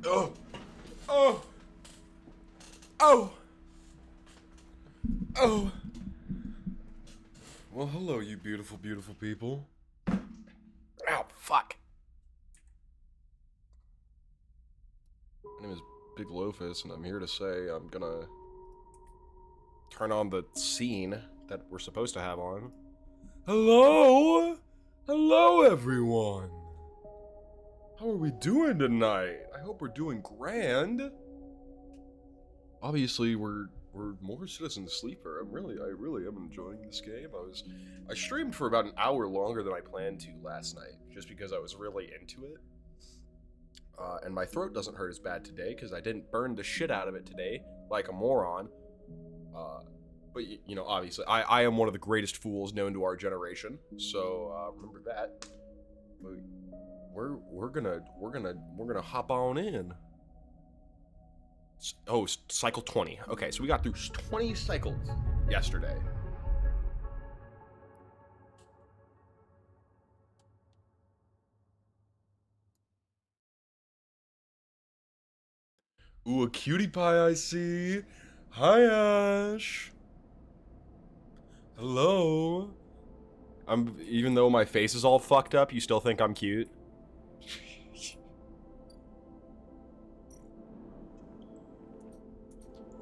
Oh! Oh! Oh! Oh! Well, hello, you beautiful, beautiful people. Ow, fuck. My name is Big Lofus, and I'm here to say I'm gonna turn on the scene that we're supposed to have on. Hello! Hello, everyone! How are we doing tonight? I hope we're doing grand. Obviously, we're more Citizen Sleeper. I really am enjoying this game. I streamed for about an hour longer than I planned to last night, just because I was really into it. And my throat doesn't hurt as bad today, because I didn't burn the shit out of it today, like a moron. But, you know, obviously, I am one of the greatest fools known to our generation, so, remember that. But we're gonna hop on in. Oh, cycle 20. Okay, so we got through 20 cycles yesterday. Ooh, a cutie pie I see. Hi, Ash. Hello. Even though my face is all fucked up, you still think I'm cute?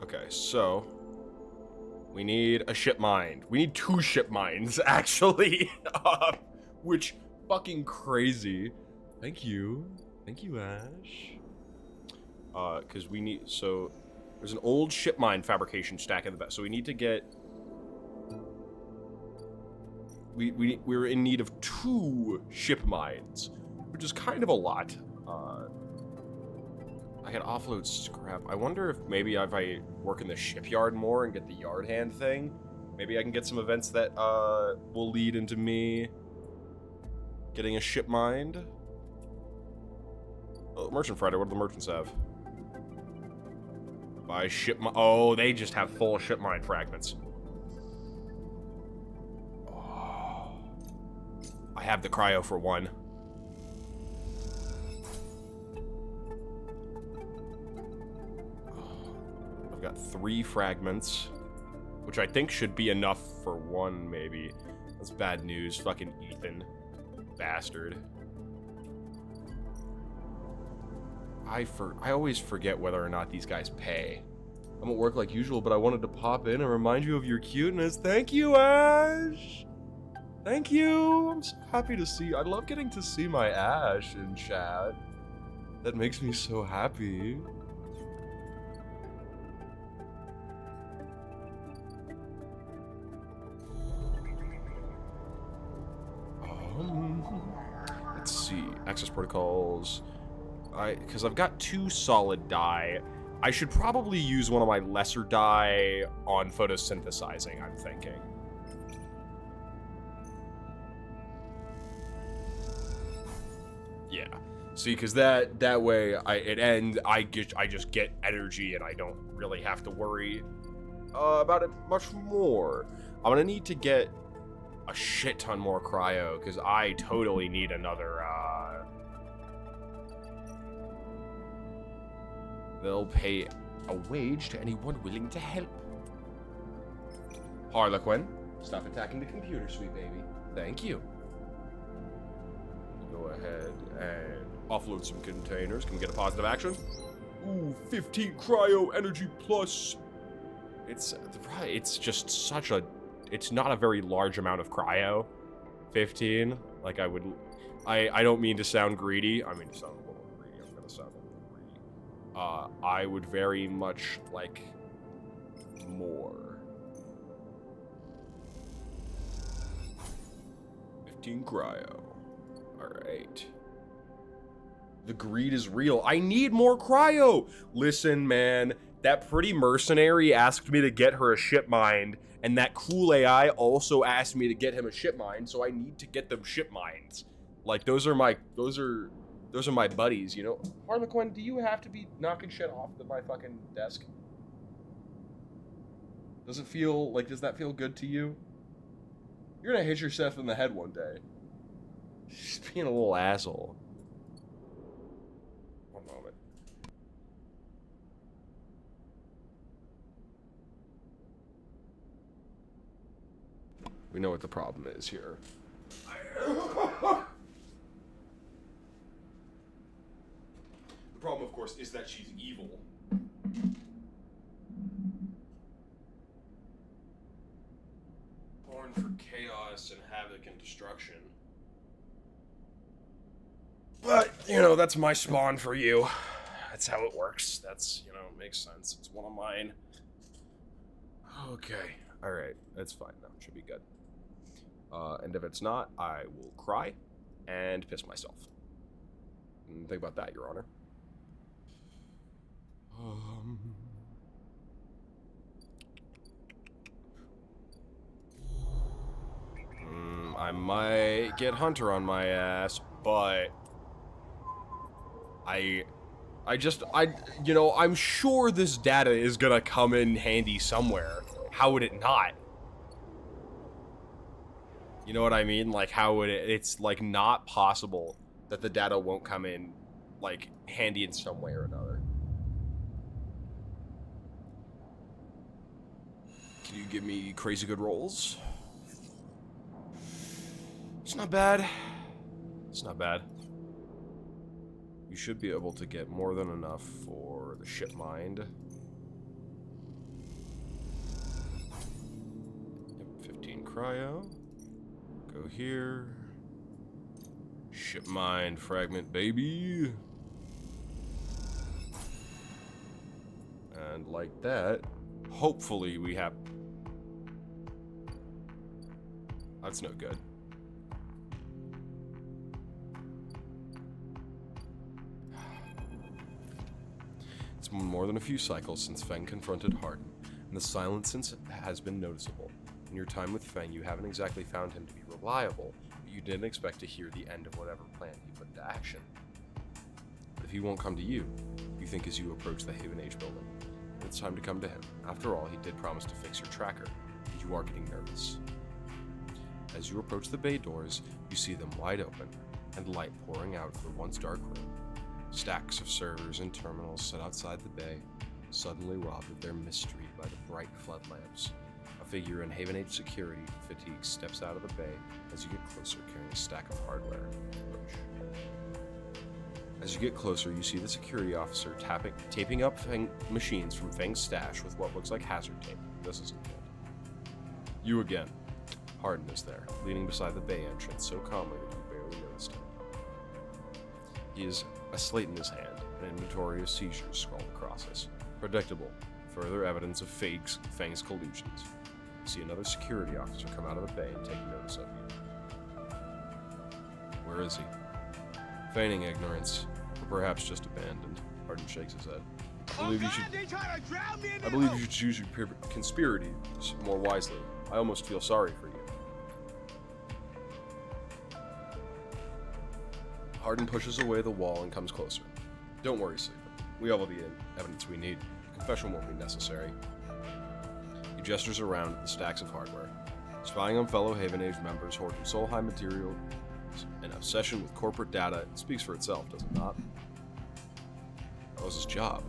Okay, so we need a ship mine. We need 2 ship mines, actually. Which fucking crazy. Thank you, Ash. Because we need, so there's an old ship mine fabrication stack in the back, so we need to get. We're in need of 2 ship mines, which is kind of a lot. I can offload scrap. I wonder if maybe if I work in the shipyard more and get the yard hand thing, maybe I can get some events that will lead into me getting a ship mined. Oh, Merchant Friday, what do the merchants have? Buy ship mine. Oh, they just have full ship mine fragments. Oh. I have the cryo for 1. I've got 3 fragments, which I think should be enough for 1, maybe. That's bad news. Fucking Ethan. Bastard. I always forget whether or not these guys pay. I'm at work like usual, but I wanted to pop in and remind you of your cuteness. Thank you, Ash! Thank you! I'm so happy to see. I love getting to see my Ash in chat. That makes me so happy. Let's see. Access protocols. Because I've got 2 solid dye. I should probably use one of my lesser dye on photosynthesizing, I'm thinking. Yeah. See, because that way I just get energy and I don't really have to worry about it much more. I'm gonna need to get a shit ton more cryo because I totally need another. They'll pay a wage to anyone willing to help. Harlequin, stop attacking the computer, sweet baby. Thank you. Go ahead and offload some containers. Can we get a positive action? Ooh, 15 cryo energy plus. It's just such a. It's not a very large amount of cryo. 15. Like I don't mean to sound greedy. I mean to sound a little greedy. I'm gonna sound a little greedy. I would very much like more. 15 cryo. Alright. The greed is real. I need more cryo! Listen, man. That pretty mercenary asked me to get her a ship mined, and that cool AI also asked me to get him a ship mine, so I need to get them ship mines. Like, those are my buddies, you know? Harlequin, do you have to be knocking shit off my fucking desk? Does that feel good to you? You're gonna hit yourself in the head one day. Just being a little asshole. One moment. We know what the problem is here. The problem, of course, is that she's evil. Born for chaos and havoc and destruction. But, you know, that's my spawn for you. That's how it works. That's, you know, makes sense. It's one of mine. Okay. Alright. That's fine now. Should be good. And if it's not, I will cry and piss myself. Think about that, Your Honor. I might get Hunter on my ass, but you know, I'm sure this data is gonna come in handy somewhere. How would it not? You know what I mean? Like, how would it? It's like not possible that the data won't come in, like, handy in some way or another. Can you give me crazy good rolls? It's not bad. It's not bad. You should be able to get more than enough for the ship mined. Yep, 15 cryo. Go here. Ship mine fragment, baby. And like that, hopefully we have... That's no good. been more than a few cycles since Feng confronted Hardin, and the silence since has been noticeable. In your time with Feng, you haven't exactly found him to be reliable, but you didn't expect to hear the end of whatever plan he put into action. But if he won't come to you, you think as you approach the Haven Age building, it's time to come to him. After all, he did promise to fix your tracker, and you are getting nervous. As you approach the bay doors, you see them wide open, and light pouring out of the once dark room. Stacks of servers and terminals set outside the bay, suddenly robbed of their mystery by the bright flood lamps. A figure in Haven Age security fatigue steps out of the bay as you get closer, carrying a stack of hardware. Approach. As you get closer, you see the security officer taping up machines from Feng's stash with what looks like hazard tape. This isn't good. You again. Hardin is there, leaning beside the bay entrance so calmly that you barely noticed him. He has a slate in his hand, an inventory of seizures scrawled across us. Predictable. Further evidence of Feng's collusions. You see another security officer come out of the bay and take notice of you. Where is he? Feigning ignorance, or perhaps just abandoned. Hardin shakes his head. I believe you should choose your conspiracy more wisely. I almost feel sorry for you. Hardin pushes away the wall and comes closer. Don't worry, Sleeper. We have all the evidence we need. Confession won't be necessary. He gestures around at the stacks of hardware. Spying on fellow Haven Age members, hoarding Solheim material, an obsession with corporate data, it speaks for itself, does it not? That was his job.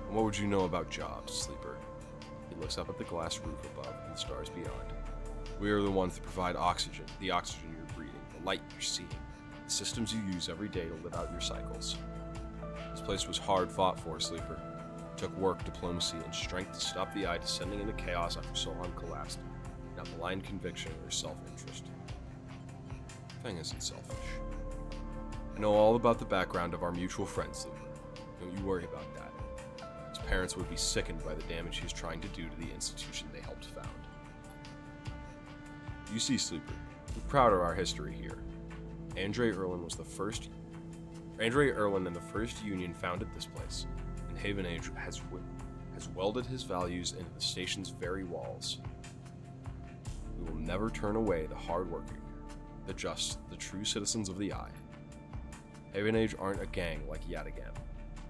And what would you know about jobs, Sleeper? He looks up at the glass roof above and the stars beyond. We are the ones that provide oxygen, the oxygen you're breathing, the light you're seeing, the systems you use every day to live out your cycles. This place was hard fought for, Sleeper. It took work, diplomacy, and strength to stop the Eye descending into chaos after Solheim collapsed, not blind conviction or self-interest. Feng isn't selfish. I know all about the background of our mutual friend, Sleeper. Don't you worry about that. His parents would be sickened by the damage he's trying to do to the institution they helped found. You see, Sleeper, we're proud of our history here. Andre Erlin and the first union founded this place, and Haven Age has welded his values into the station's very walls. We will never turn away the hardworking, the just, the true citizens of the Eye. Haven Age aren't a gang like Yet Again.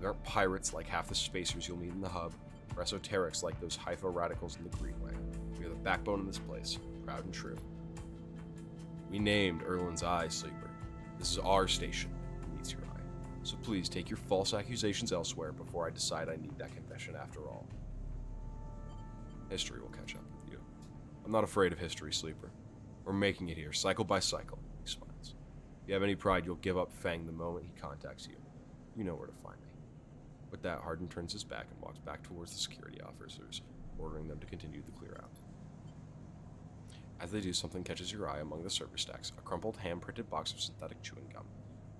We aren't pirates like half the spacers you'll meet in the hub, or esoterics like those Haifa radicals in the Greenway. We are the backbone of this place, proud and true. We named Erlin's Eye, Sleeper. This is our station. It meets your eye. So please take your false accusations elsewhere before I decide I need that confession after all. History will catch up with you. I'm not afraid of history, Sleeper. We're making it here, cycle by cycle, he smiles. If you have any pride, you'll give up Feng the moment he contacts you. You know where to find me. With that, Hardin turns his back and walks back towards the security officers, ordering them to continue the clear out. As they do, something catches your eye among the server stacks, a crumpled hand-printed box of synthetic chewing gum.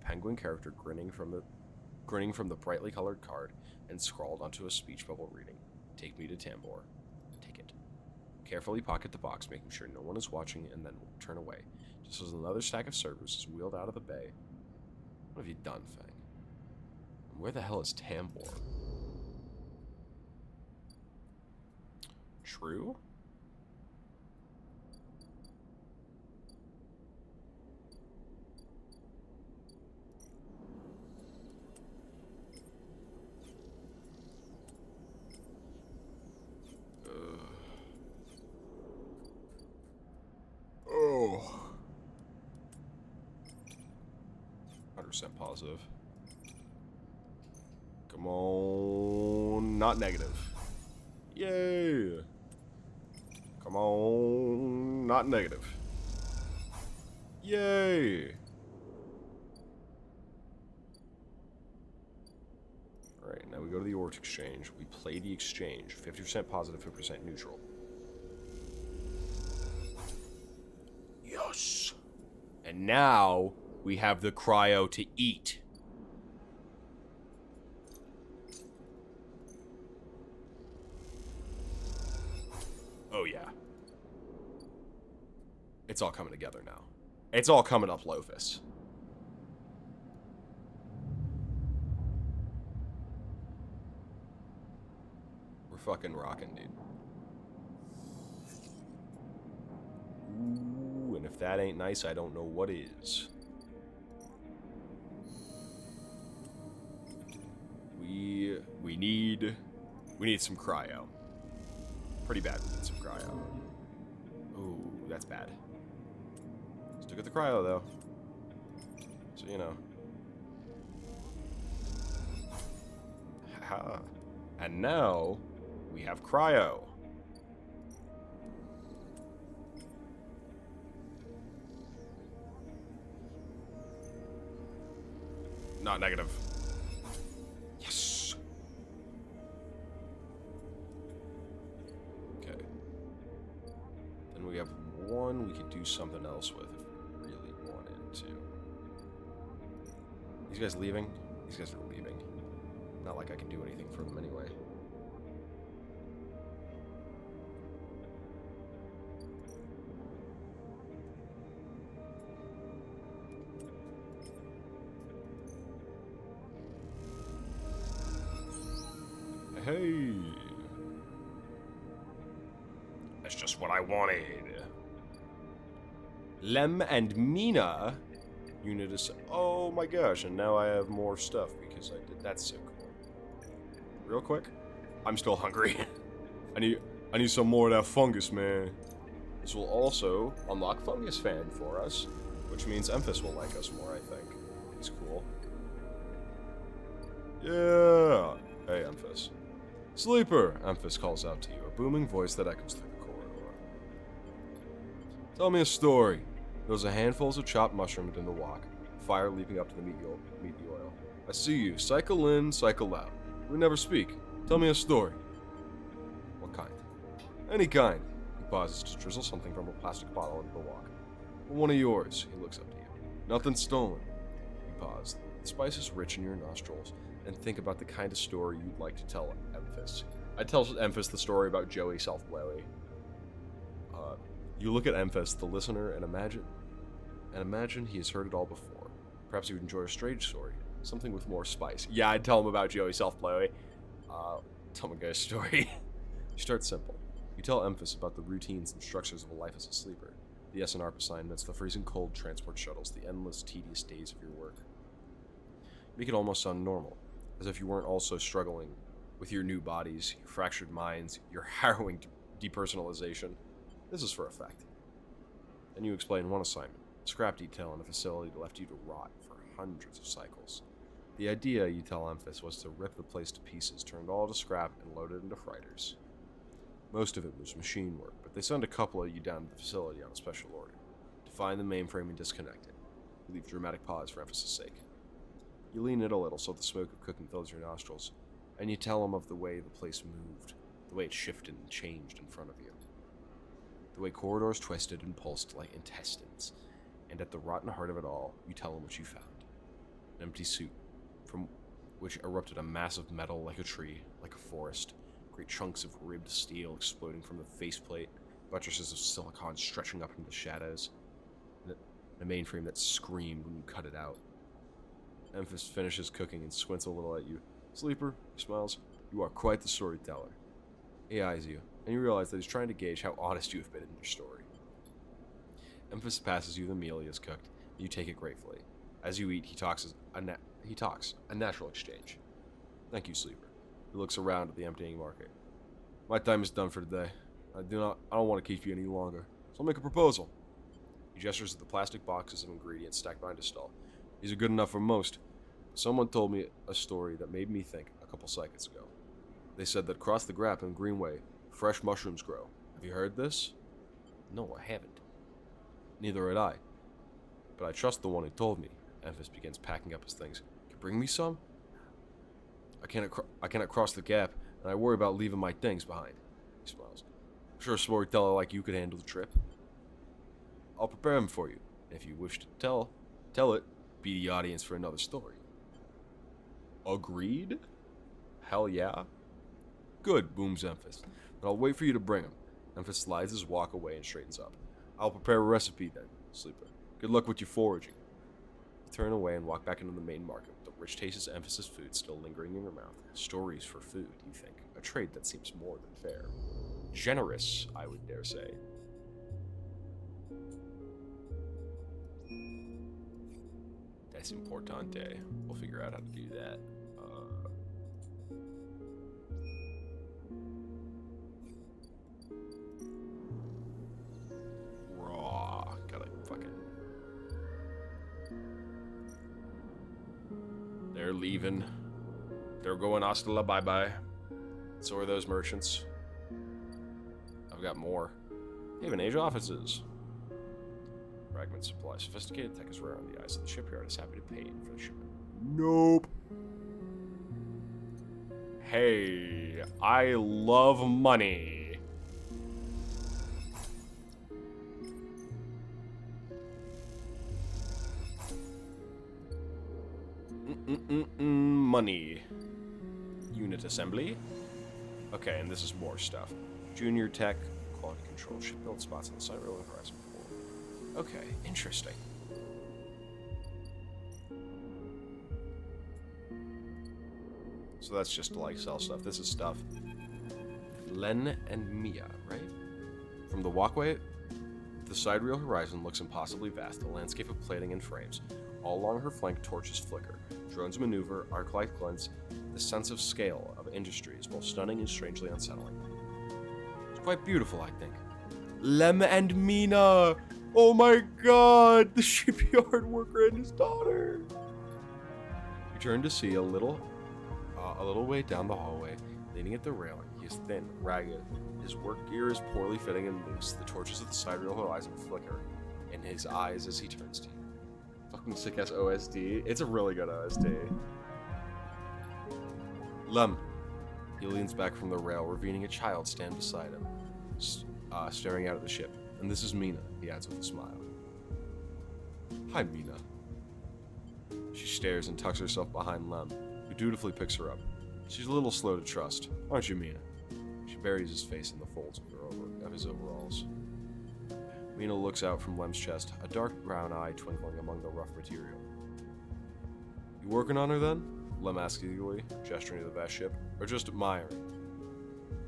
A penguin character grinning from the brightly colored card and scrawled onto a speech bubble reading, "Take me to Tambor." Take it. Carefully pocket the box, making sure no one is watching, and then turn away, just as another stack of servers is wheeled out of the bay. What have you done, Feng? And where the hell is Tambor? True? Oh. 100% positive. Come on. Not negative. Yay. Come on. Not negative. Yay. Alright, now we go to the Ort Exchange. We play the exchange. 50% positive, 50% neutral. Yes. And now we have the cryo to eat. Oh yeah. It's all coming together now. It's all coming up, Lophus. fucking rocking, dude. Ooh, and if that ain't nice, I don't know what is. We need some cryo. Pretty bad. We need some cryo. Ooh, that's bad. Still get the cryo though. So you know. Ha. And now we have cryo. Not negative. Yes. Okay. Then we have one we could do something else with if we really wanted to. These guys leaving? These guys are leaving. Not like I can do anything for them anyway. Hey! That's just what I wanted. Lem and Mina unit is... Oh my gosh, and now I have more stuff because I did... That's so cool. Real quick, I'm still hungry. I need some more of that fungus, man. This will also unlock Fungus Fan for us, which means Emphas will like us more, I think. He's cool. Yeah! Hey, Emphas. Sleeper! Emphas calls out to you, a booming voice that echoes through the corridor. Tell me a story. There was a handfuls of chopped mushrooms in the wok, fire leaping up to the meat oil. I see you. Cycle in, cycle out. We never speak. Tell me a story. What kind? Any kind. He pauses to drizzle something from a plastic bottle into the wok. One of yours. He looks up to you. Nothing stolen. You pause. The spice is rich in your nostrils, and think about the kind of story you'd like to tell Emphas. I tell Emphas the story about Joey Self-Blowy. You look at Emphas, the listener, and imagine he has heard it all before. Perhaps he would enjoy a strange story, something with more spice. Yeah, I'd tell him about Joey Self-Blowy. Tell him a guy's story. You start simple. You tell Emphas about the routines and structures of a life as a sleeper, the SNRP assignments, the freezing cold transport shuttles, the endless, tedious days of your work. Make it almost sound normal, as if you weren't also struggling with your new bodies, your fractured minds, your harrowing depersonalization. This is for effect. Then you explain one assignment, scrap detail in a facility that left you to rot for hundreds of cycles. The idea, you tell Emphas, was to rip the place to pieces, turn it all to scrap, and load it into freighters. Most of it was machine work, but they send a couple of you down to the facility on a special order, to find the mainframe and disconnect it. You leave dramatic pause for emphasis' sake. You lean in a little so the smoke of cooking fills your nostrils, and you tell him of the way the place moved, the way it shifted and changed in front of you. The way corridors twisted and pulsed like intestines, and at the rotten heart of it all, you tell him what you found. An empty suit, from which erupted a mass of metal like a tree, like a forest, great chunks of ribbed steel exploding from the faceplate, buttresses of silicon stretching up into the shadows, and a mainframe that screamed when you cut it out. Emphas finishes cooking and squints a little at you. Sleeper, he smiles, you are quite the storyteller. He eyes you, and you realize that he's trying to gauge how honest you have been in your story. Emphas passes you the meal he has cooked, and you take it gratefully. As you eat, he talks, a natural exchange. Thank you, Sleeper. He looks around at the emptying market. My time is done for today. I don't want to keep you any longer, so I'll make a proposal. He gestures at the plastic boxes of ingredients stacked behind his stall. These are good enough for most. Someone told me a story that made me think a couple seconds ago. They said that across the Grap and Greenway, fresh mushrooms grow. Have you heard this? No, I haven't. Neither had I. But I trust the one who told me. Emphas begins packing up his things. Can you bring me some? I cannot cross the gap, and I worry about leaving my things behind. He smiles. I'm sure a storyteller like you could handle the trip. I'll prepare them for you. If you wish to tell it. Be the audience for another story. Agreed? Hell yeah. Good, booms Emphas. Then I'll wait for you to bring him. Emphas slides his walk away and straightens up. I'll prepare a recipe then, Sleeper. Good luck with your foraging. turn away and walk back into the main market with the rich tasteless emphasis food still lingering in your mouth. Stories for food, you think. A trade that seems more than fair. Generous, I would dare say. That's importante. We'll figure out how to do that. Raw. Gotta fucking... They're leaving. They're going hasta la bye-bye. So are those merchants. I've got more. Haven Age offices. Fragment supply. Sophisticated tech is rare on the eye, so the shipyard is happy to pay you for the shipment. Nope. Hey, I love money. Money. Unit assembly. Okay, and this is more stuff. Junior tech, quality control, ship build spots on the side rail and horizon. Okay, interesting. So that's just to like sell stuff. This is stuff. Len and Mia, right? From the walkway, the side rail horizon looks impossibly vast, a landscape of plating and frames. All along her flank, torches flicker. Drones maneuver, arc light glints. The sense of scale of industry is both stunning and strangely unsettling. It's quite beautiful, I think. Lem and Mina! Oh my god! The shipyard worker and his daughter! You turn to see a little way down the hallway, leaning at the railing. He is thin, ragged. His work gear is poorly fitting and loose. The torches of the side rail horizon flicker in his eyes as he turns to you. Fucking sick ass OSD. It's a really good OSD. Lem. He leans back from the rail, revealing a child stand beside him, staring out at the ship. And this is Mina, he adds with a smile. Hi, Mina. She stares and tucks herself behind Lem, who dutifully picks her up. She's a little slow to trust, aren't you, Mina? She buries his face in the folds of his overalls. Mina looks out from Lem's chest, a dark brown eye twinkling among the rough material. You working on her then? Lem asks eagerly, gesturing to the vast ship. Or just admiring?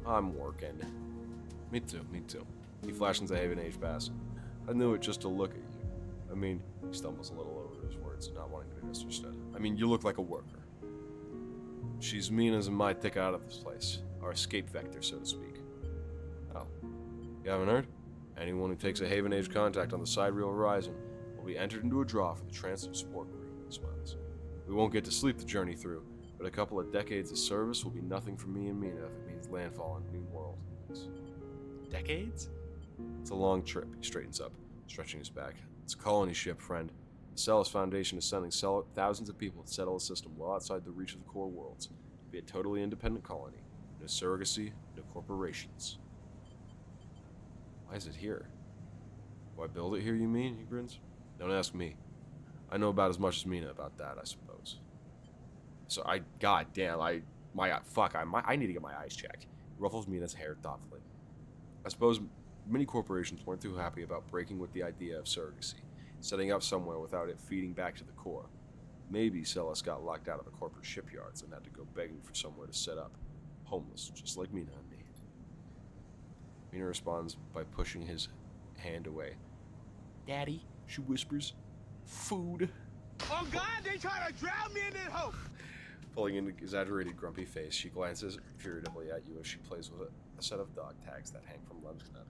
I'm working. Me too, me too. He flashes a Haven Age pass. I knew it just to look at you. I mean, he stumbles a little over his words, not wanting to be misunderstood. I mean, you look like a worker. She's Mina's and my ticket out of this place. Our escape vector, so to speak. Oh. You haven't heard? Anyone who takes a Haven Age contact on the side rail horizon will be entered into a draw for the transit support crew, he smiles. We won't get to sleep the journey through, but a couple of decades of service will be nothing for me and Mina if it means landfall on a new world. Decades? It's a long trip, he straightens up, stretching his back. It's a colony ship, friend. The Celis Foundation is sending thousands of people to settle a system well outside the reach of the core worlds. To be a totally independent colony. No surrogacy, no corporations. Why is it here? Why build it here, you mean? He grins. Don't ask me. I know about as much as Mina about that, I suppose. So I need to get my eyes checked. He ruffles Mina's hair thoughtfully. I suppose many corporations weren't too happy about breaking with the idea of surrogacy, setting up somewhere without it feeding back to the core. Maybe Celis got locked out of the corporate shipyards and had to go begging for somewhere to set up. Homeless, just like Mina and me. Mina responds by pushing his hand away. Daddy, she whispers. Food. Oh God, they trying to drown me in that hole! Pulling an exaggerated grumpy face, she glances furtively at you as she plays with a set of dog tags that hang from Lem's neck.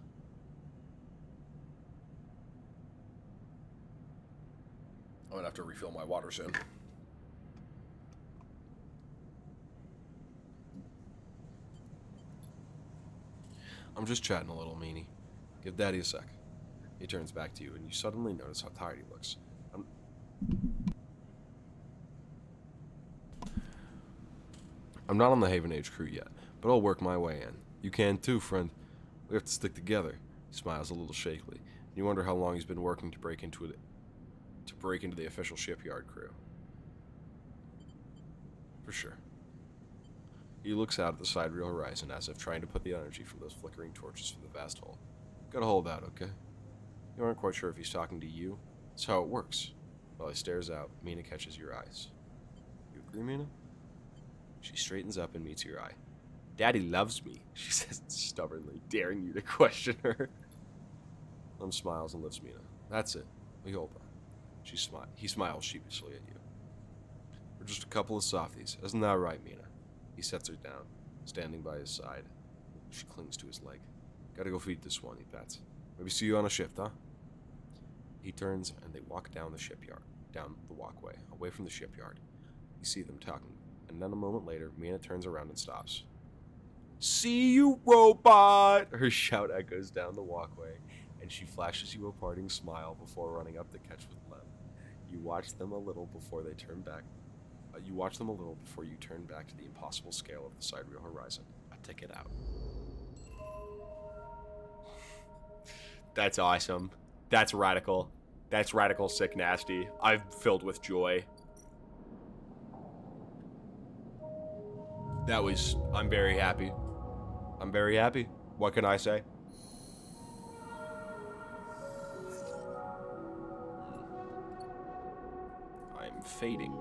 I'm gonna have to refill my water soon. I'm just chatting a little, meanie. Give Daddy a sec. He turns back to you, and you suddenly notice how tired he looks. I'm not on the Haven Age crew yet, but I'll work my way in. You can too, friend. We have to stick together. He smiles a little shakily. You wonder how long he's been working to break into the official shipyard crew. For sure. He looks out at the side rail horizon as if trying to put the energy from those flickering torches through the vast hole. Gotta hold out, okay? You aren't quite sure if he's talking to you. That's how it works. While he stares out, Mina catches your eyes. You agree, Mina? She straightens up and meets your eye. Daddy loves me, she says stubbornly, daring you to question her. Lem smiles and lifts Mina. That's it. We hold on. He smiles sheepishly at you. We're just a couple of softies. Isn't that right, Mina? He sets her down, standing by his side. She clings to his leg. Gotta go feed this one, he pats. Maybe see you on a shift, huh? He turns and they walk down the walkway, away from the shipyard. You see them talking, and then a moment later, Mina turns around and stops. See you, robot! Her shout echoes down the walkway, and she flashes you a parting smile before running up to catch with Lem. You watch them a little before you turn back to the impossible scale of the sidereal horizon. A ticket out. That's awesome. That's radical. That's radical, sick, nasty. I'm filled with joy. I'm very happy. I'm very happy. What can I say? I'm fading.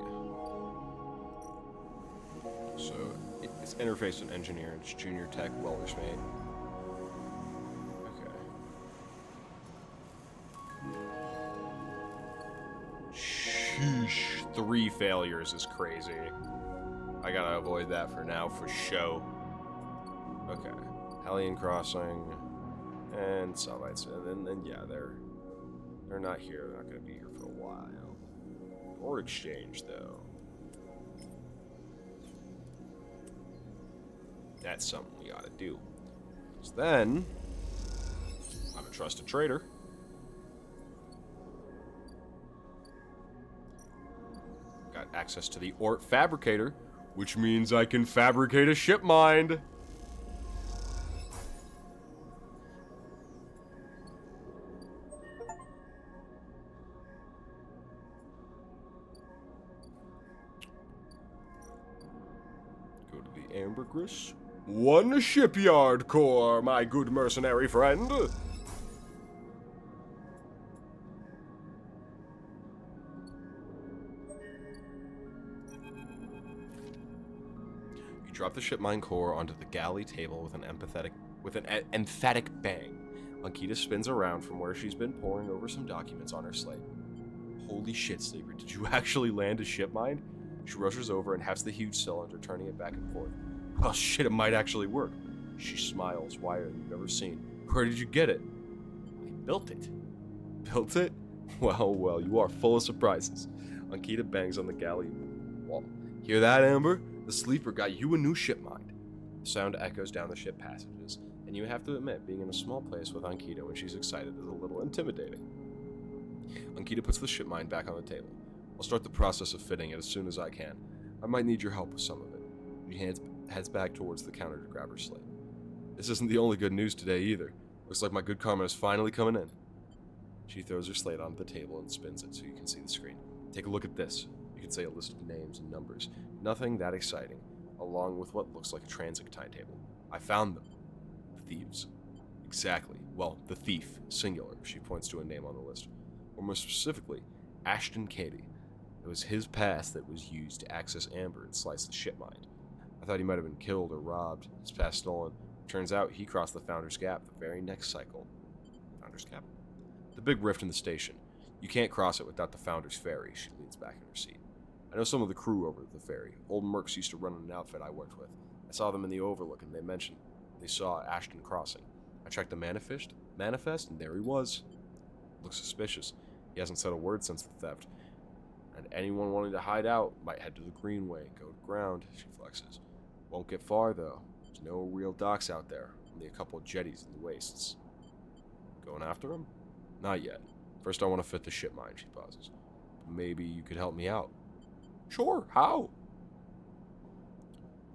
So, it's interface and engineer. It's junior tech welder's mate. Okay. Sheesh. 3 failures is crazy. I gotta avoid that for now, for show. Okay. Hellion Crossing. And Satellites. And then yeah, they're not here. They're not gonna be here for a while. Or Exchange, though. That's something we gotta do. So then, I'm a trusted trader. Got access to the Ort Fabricator, which means I can fabricate a ship mind. Go to the Ambergris. 1 shipyard core, my good mercenary friend. You drop the ship mine core onto the galley table with an emphatic bang. Ankita spins around from where she's been poring over some documents on her slate. Holy shit, Sleeper, did you actually land a ship mine? She rushes over and hefts the huge cylinder, turning it back and forth. Oh shit, it might actually work. She smiles wider than you've ever seen. Where did you get it? I built it. Built it? Well, you are full of surprises. Ankita bangs on the galley wall. Hear that, Amber? The Sleeper got you a new ship mind. The sound echoes down the ship passages, and you have to admit, being in a small place with Ankita when she's excited is a little intimidating. Ankita puts the ship mind back on the table. I'll start the process of fitting it as soon as I can. I might need your help with some of it. She heads back towards the counter to grab her slate. This isn't the only good news today either. Looks like my good karma is finally coming in. She throws her slate onto the table and spins it so you can see the screen. Take a look at this. You can see a list of names and numbers. Nothing that exciting, along with what looks like a transit timetable. I found them. Thieves. Exactly. Well, the thief, singular. She points to a name on the list. Or more specifically, Ashton Cady. It was his pass that was used to access Amber and slice the ship mind. I thought he might have been killed or robbed, his pass stolen. Turns out he crossed the Founder's Gap the very next cycle. Founder's Gap? The big rift in the station. You can't cross it without the Founder's Ferry. She leans back in her seat. I know some of the crew over at the ferry. Old Mercs used to run an outfit I worked with. I saw them in the Overlook and they mentioned they saw Ashton crossing. I checked the manifest, and there he was. Looks suspicious. He hasn't said a word since the theft. And anyone wanting to hide out might head to the Greenway, go to ground, she flexes. Won't get far, though. There's no real docks out there, only a couple of jetties in the wastes. Going after him? Not yet. First I want to fit the ship mine, she pauses. Maybe you could help me out. Sure, how?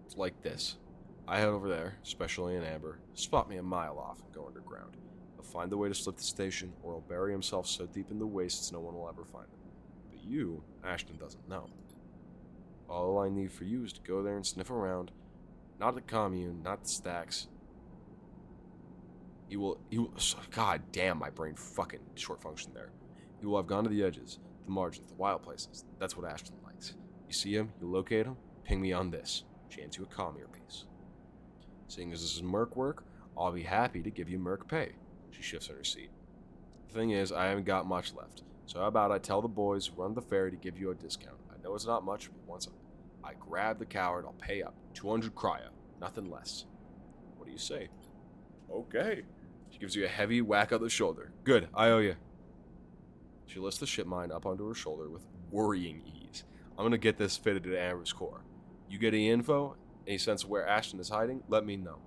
It's like this. I head over there, especially in Amber, spot me a mile off and go underground. He'll find the way to slip the station, or he'll bury himself so deep in the wastes no one will ever find him. But you, Ashton doesn't know. All I need for you is to go there and sniff around. Not the commune, not the stacks. He will, God damn, my brain fucking short function there. He will have gone to the edges, the margins, the wild places. That's what Ashton likes. You see him, you locate him, ping me on this. She hands you a comm piece. Seeing as this is merc work, I'll be happy to give you merc pay. She shifts in her seat. The thing is, I haven't got much left. So how about I tell the boys who run the ferry to give you a discount? I know it's not much, but once I grab the coward, I'll pay up. 200 cryo, nothing less. What do you say? Okay. She gives you a heavy whack on the shoulder. Good, I owe you. She lifts the ship mine up onto her shoulder with worrying ease. I'm gonna get this fitted to Amber's core. You get any info, any sense of where Ashton is hiding, let me know.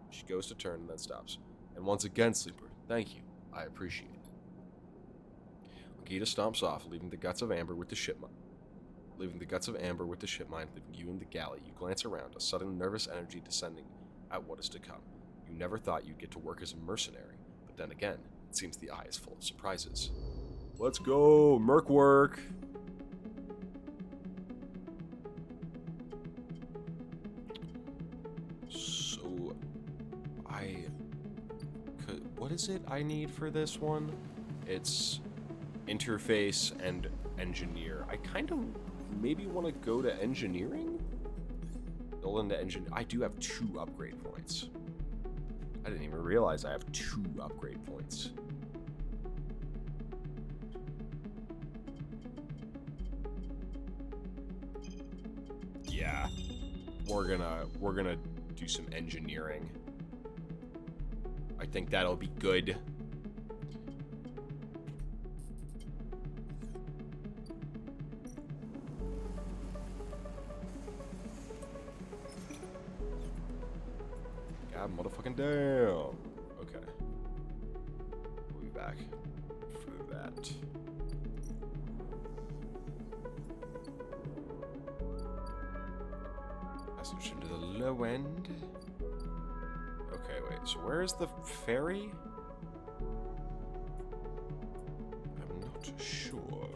She goes to turn and then stops. And once again, Sleeper, thank you. I appreciate it. Gita stomps off, leaving the guts of Amber with the ship mine. Leaving you in the galley. You glance around, a sudden nervous energy descending at what is to come. You never thought you'd get to work as a mercenary, but then again, it seems the eye is full of surprises. Let's go, merc work! So, what is it I need for this one? It's interface and engineer. I kind of maybe want to go to engineering? Build into engineer. I do have 2 upgrade points. I didn't even realize I have 2 upgrade points. Yeah. We're gonna do some engineering. I think that'll be good. God motherfucking damn. Okay. We'll be back for that. Passage into the low end. Okay, wait. So where is the ferry? I'm not sure.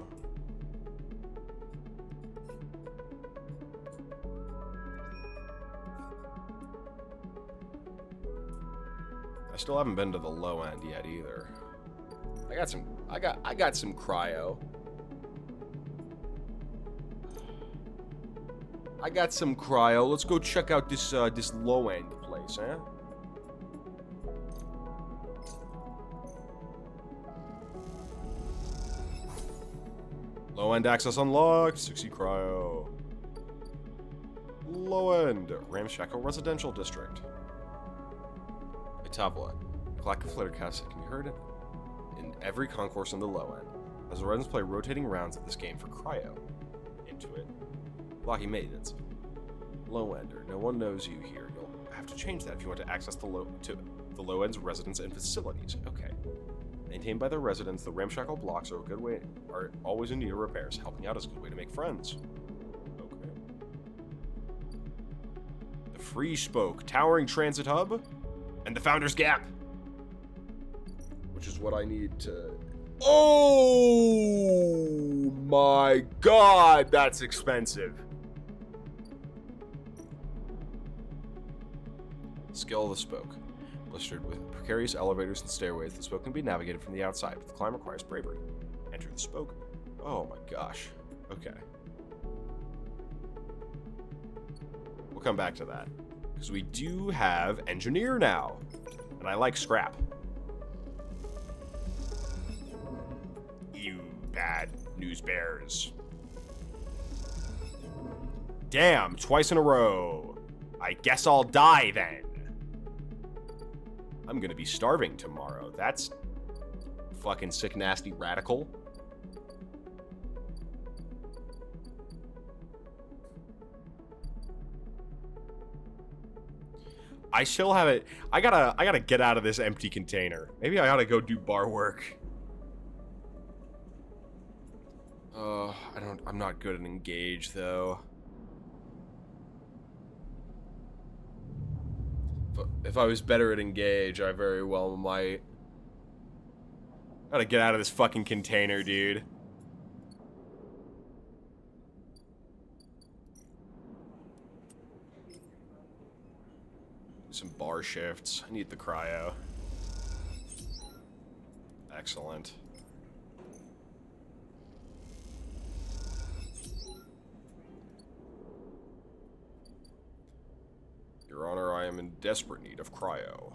I still haven't been to the low end yet either. I got some cryo. I got some cryo. Let's go check out this this low end place, huh? Low end access unlocked. 60 cryo. Low end ramshackle residential district. Tabla. The clack of flitter casts can be heard in every concourse on the low end. As the residents play rotating rounds of this game for cryo. Into it. Blocky maintenance. Low ender. No one knows you here. You'll have to change that if you want to access the low end's residents and facilities. Okay. Maintained by the residents, the ramshackle blocks are always in need of repairs. Helping out is a good way to make friends. Okay. The Free Spoke. Towering transit hub. And the Founder's Gap. Which is what I need to... Oh my god, that's expensive. Skill of the Spoke. Blistered with precarious elevators and stairways, the Spoke can be navigated from the outside, but the climb requires bravery. Enter the Spoke. Oh my gosh. Okay. We'll come back to that. Because we do have engineer now. And I like scrap. You bad news bears. Damn, twice in a row. I guess I'll die then. I'm gonna be starving tomorrow. That's fucking sick, nasty, radical. I still have it. I gotta get out of this empty container. Maybe I ought to go do bar work. I'm not good at engage though. But if I was better at engage, I very well might. Gotta get out of this fucking container, dude. Some bar shifts. I need the cryo. Excellent. Your Honor, I am in desperate need of cryo.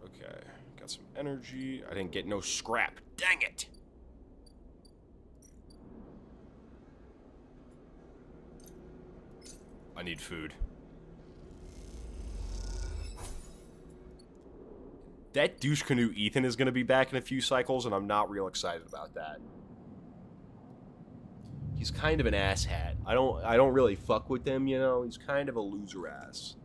Okay, got some energy. I didn't get no scrap. Dang it! I need food. That douche canoe Ethan is going to be back in a few cycles, and I'm not real excited about that. He's kind of an asshat. I don't really fuck with him, you know. He's kind of a loser ass.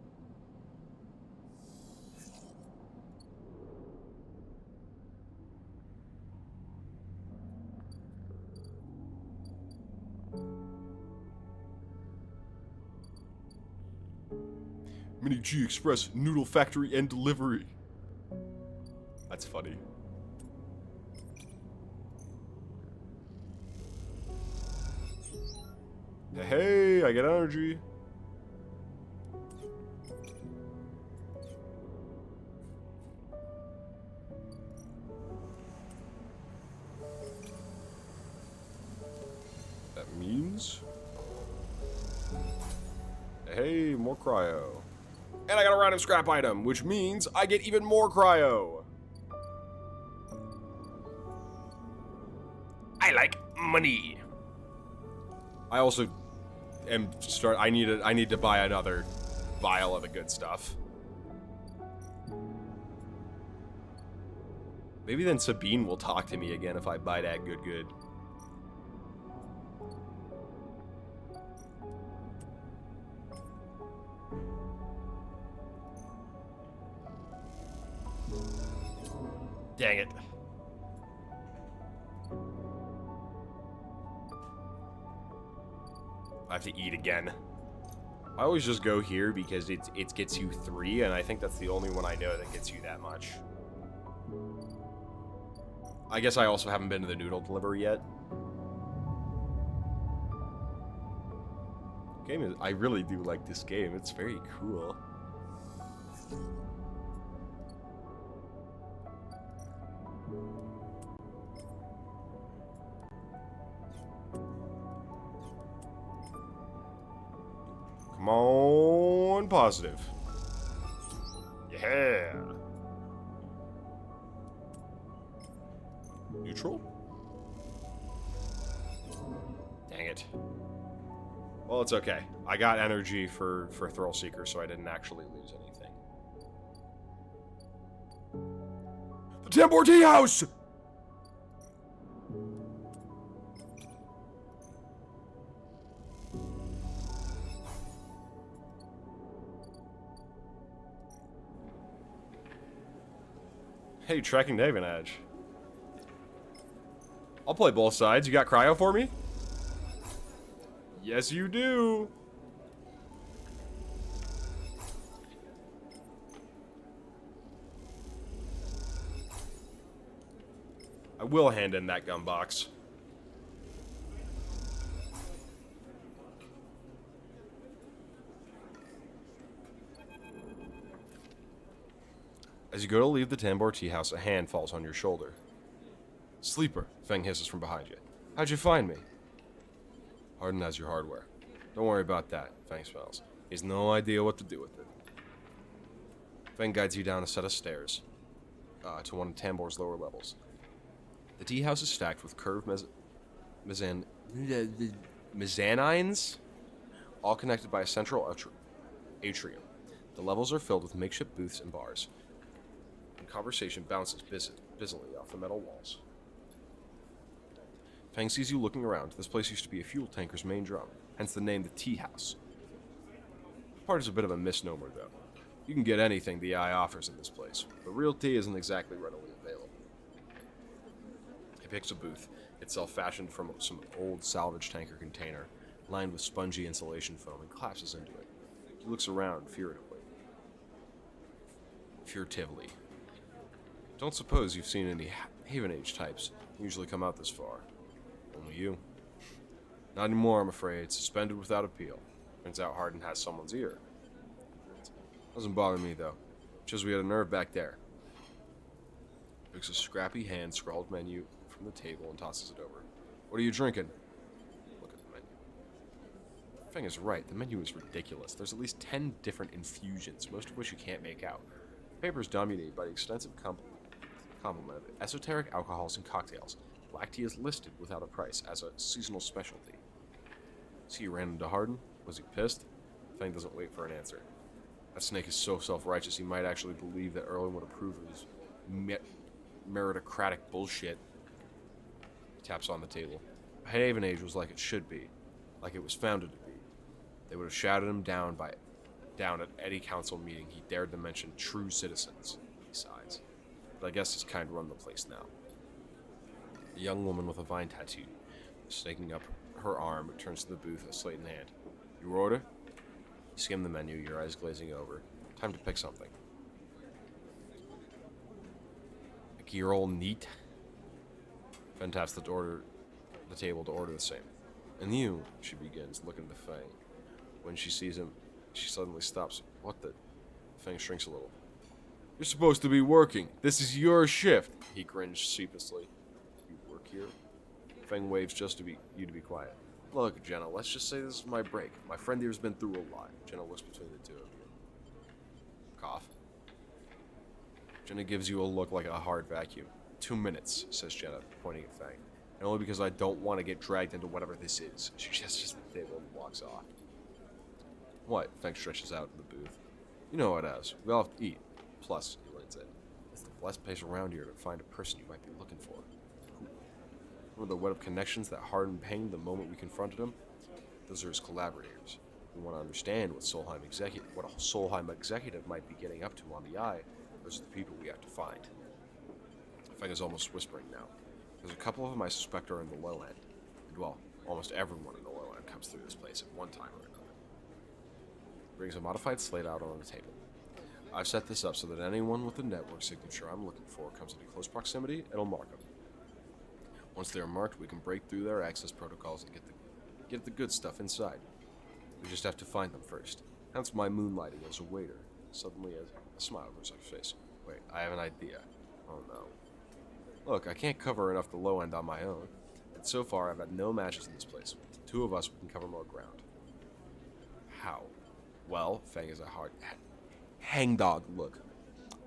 Mini G Express Noodle Factory and Delivery. That's funny. Hey, I get energy. That means... Hey, more cryo. And I got a random scrap item, which means I get even more cryo. I like money. I also am I need to buy another vial of the good stuff. Maybe then Sabine will talk to me again if I buy that good. Dang it. I have to eat again. I always just go here because it gets you 3, and I think that's the only one I know that gets you that much. I guess I also haven't been to the noodle delivery yet. I really do like this game. It's very cool. Come on, positive. Yeah. Neutral? Dang it. Well, it's okay. I got energy for Thrill Seeker, so I didn't actually lose anything. The Tambor Tea House! Hey, tracking Dave and Edge. I'll play both sides. You got cryo for me? Yes, you do. I will hand in that gun box. As you go to leave the Tambor Tea House, a hand falls on your shoulder. Sleeper, Feng hisses from behind you. How'd you find me? Harden has your hardware. Don't worry about that, Feng smells. He has no idea what to do with it. Feng guides you down a set of stairs to one of Tambor's lower levels. The tea house is stacked with curved mezzanines, all connected by a central atrium. The levels are filled with makeshift booths and bars, and conversation bounces busily off the metal walls. Feng sees you looking around. This place used to be a fuel tanker's main drum, hence the name the Tea House. This part is a bit of a misnomer, though. You can get anything the eye offers in this place, but real tea isn't exactly readily available. He picks a booth, itself fashioned from some old salvage tanker container, lined with spongy insulation foam, and collapses into it. He looks around furtively. Don't suppose you've seen any Haven Age types usually come out this far. Only you. Not anymore, I'm afraid. Suspended without appeal. Turns out Harden has someone's ear. Doesn't bother me, though. Shows we had a nerve back there. Picks a scrappy hand-scrawled menu from the table and tosses it over. What are you drinking? Look at the menu. Feng is right. The menu is ridiculous. There's at least 10 different infusions, most of which you can't make out. The paper is dominated by the extensive complement of esoteric alcohols and cocktails. Black tea is listed without a price as a seasonal specialty. So you ran into Hardin? Was he pissed? Feng doesn't wait for an answer. That snake is so self-righteous he might actually believe that Erwin would approve of his meritocratic bullshit. He taps on the table. Haven Age was like it should be, like it was founded to be. They would have shouted him down at any council meeting he dared to mention true citizens. He sighs. But I guess he's kind of run the place now. The young woman with a vine tattoo, snaking up her arm, turns to the booth, a slate in hand. Your order? You skim the menu, your eyes glazing over. Time to pick something. A Girol neat. Fen taps the table to order the same. And you, she begins, looking at Feng. When she sees him, she suddenly stops. What the? Feng shrinks a little. You're supposed to be working. This is your shift. He cringed sheepishly. You work here? Feng waves just to be quiet. Look, Jenna, let's just say this is my break. My friend here's been through a lot. Jenna looks between the two of you. Cough. Jenna gives you a look like a hard vacuum. 2 minutes, says Jenna, pointing at Feng. And only because I don't want to get dragged into whatever this is. She gestures to the table and walks off. What? Feng stretches out in the booth. You know how it is. We all have to eat. Plus, he leans in. It's the blessed place around here to find a person you might be looking for. Who? One of the web of connections that Hardin pinged the moment we confronted him? Those are his collaborators. We want to understand what a Solheim executive might be getting up to on the eye. Those are the people we have to find. Feng is almost whispering now. There's a couple of them I suspect are in the low end. And well, almost everyone in the low end comes through this place at one time or another. Brings a modified slate out on the table. I've set this up so that anyone with the network signature I'm looking for comes into close proximity, it'll mark them. Once they are marked, we can break through their access protocols and get the good stuff inside. We just have to find them first. Hence my moonlighting as a waiter. Suddenly a smile goes on his face. Wait, I have an idea. Oh no. Look, I can't cover enough the low end on my own. And so far, I've had no matches in this place. With the two of us, we can cover more ground. How? Well, Feng is a hard hangdog look.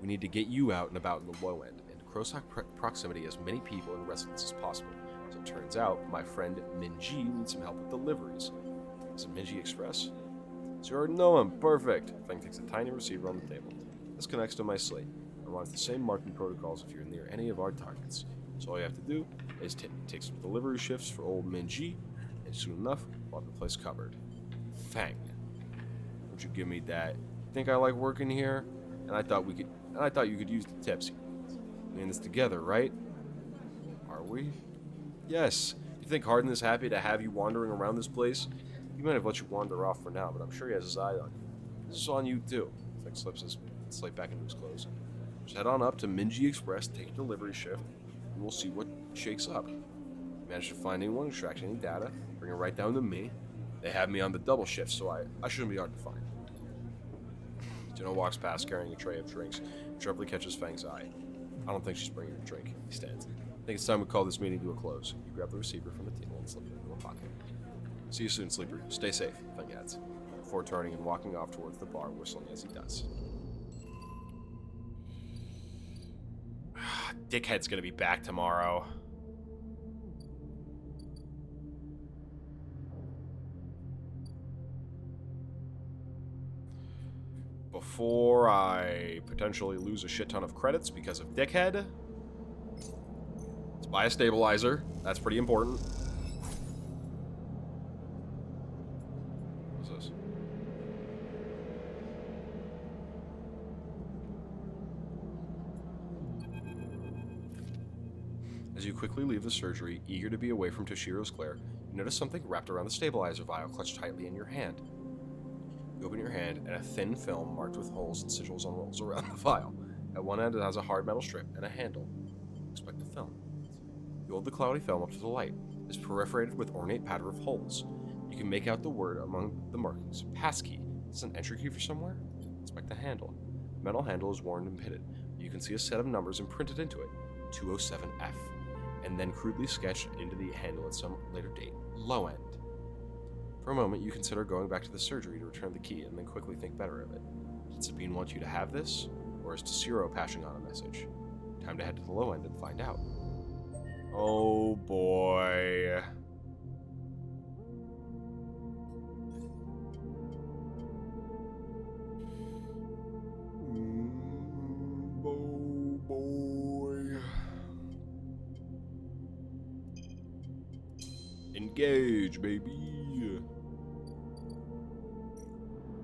We need to get you out and about in the low end, and close proximity as many people and residents as possible. As it turns out, my friend Minji needs some help with deliveries. Is it Minji Express? So you already know him. Perfect. Feng takes a tiny receiver on the table. This connects to my slate. It runs the same marking protocols if you're near any of our targets. So all you have to do is take some delivery shifts for old Minji, and soon enough, we'll have the place covered. Feng. Would you give me that? Think I like working here? And I thought you could use the tips. We're in this together, right? Are we? Yes. You think Hardin is happy to have you wandering around this place? He might have let you wander off for now, but I'm sure he has his eye on you. This is on you too. Feng slips his slate back into his clothes. Just head on up to Minji Express, take a delivery shift, and we'll see what shakes up. Manage to find anyone, extract any data, bring it right down to me. They have me on the double shift, so I shouldn't be hard to find. Jenna walks past carrying a tray of drinks, and sharply catches Feng's eye. I don't think she's bringing a drink. He stands. I think it's time we call this meeting to a close. You grab the receiver from the table and slip it into a pocket. See you soon, sleeper. Stay safe, Feng adds, before turning and walking off towards the bar, whistling as he does. Dickhead's gonna be back tomorrow. Before I potentially lose a shit ton of credits because of Dickhead, let's buy a stabilizer. That's pretty important. What's this? As you quickly leave the surgery, eager to be away from Toshiro's glare, you notice something wrapped around the stabilizer vial clutched tightly in your hand. You open your hand, and a thin film marked with holes and sigils unrolls around the vial. At one end, it has a hard metal strip and a handle. Expect the film. You hold the cloudy film up to the light. It is perforated with ornate pattern of holes. You can make out the word among the markings. Passkey. Is this an entry key for somewhere? Inspect the handle. The metal handle is worn and pitted. You can see a set of numbers imprinted into it. 207F. And then crudely sketched into the handle at some later date. Low end. For a moment, you consider going back to the surgery to return the key and then quickly think better of it. Did Sabine want you to have this, or is Tsuro passing on a message? Time to head to the low end and find out. Oh boy. Oh boy. Engage, baby.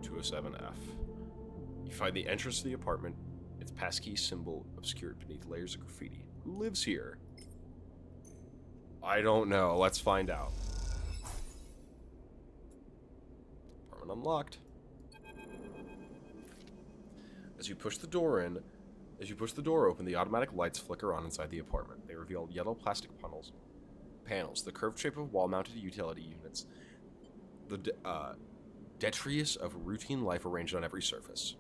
207F. You find the entrance to the apartment. Its passkey symbol obscured beneath layers of graffiti. Who lives here? I don't know. Let's find out. Apartment unlocked. As you push the door open, the automatic lights flicker on inside the apartment. They reveal yellow plastic panels, the curved shape of wall-mounted utility units, the detritus of routine life arranged on every surface.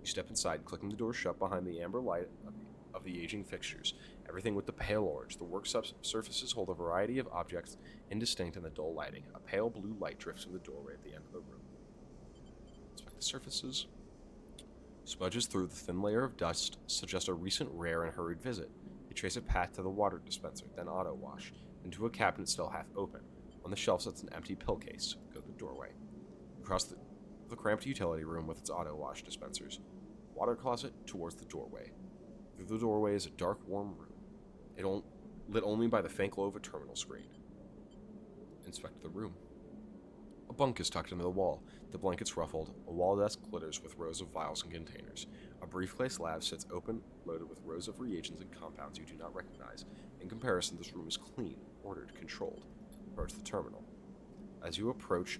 You step inside, clicking the door shut behind the amber light of the aging fixtures. Everything with the pale orange. The work surfaces hold a variety of objects indistinct in the dull lighting. A pale blue light drifts from the doorway at the end of the room. Inspect the surfaces. Smudges through the thin layer of dust suggest a recent rare and hurried visit. You trace a path to the water dispenser, then auto wash, into a cabinet still half open. On the shelf sits an empty pill case. Go to the doorway. Across the cramped utility room with its auto wash dispensers. Water closet towards the doorway. Through the doorway is a dark, warm room. Lit only by the faint glow of a terminal screen. Inspect the room. A bunk is tucked into the wall. The blankets ruffled. A wall desk glitters with rows of vials and containers. A briefcase lab sits open, loaded with rows of reagents and compounds you do not recognize. In comparison, this room is clean, ordered, controlled. Approach the terminal. As you approach,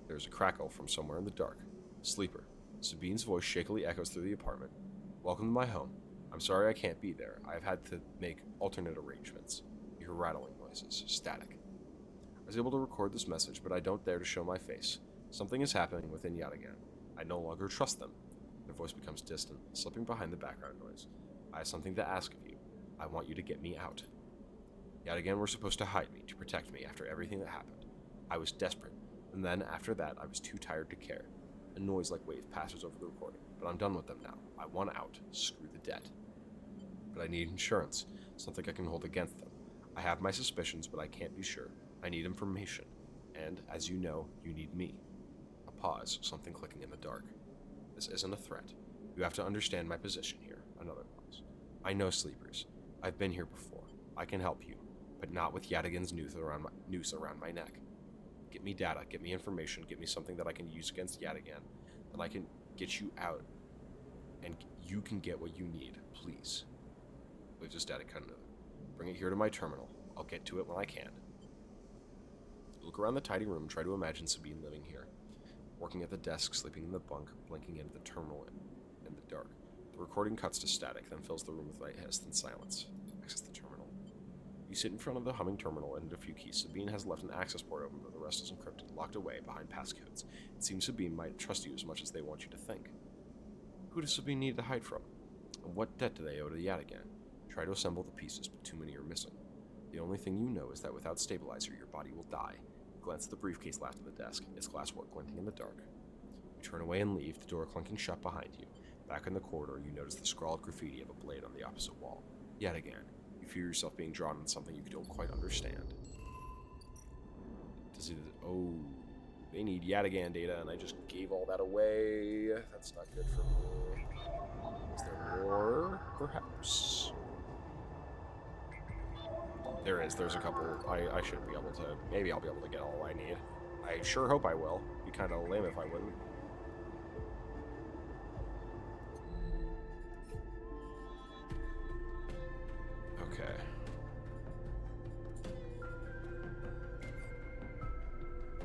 there's a crackle from somewhere in the dark. Sleeper. Sabine's voice shakily echoes through the apartment. Welcome to my home. I'm sorry I can't be there. I've had to make alternate arrangements. You hear rattling noises. Static. I was able to record this message, but I don't dare to show my face. Something is happening within yet again. I no longer trust them. Their voice becomes distant, slipping behind the background noise. I have something to ask of you. I want you to get me out. Yet again, we're supposed to hide me, to protect me after everything that happened. I was desperate, and then after that, I was too tired to care. A noise like wave passes over the recording, but I'm done with them now. I want out. Screw the debt. But I need insurance, something I can hold against them. I have my suspicions, but I can't be sure. I need information, and, as you know, you need me. A pause, something clicking in the dark. This isn't a threat. You have to understand my position here. Another pause. I know sleepers. I've been here before. I can help you, but not with Yadigan's noose around my neck. Get me data, get me information, get me something that I can use against Yadigan, and I can get you out, and you can get what you need, please. Leave this data cut into it. Bring it here to my terminal. I'll get to it when I can. Look around the tidy room and try to imagine Sabine living here. Working at the desk, sleeping in the bunk, blinking into the terminal in the dark. The recording cuts to static, then fills the room with light hiss and silence. Access the terminal. You sit in front of the humming terminal and hit a few keys. Sabine has left an access port open, but the rest is encrypted, locked away behind passcodes. It seems Sabine might trust you as much as they want you to think. Who does Sabine need to hide from? And what debt do they owe to Yadigan? Try to assemble the pieces, but too many are missing. The only thing you know is that without stabilizer, your body will die. Glance at the briefcase left on the desk, its glasswork glinting in the dark. You turn away and leave, the door clanking shut behind you. Back in the corridor, you notice the scrawled graffiti of a blade on the opposite wall. Yet again, you feel yourself being drawn into something you don't quite understand. Oh, they need Yadigan data, and I just gave all that away. That's not good for me. Is there more? Perhaps. There is. There's a couple. I should be able to. Maybe I'll be able to get all I need. I sure hope I will. Be kind of lame if I wouldn't. Okay.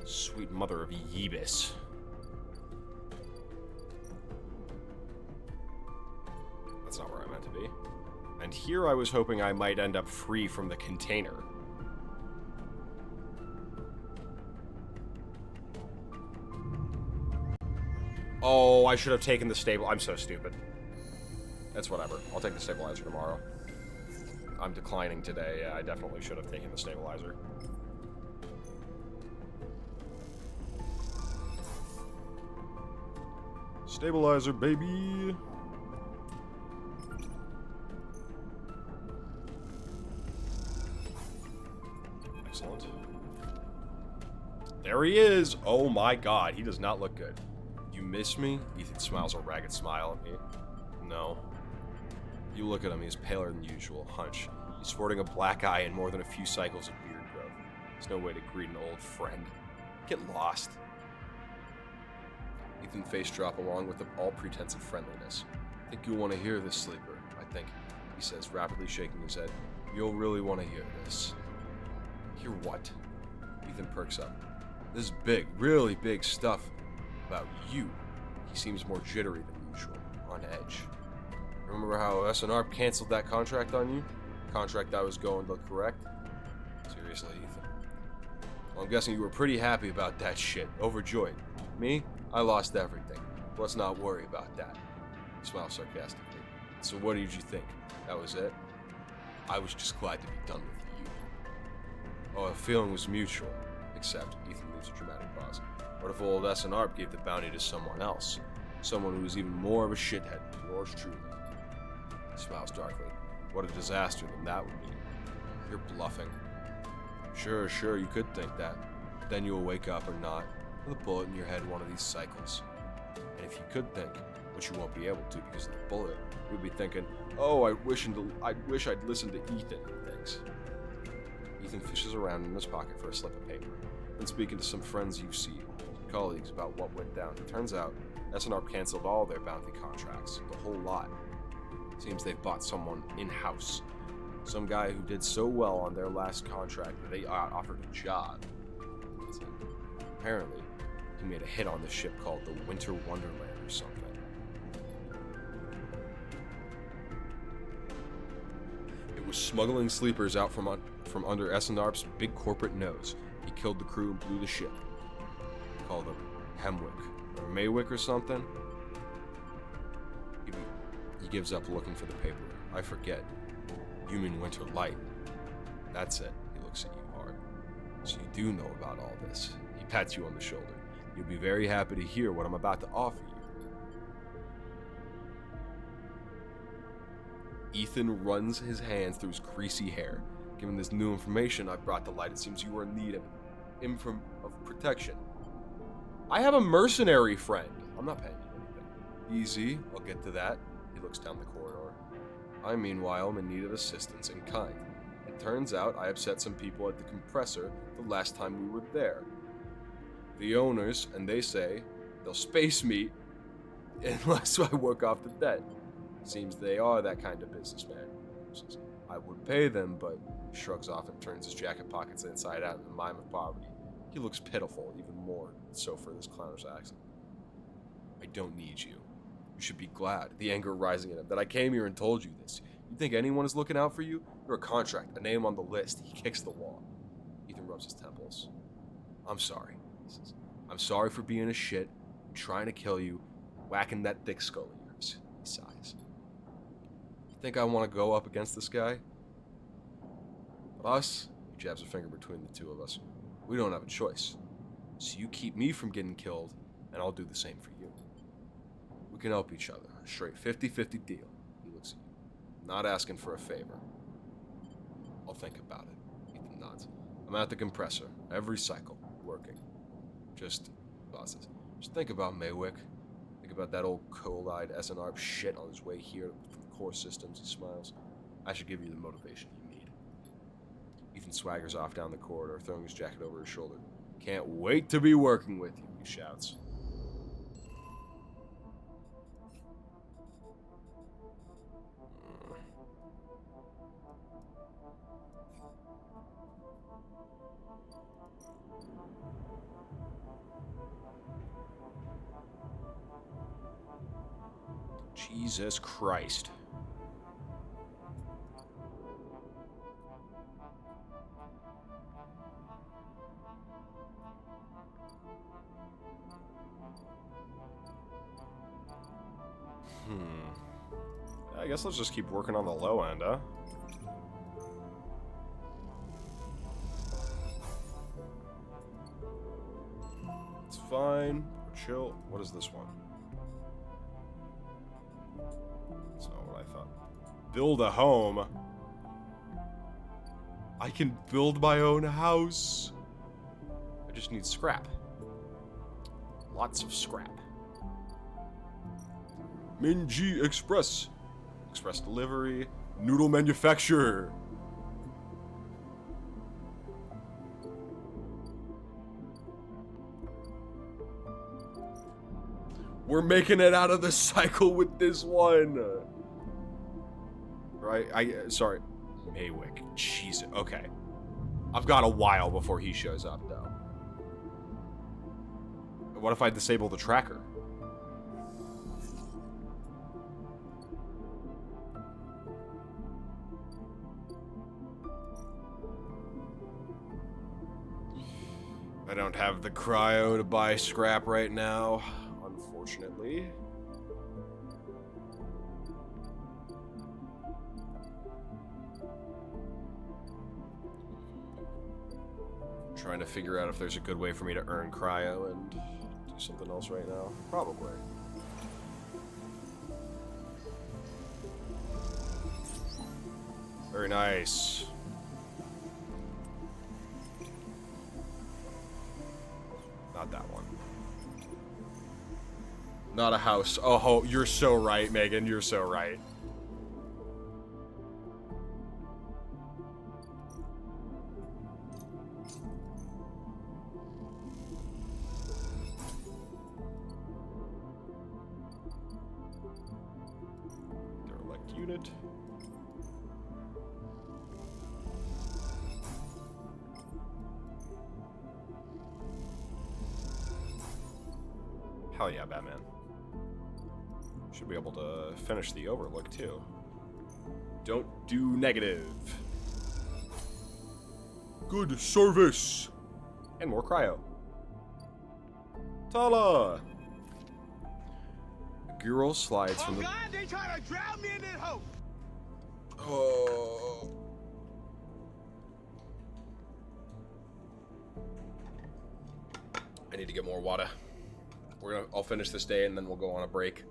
Sweet mother of Yeebus. That's not where I meant to be. And here I was hoping I might end up free from the container. Oh, I should have taken the I'm so stupid. That's whatever. I'll take the stabilizer tomorrow. I'm declining today. Yeah, I definitely should have taken the stabilizer. Stabilizer, baby. Excellent. There he is! Oh my god, he does not look good. You miss me? Ethan smiles a ragged smile at me. No. You look at him, he's paler than usual. Hunch. He's sporting a black eye and more than a few cycles of beard growth. There's no way to greet an old friend. Get lost. Ethan's face drop along with all pretense of friendliness. I think you'll want to hear this, sleeper. I think, he says, rapidly shaking his head. You'll really want to hear this. Hear what? Ethan perks up. This is big, really big stuff about you. He seems more jittery than usual, on edge. Remember how S&R canceled that contract on you? Contract I was going to correct? Seriously, Ethan. Well, I'm guessing you were pretty happy about that shit. Overjoyed. Me? I lost everything. Let's not worry about that. He smiles sarcastically. So what did you think? That was it? I was just glad to be done with you. Oh, the feeling was mutual. Except, Ethan leaves a dramatic pause. What if old S&R gave the bounty to someone else? Someone who was even more of a shithead than yours truly. He smiles darkly. What a disaster then that would be. You're bluffing. Sure, you could think that. But then you'll wake up or not, with a bullet in your head one of these cycles. And if you could think, which you won't be able to because of the bullet, you'll be thinking, oh, I wish I'd listened to Ethan and things. Ethan fishes around in his pocket for a slip of paper, then speaking to some friends you see, colleagues about what went down. It turns out, S&R canceled all their bounty contracts, the whole lot. Seems they've bought someone in-house. Some guy who did so well on their last contract that they offered a job. Apparently, he made a hit on this ship called the Winter Wonderland or something. It was smuggling sleepers out from under S&R's big corporate nose. He killed the crew and blew the ship. Called them Hemwick or Maywick or something. He gives up looking for the paper. I forget. You mean Winter Light. That's it. He looks at you hard. So you do know about all this. He pats you on the shoulder. You'll be very happy to hear what I'm about to offer you. Ethan runs his hands through his greasy hair. Given this new information I've brought to light, it seems you are in need of protection. I have a mercenary friend. I'm not paying you anything. Easy, I'll get to that. He looks down the corridor. I, meanwhile, am in need of assistance in kind. It turns out I upset some people at the compressor the last time we were there. The owners, and they say they'll space me unless I work off the debt. Seems they are that kind of businessman. I would pay them, but he shrugs off and turns his jacket pockets inside out in the mime of poverty. He looks pitiful, even more so for this clownish accent. I don't need you. You should be glad, the anger rising in him, that I came here and told you this. You think anyone is looking out for you? You're a contract, a name on the list. He kicks the wall. Ethan rubs his temples. I'm sorry. He says, I'm sorry for being a shit, trying to kill you, whacking that thick skull of yours. He sighs. You think I want to go up against this guy? Us? He jabs a finger between the two of us. We don't have a choice. So you keep me from getting killed, and I'll do the same for you. We can help each other. A straight 50-50 deal. He looks at you. Not asking for a favor. I'll think about it. Ethan nods. I'm at the compressor. Every cycle. Working. Just think about Maywick. Think about that old cold-eyed S&R shit on his way here from the core systems. He smiles. I should give you the motivation you need. Ethan swaggers off down the corridor, throwing his jacket over his shoulder. Can't wait to be working with you, he shouts. Jesus Christ. I guess let's just keep working on the low end, huh? It's fine. Chill. What is this one? Build a home. I can build my own house. I just need scrap. Lots of scrap. Minji Express. Express delivery. Noodle manufacturer. We're making it out of the cycle with this one. Right? Sorry. Maywick. Jeez. Okay. I've got a while before he shows up, though. What if I disable the tracker? I don't have the cryo to buy scrap right now, unfortunately. Trying to figure out if there's a good way for me to earn cryo and do something else right now. Probably. Very nice. Not that one. Not a house. Oh, you're so right, Megan. You're so right. Derelict unit. Hell yeah, Batman. Should be able to finish the Overlook, too. Don't do negative. Good service. And more cryo. Tala! A girl slides from the... God, they trying to drown me in that hole. Oh... I need to get more water. I'll finish this day and then we'll go on a break.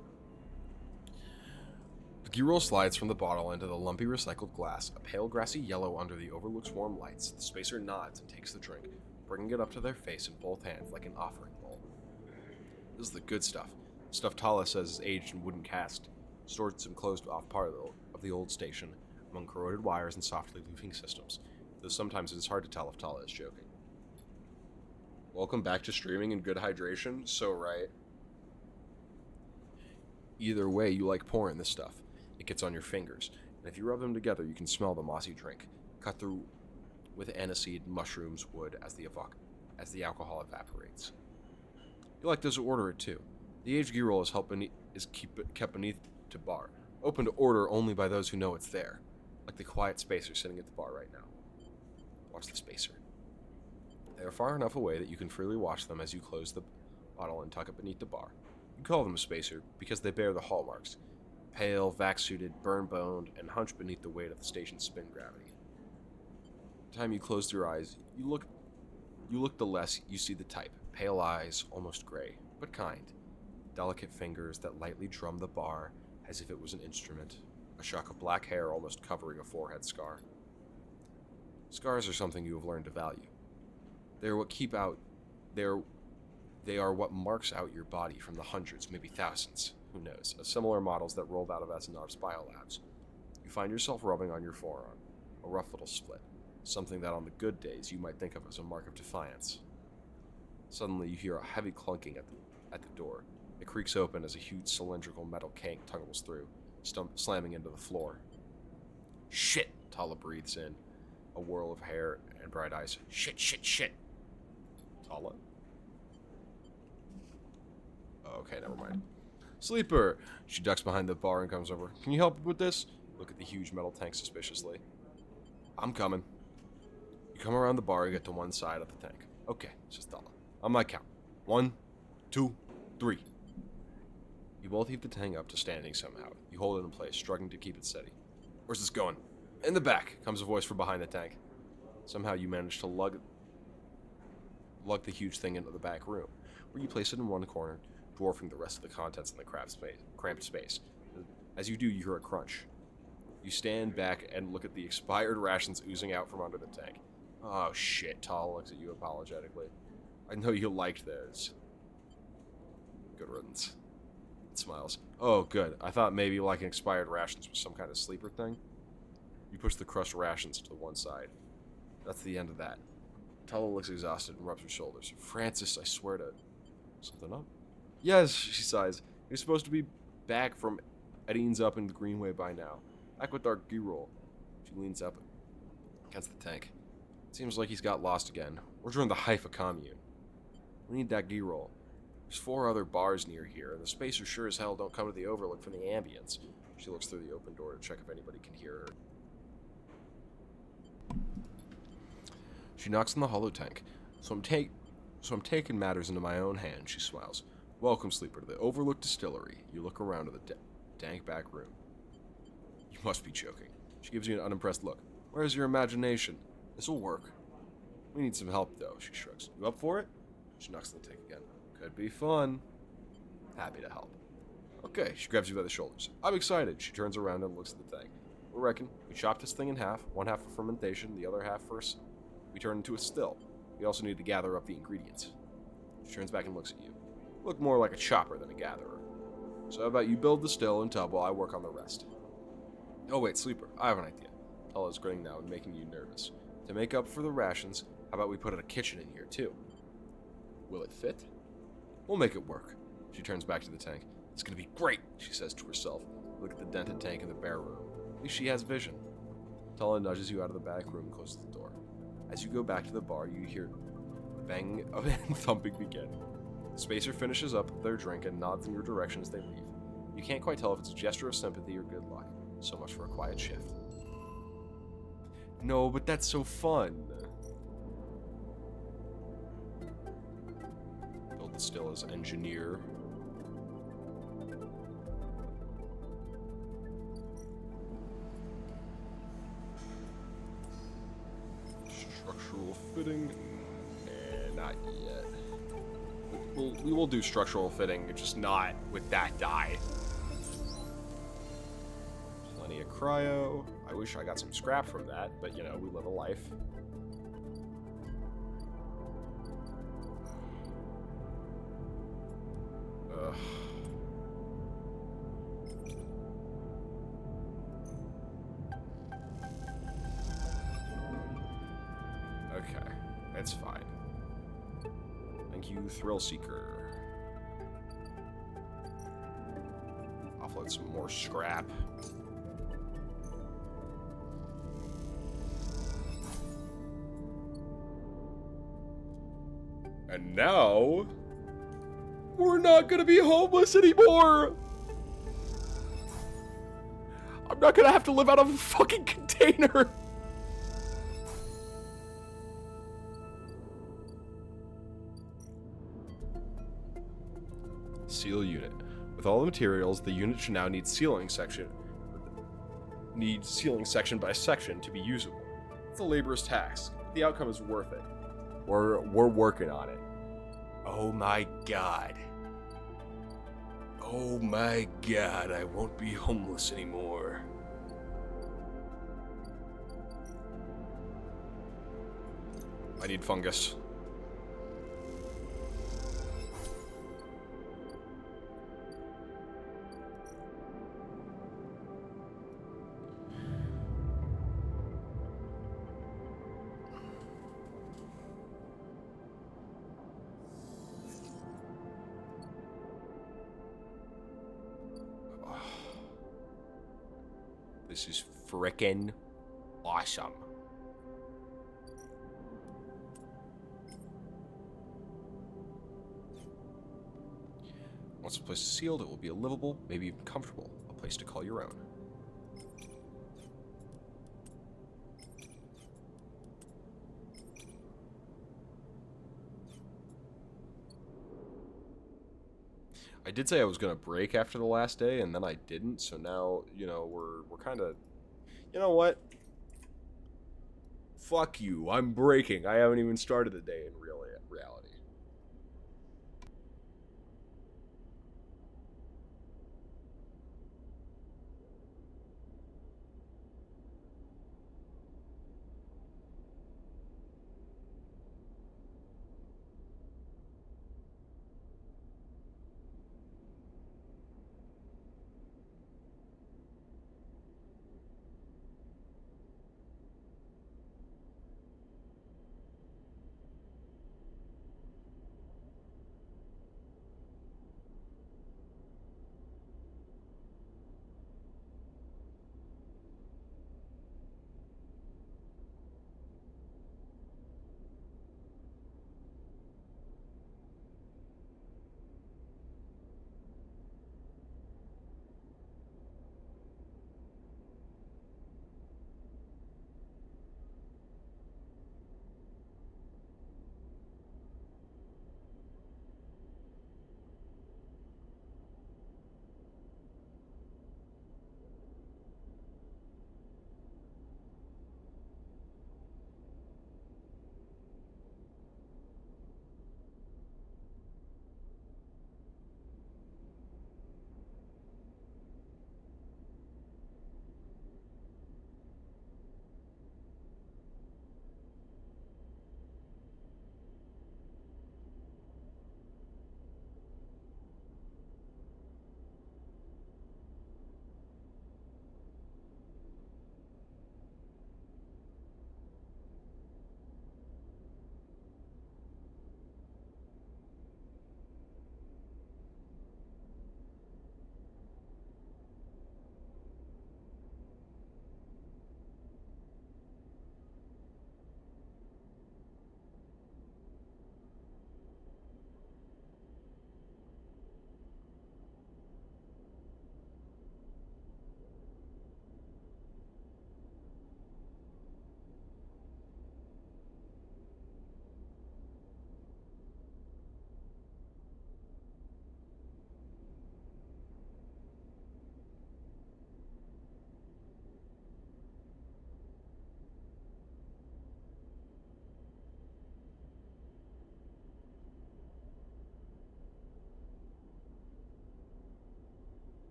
The Girl slides from the bottle into the lumpy recycled glass, a pale grassy yellow under the Overlook's warm lights. The spacer nods and takes the drink, bringing it up to their face in both hands like an offering bowl. This is the good stuff. Stuff Tala says is aged and wooden cast, stored in some closed-off part of the old station, among corroded wires and softly looping systems, though sometimes it is hard to tell if Tala is joking. Welcome back to streaming and good hydration. So right. Either way, you like pouring this stuff. It gets on your fingers, and if you rub them together, you can smell the mossy drink, cut through with aniseed, mushrooms, wood as the alcohol evaporates. You like those who order it too. The aged Girl is kept beneath the bar, open to order only by those who know it's there, like the quiet spacer sitting at the bar right now. Watch the spacer. They are far enough away that you can freely watch them as you close the bottle and tuck it beneath the bar. You call them a spacer because they bear the hallmarks. Pale, vac-suited, burn-boned, and hunched beneath the weight of the station's spin gravity. The time you close your eyes, you look the less you see the type. Pale eyes, almost gray, but kind. Delicate fingers that lightly drum the bar as if it was an instrument. A shock of black hair almost covering a forehead scar. Scars are something you have learned to value. They are what marks out your body from the hundreds, maybe thousands, who knows, of similar models that rolled out of SNR's biolabs. You find yourself rubbing on your forearm, a rough little split, something that on the good days you might think of as a mark of defiance. Suddenly you hear a heavy clunking at the door. It creaks open as a huge cylindrical metal cank tunnels through, slamming into the floor. Shit, Tala breathes in, a whirl of hair and bright eyes. Shit, shit, shit. Tala? Okay, never mind. Sleeper! She ducks behind the bar and comes over. Can you help with this? Look at the huge metal tank suspiciously. I'm coming. You come around the bar and get to one side of the tank. Okay, says Tala. On my count. 1, 2, 3. You both heave the tank up to standing somehow. You hold it in place, struggling to keep it steady. Where's this going? In the back, comes a voice from behind the tank. Somehow you manage to lug the huge thing into the back room, where you place it in one corner, dwarfing the rest of the contents in the cramped space. As you do, you hear a crunch. You stand back and look at the expired rations oozing out from under the tank. Oh shit, Tal looks at you apologetically. I know you liked those. Good riddance. It smiles. Oh, good. I thought maybe liking expired rations was some kind of sleeper thing. You push the crushed rations to one side. That's the end of that. Tala looks exhausted and rubs her shoulders. Francis, I swear to... Something up? Yes, she sighs. You're supposed to be back from Edine's up in the Greenway by now. Back with our G-roll. She leans up against the tank. It seems like he's got lost again. We're during the Haifa commune. We need that G-roll. There's 4 other bars near here, and the spacers sure as hell don't come to the Overlook from the ambience. She looks through the open door to check if anybody can hear her. She knocks on the hollow tank. So I'm taking matters into my own hands, she smiles. Welcome, sleeper, to the Overlook Distillery. You look around at the dank back room. You must be joking. She gives you an unimpressed look. Where's your imagination? This'll work. We need some help, though, she shrugs. You up for it? She knocks on the tank again. Could be fun. Happy to help. Okay, she grabs you by the shoulders. I'm excited. She turns around and looks at the tank. We reckon we chop this thing in half, one half for fermentation, the other half first. We turn into a still. We also need to gather up the ingredients. She turns back and looks at you. You look more like a chopper than a gatherer. So how about you build the still and tub while I work on the rest? Oh wait, sleeper, I have an idea. Tala is grinning now and making you nervous. To make up for the rations, how about we put a kitchen in here too? Will it fit? We'll make it work. She turns back to the tank. It's gonna be great, she says to herself. Look at the dented tank in the bare room. At least she has vision. Tala nudges you out of the back room and closes the door. As you go back to the bar, you hear banging and thumping begin. The spacer finishes up their drink and nods in your direction as they leave. You can't quite tell if it's a gesture of sympathy or good luck. So much for a quiet shift. No, but that's so fun. Build the still as engineer. Structural fitting? Nah, not yet. We will do structural fitting, just not with that die. Plenty of cryo. I wish I got some scrap from that, but you know, we live a life. Ugh. Okay, that's fine. Thank you, Thrill Seeker. Offload some more scrap. And now, we're not gonna be homeless anymore! I'm not gonna have to live out of a fucking container! Seal unit. With all the materials, the unit should now need sealing section by section to be usable. It's a laborious task. The outcome is worth it. We're working on it. Oh my god. Oh my god, I won't be homeless anymore. I need fungus. This is frickin' awesome. Once the place is sealed, it will be a livable, maybe even comfortable, a place to call your own. I did say I was gonna break after the last day, and then I didn't. So now, you know, we're kind of, you know what? Fuck you. I'm breaking. I haven't even started the day in reality.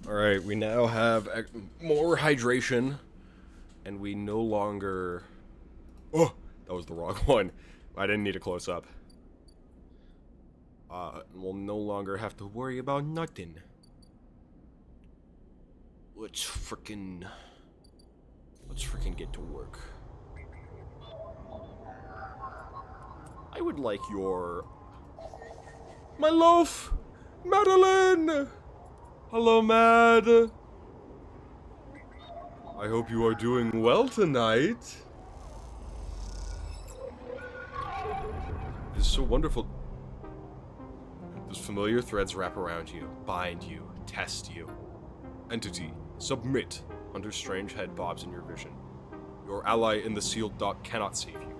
Alright, we now have more hydration, and we no longer... Oh! That was the wrong one. I didn't need a close-up. We'll no longer have to worry about nothing. Let's frickin' get to work. I would like your... My loaf! Madeline! Hello, Mad. I hope you are doing well tonight. It's so wonderful. Those familiar threads wrap around you, bind you, test you. Entity, submit. Hunter's strange head bobs in your vision. Your ally in the sealed dock cannot save you.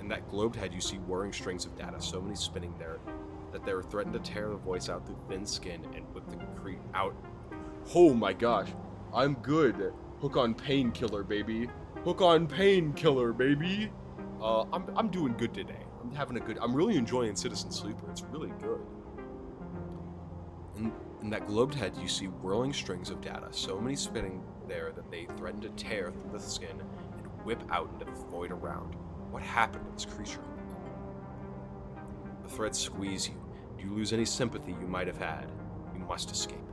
In that globed head you see whirring strings of data, so many spinning there, that they are threatened to tear the voice out through thin skin and whip the crete out. Oh my gosh, I'm good. Hook on painkiller, baby. Hook on painkiller, baby. I'm doing good today. I'm really enjoying Citizen Sleeper. It's really good. In that globed head, you see whirling strings of data, so many spinning there that they threaten to tear through the skin and whip out into the void around. What happened to this creature? The threads squeeze you. Do you lose any sympathy you might have had? You must escape.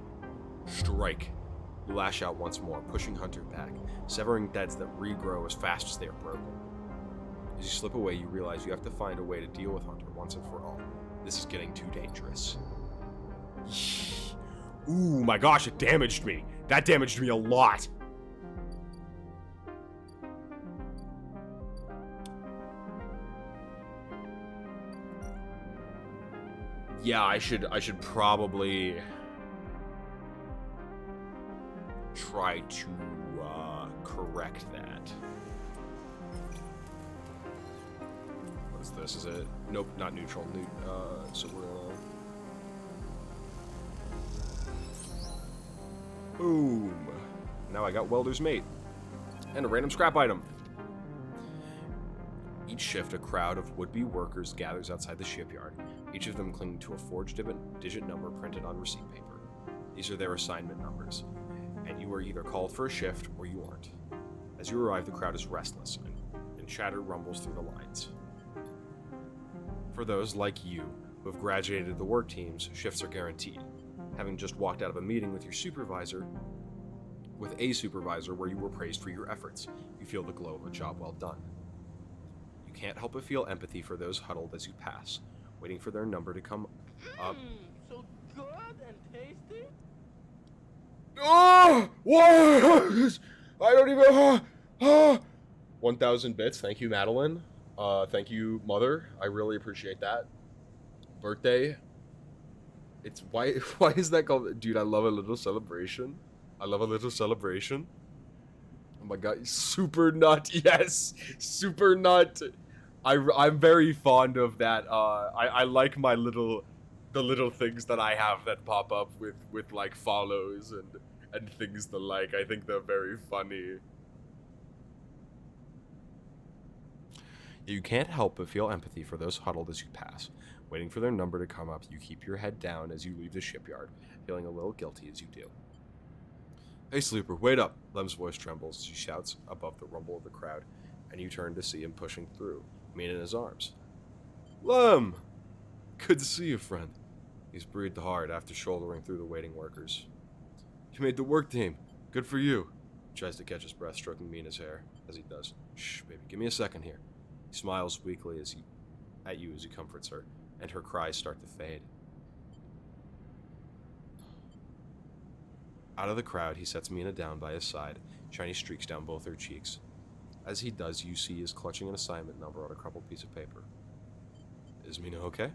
Strike. You lash out once more, pushing Hunter back, severing threads that regrow as fast as they are broken. As you slip away, you realize you have to find a way to deal with Hunter once and for all. This is getting too dangerous. Ooh, my gosh, it damaged me. That damaged me a lot. Yeah, I should probably try to correct that. What is this? Is it? Nope, not neutral. So we're gonna... Boom. Now I got Welder's Mate. And a random scrap item. Each shift, a crowd of would-be workers gathers outside the shipyard, each of them clinging to a forged digit number printed on receipt paper. These are their assignment numbers, and you are either called for a shift or you aren't. As you arrive, the crowd is restless, and chatter rumbles through the lines. For those, like you, who have graduated the work teams, shifts are guaranteed. Having just walked out of a meeting with a supervisor where you were praised for your efforts, you feel the glow of a job well done. You can't help but feel empathy for those huddled as you pass, waiting for their number to come up. So good and tasty? Oh! What? I don't even... 1,000 bits. Thank you, Madeline. Thank you, Mother. I really appreciate that. Birthday. It's... Why is that called... Dude, I love a little celebration. I love a little celebration. Oh my god, super nut. Yes! Super nut. I'm very fond of that. I like my the little things that I have that pop up with like follows and things the like. I think they're very funny. You can't help but feel empathy for those huddled as you pass. Waiting for their number to come up, you keep your head down as you leave the shipyard, feeling a little guilty as you do. Hey, Sleeper, wait up! Lem's voice trembles as he shouts above the rumble of the crowd, and you turn to see him pushing through, me in his arms. Lem! Good to see you, friend. He's breathed hard after shouldering through the waiting workers. You made the work team. Good for you. He tries to catch his breath, stroking Mina's hair, as he does. Shh, baby, give me a second here. He smiles weakly at you as he comforts her, and her cries start to fade. Out of the crowd, he sets Mina down by his side, shiny streaks down both her cheeks. As he does, you see he is clutching an assignment number on a crumpled piece of paper. Is Mina okay?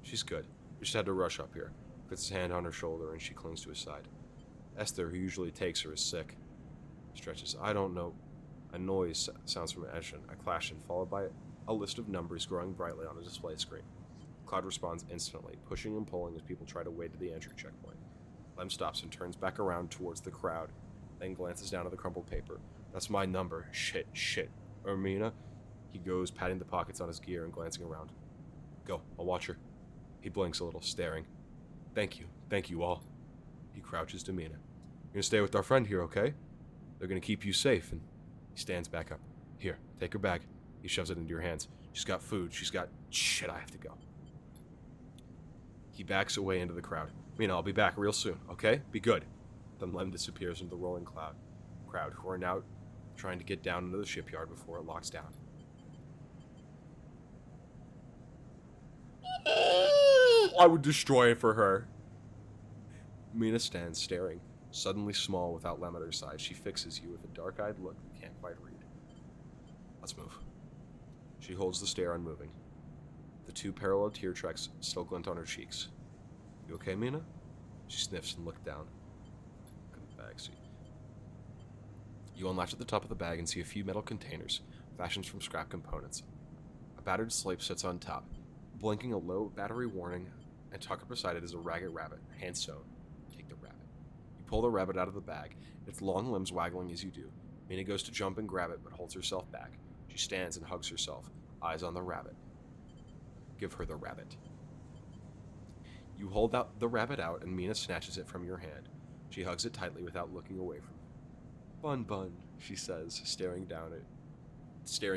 She's good. We just had to rush up here. Puts his hand on her shoulder and she clings to his side. Esther, who usually takes her, is sick. Stretches. I don't know. A noise sounds from an engine, a clash, and followed by a list of numbers growing brightly on a display screen. Cloud responds instantly, pushing and pulling as people try to wade to the entry checkpoint. Lem stops and turns back around towards the crowd, then glances down at the crumpled paper. That's my number. Shit. Ermina? He goes, patting the pockets on his gear and glancing around. Go, I'll watch her. He blinks a little, staring. Thank you all. He crouches to Mina. You're gonna stay with our friend here, okay? They're gonna keep you safe. And he stands back up. Here, take her bag. He shoves it into your hands. She's got food. She's got... Shit, I have to go. He backs away into the crowd. Mina, I'll be back real soon, okay? Be good. Then Lem disappears into the rolling crowd, who are now trying to get down into the shipyard before it locks down. I would destroy it for her. Mina stands staring, suddenly small without Lem at her side. She fixes you with a dark-eyed look you can't quite read. Let's move. She holds the stare unmoving. The two parallel tear tracks still glint on her cheeks. You okay, Mina? She sniffs and looks down. Look at the bag seat. You unlatch at the top of the bag and see a few metal containers, fashioned from scrap components. A battered slate sits on top, blinking a low battery warning, and tucked beside it is a ragged rabbit, hand sewn. Take the rabbit. You pull the rabbit out of the bag, its long limbs waggling as you do. Mina goes to jump and grab it, but holds herself back. She stands and hugs herself, eyes on the rabbit. Give her the rabbit. You hold out the rabbit out, and Mina snatches it from your hand. She hugs it tightly without looking away from it. Bun Bun, she says, staring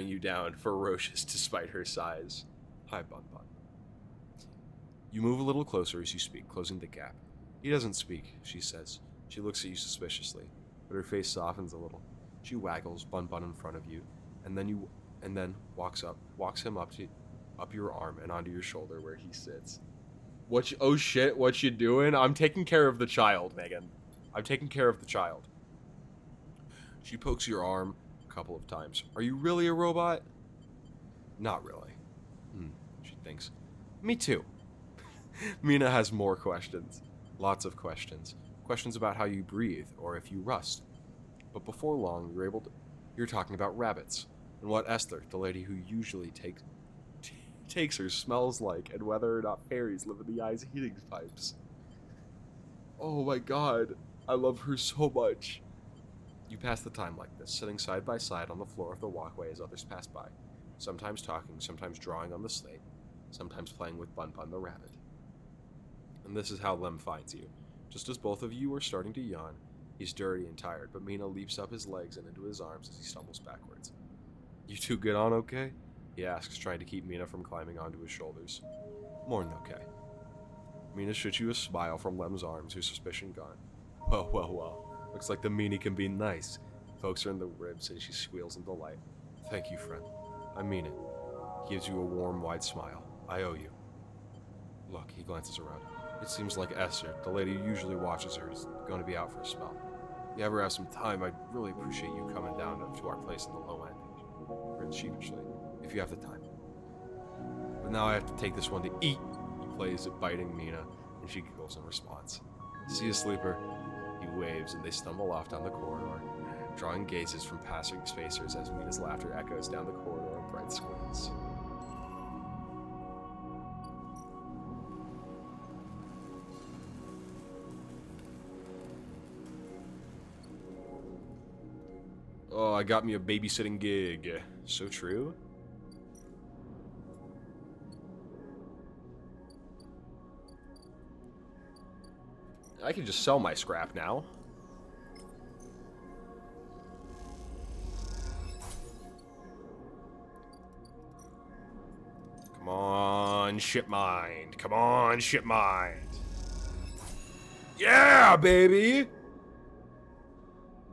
you down, ferocious despite her size. Hi, Bun Bun. You move a little closer as you speak, closing the gap. He doesn't speak, she says. She looks at you suspiciously, but her face softens a little. She waggles Bun Bun in front of you, and then walks him up your arm and onto your shoulder where he sits. Oh shit, what you doing? I'm taking care of the child, Megan. I'm taking care of the child. She pokes your arm a couple of times. Are you really a robot? Not really. She thinks. Me too. Mina has more questions. Lots of questions. Questions about how you breathe or if you rust. But before long, you're talking about rabbits and what Esther, the lady who usually takes her, smells like, and whether or not fairies live in the eyes heating pipes. Oh my god, I love her so much. You pass the time like this, sitting side by side on the floor of the walkway as others pass by, sometimes talking, sometimes drawing on the slate, sometimes playing with Bun Bun the rabbit. And this is how Lem finds you. Just as both of you are starting to yawn, he's dirty and tired, but Mina leaps up his legs and into his arms as he stumbles backwards. You two get on okay? He asks, trying to keep Mina from climbing onto his shoulders. More than okay. Mina shoots you a smile from Lem's arms, her suspicion gone. Well. Looks like the meanie can be nice. Pokes her in the ribs and she squeals in delight. Thank you, friend. I mean it. Gives you a warm, wide smile. I owe you. Look, he glances around. It seems like Esther, the lady who usually watches her, is going to be out for a spell. If you ever have some time, I'd really appreciate you coming down to our place in the low end. Grins sheepishly. If you have the time. But now I have to take this one to eat. He plays at biting Mina, and she giggles in response. See you, sleeper. He waves, and they stumble off down the corridor, drawing gazes from passing spacers as Mina's laughter echoes down the corridor on bright screens. Oh, I got me a babysitting gig. So true. I can just sell my scrap now. Come on, ship mind. Come on, ship mind. Yeah, baby!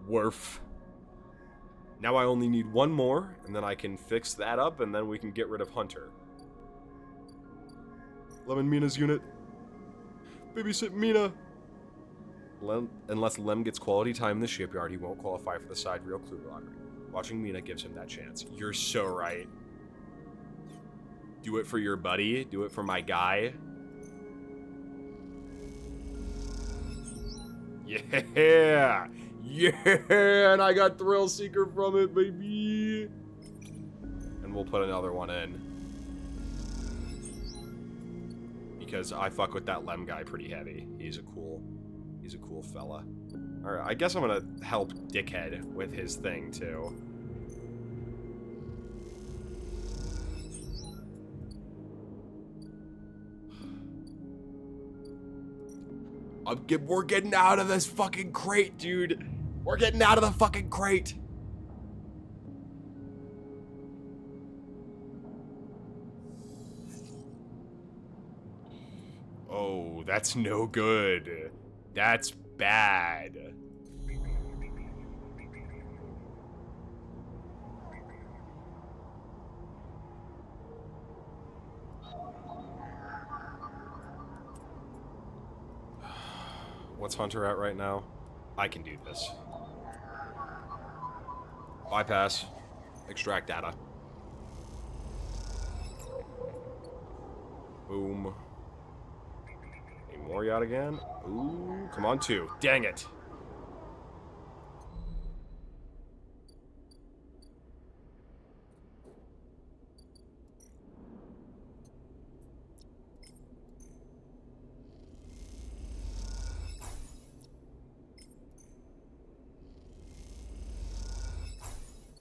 Worf. Now I only need one more, and then I can fix that up, and then we can get rid of Hunter. Lemon Mina's unit. Babysit Mina. Unless Lem gets quality time in the shipyard, he won't qualify for the sidereal clue lottery. Watching Mina gives him that chance. You're so right. Do it for your buddy. Do it for my guy. Yeah! Yeah! And I got Thrill Seeker from it, baby! And we'll put another one in. Because I fuck with that Lem guy pretty heavy. He's a cool fella. Alright, I guess I'm gonna help Dickhead with his thing, too. We're getting out of this fucking crate, dude. We're getting out of the fucking crate. Oh, that's no good. That's bad. What's Hunter at right now? I can do this. Bypass. Extract data. Boom. Any more yacht again? Ooh, come on, 2. Dang it.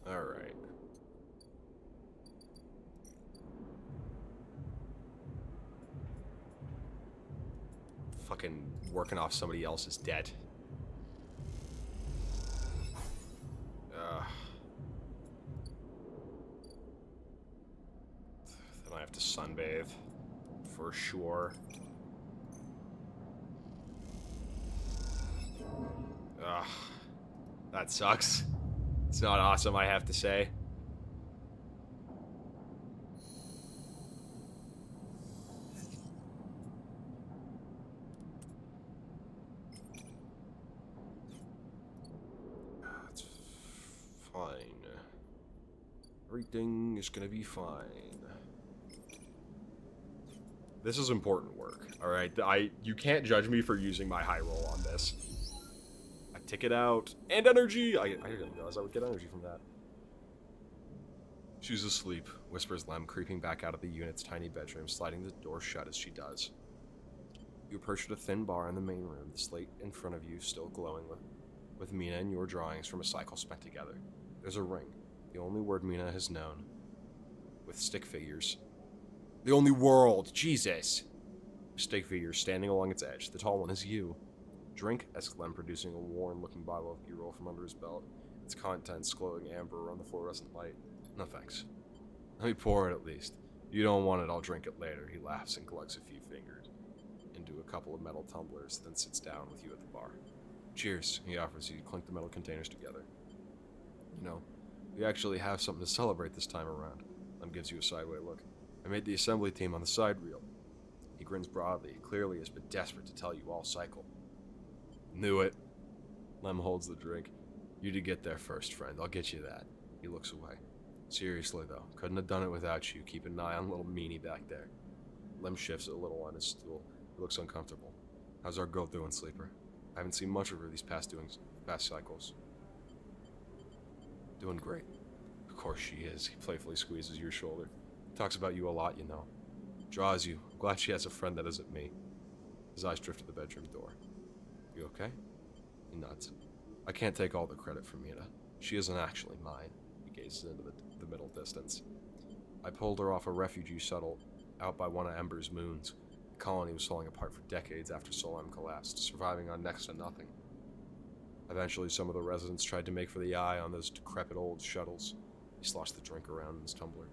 Alright. Fucking working off somebody else's debt. Then I have to sunbathe. For sure. Ugh. That sucks. It's not awesome, I have to say. It's fine. Everything is gonna be fine. This is important work, alright? You can't judge me for using my high roll on this. I ticket out. And energy! I didn't realize I would get energy from that. She's asleep, whispers Lem, creeping back out of the unit's tiny bedroom, sliding the door shut as she does. You approach at a thin bar in the main room, the slate in front of you still glowing with Mina and your drawings from a cycle spent together. There's a ring, the only word Mina has known, with stick figures. The only world! Jesus! Stick figures standing along its edge. The tall one is you. Drink, asks Lem, producing a worn-looking bottle of B-roll from under his belt, its contents glowing amber on the fluorescent light. No thanks. Let me pour it at least. You don't want it, I'll drink it later. He laughs and glugs a few fingers into a couple of metal tumblers, then sits down with you at the bar. Cheers, he offers you. You clink the metal containers together. You know, we actually have something to celebrate this time around. Lem gives you a sideway look. I made the assembly team on the side reel. He grins broadly, clearly has been desperate to tell you all cycle. Knew it. Lem holds the drink. You to get there first, friend. I'll get you that. He looks away. Seriously, though, couldn't have done it without you. Keep an eye on little meanie back there. Lem shifts a little on his stool. He looks uncomfortable. How's our girl doing, Sleeper? I haven't seen much of her these past cycles. Doing great. Of course she is. He playfully squeezes your shoulder. Talks about you a lot, you know. Draws you. Glad she has a friend that isn't me. His eyes drift to the bedroom door. You okay? He nods. I can't take all the credit for Mina. She isn't actually mine. He gazes into the middle distance. I pulled her off a refugee shuttle out by one of Ember's moons. The colony was falling apart for decades after Solem collapsed, surviving on next to nothing. Eventually, some of the residents tried to make for the eye on those decrepit old shuttles. He sloshed the drink around in his tumbler.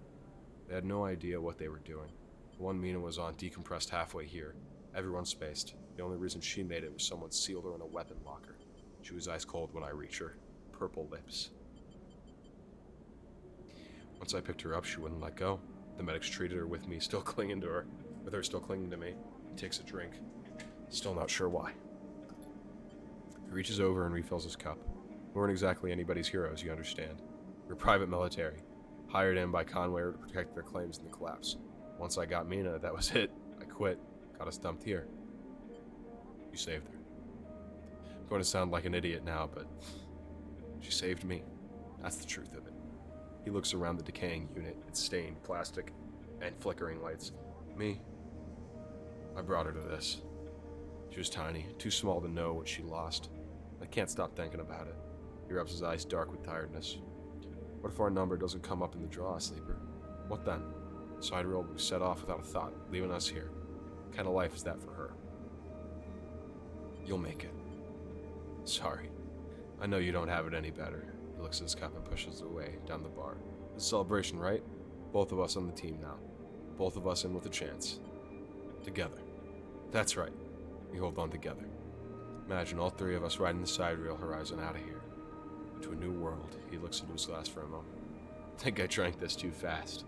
They had no idea what they were doing. The one Mina was on decompressed halfway here. Everyone spaced. The only reason she made it was someone sealed her in a weapon locker. She was ice cold when I reached her. Purple lips. Once I picked her up, she wouldn't let go. The medics treated her with me still clinging to her. With her still clinging to me. He takes a drink. Still not sure why. He reaches over and refills his cup. We weren't exactly anybody's heroes, you understand. We're private military. Hired in by Conway to protect their claims in the collapse. Once I got Mina, that was it. I quit. Got us dumped here. You saved her. I'm going to sound like an idiot now, but she saved me. That's the truth of it. He looks around the decaying unit, its stained plastic and flickering lights. Me? I brought her to this. She was tiny, too small to know what she lost. I can't stop thinking about it. He rubs his eyes dark with tiredness. What if our number doesn't come up in the draw, Sleeper? What then? Side reel will be set off without a thought, leaving us here. What kind of life is that for her? You'll make it. Sorry. I know you don't have it any better. He looks at his cup and pushes it away down the bar. It's a celebration, right? Both of us on the team now. Both of us in with a chance. Together. That's right. We hold on together. Imagine all three of us riding the side rail horizon out of here. Into a new world. He looks into his glass for a moment. I think I drank this too fast.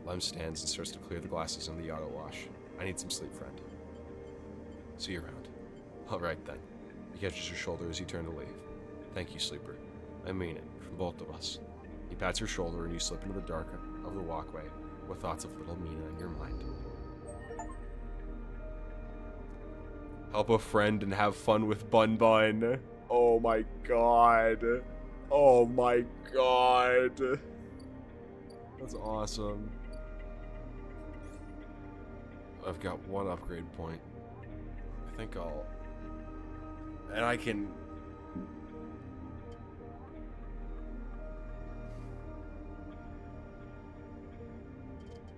Lem stands and starts to clear the glasses in the auto wash. I need some sleep, friend. See you around. Alright then. He catches your shoulder as you turn to leave. Thank you, sleeper. I mean it, from both of us. He pats your shoulder and you slip into the dark of the walkway with thoughts of little Mina in your mind. Help a friend and have fun with Bun Bun. Oh my god. Oh my god. That's awesome. I've got one upgrade point. I think I'll... And I can...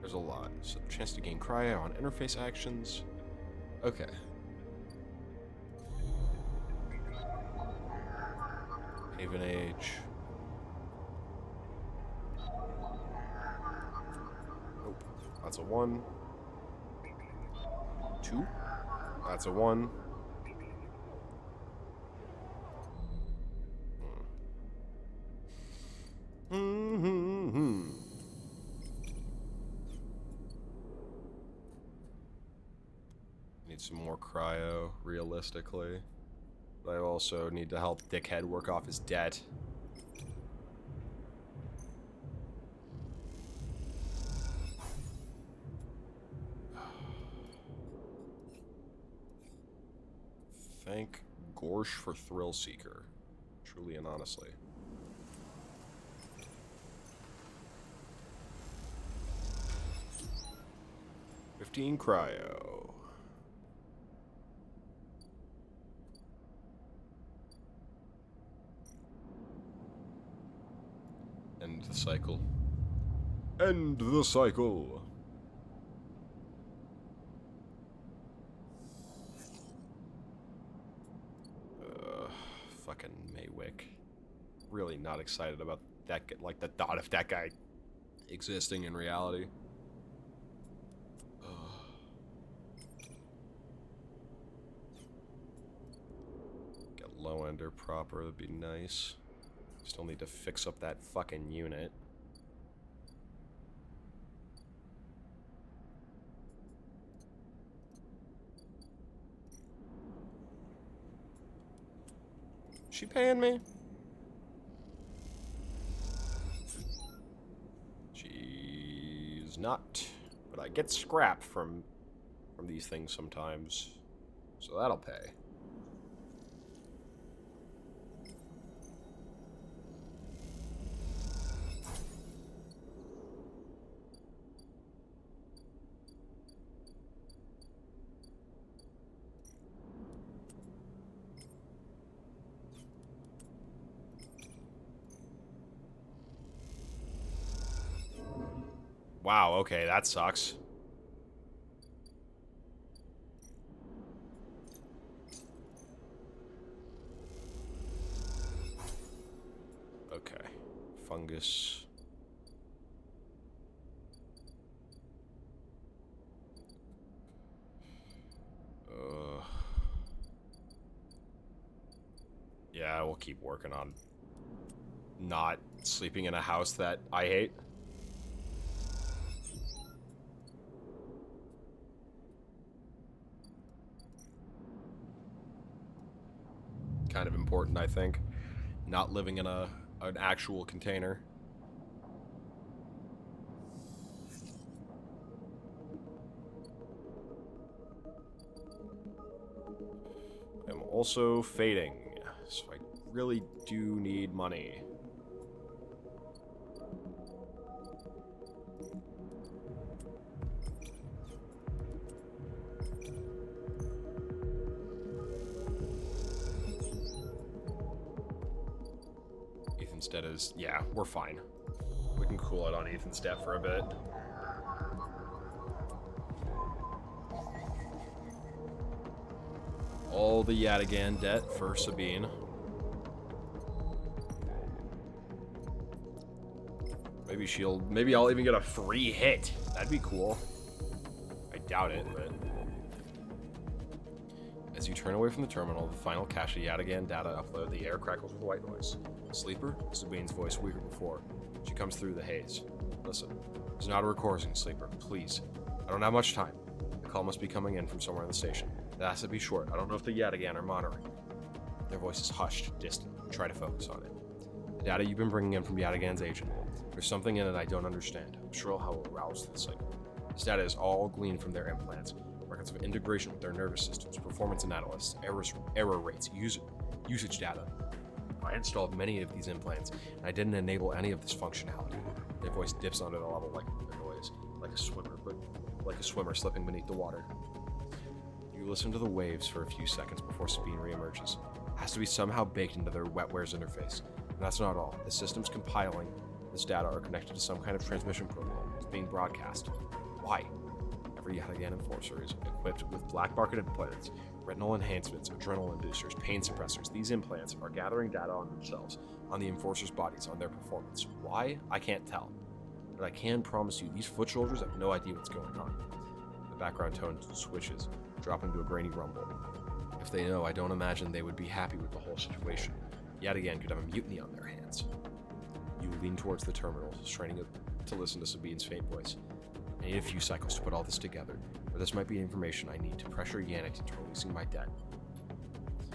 There's a lot. So, chance to gain cryo on interface actions. Okay. Haven Age. Nope. That's a 1. 2. That's a 1. Need some more cryo, realistically. But I also need to help Dickhead work off his debt. Thank Gorsh for Thrill Seeker. Truly and honestly. $15 cryo. End the cycle. End the cycle. Fucking Maywick. Really not excited about that, like the thought of that guy existing in reality. Get low ender proper, that'd be nice. Still need to fix up that fucking unit. She paying me? She's not. But I get scrap from these things sometimes. So that'll pay. Wow, okay, that sucks. Okay. Fungus. Yeah, we'll keep working on not sleeping in a house that I hate. Kind of important, I think. Not living in an actual container. I'm also fading, so I really do need money. Ethan's debt is... yeah, we're fine. We can cool it on Ethan's debt for a bit. all the Yadigan debt for Sabine. Maybe I'll even get a free hit. That'd be cool. I doubt it, but... As you turn away from the terminal, the final cache of Yadigan data upload, the air crackles with white noise. Sleeper? Sabine's voice weaker before. She comes through the haze. Listen, there's not a recording, Sleeper. Please. I don't have much time. The call must be coming in from somewhere in the station. It has to be short. I don't know if the Yadigan are monitoring. Their voice is hushed, distant. Try to focus on it. The data you've been bringing in from Yadigan's agent. There's something in it I don't understand. I'm sure how it will rouse the cycle. This data is all gleaned from their implants. Records of integration with their nervous systems, performance analysis, error rates, usage data. I installed many of these implants, and I didn't enable any of this functionality. Their voice dips onto the level like a noise, like a swimmer, but like a swimmer slipping beneath the water. You listen to the waves for a few seconds before Sabine reemerges. It has to be somehow baked into their wetwares interface. And that's not all. The systems compiling this data are connected to some kind of transmission protocol. It's being broadcast. Why? Every Yadigan enforcer is equipped with black market implants, retinal enhancements, adrenal inducers, pain suppressors. These implants are gathering data on themselves, on the enforcers' bodies, on their performance. Why? I can't tell. But I can promise you, these foot soldiers have no idea what's going on. The background tone switches, dropping to a grainy rumble. If they know, I don't imagine they would be happy with the whole situation. Yadigan could have a mutiny on their hands. You lean towards the terminal, straining to listen to Sabine's faint voice. I need a few cycles to put all this together, or this might be information I need to pressure Yannick into releasing my debt.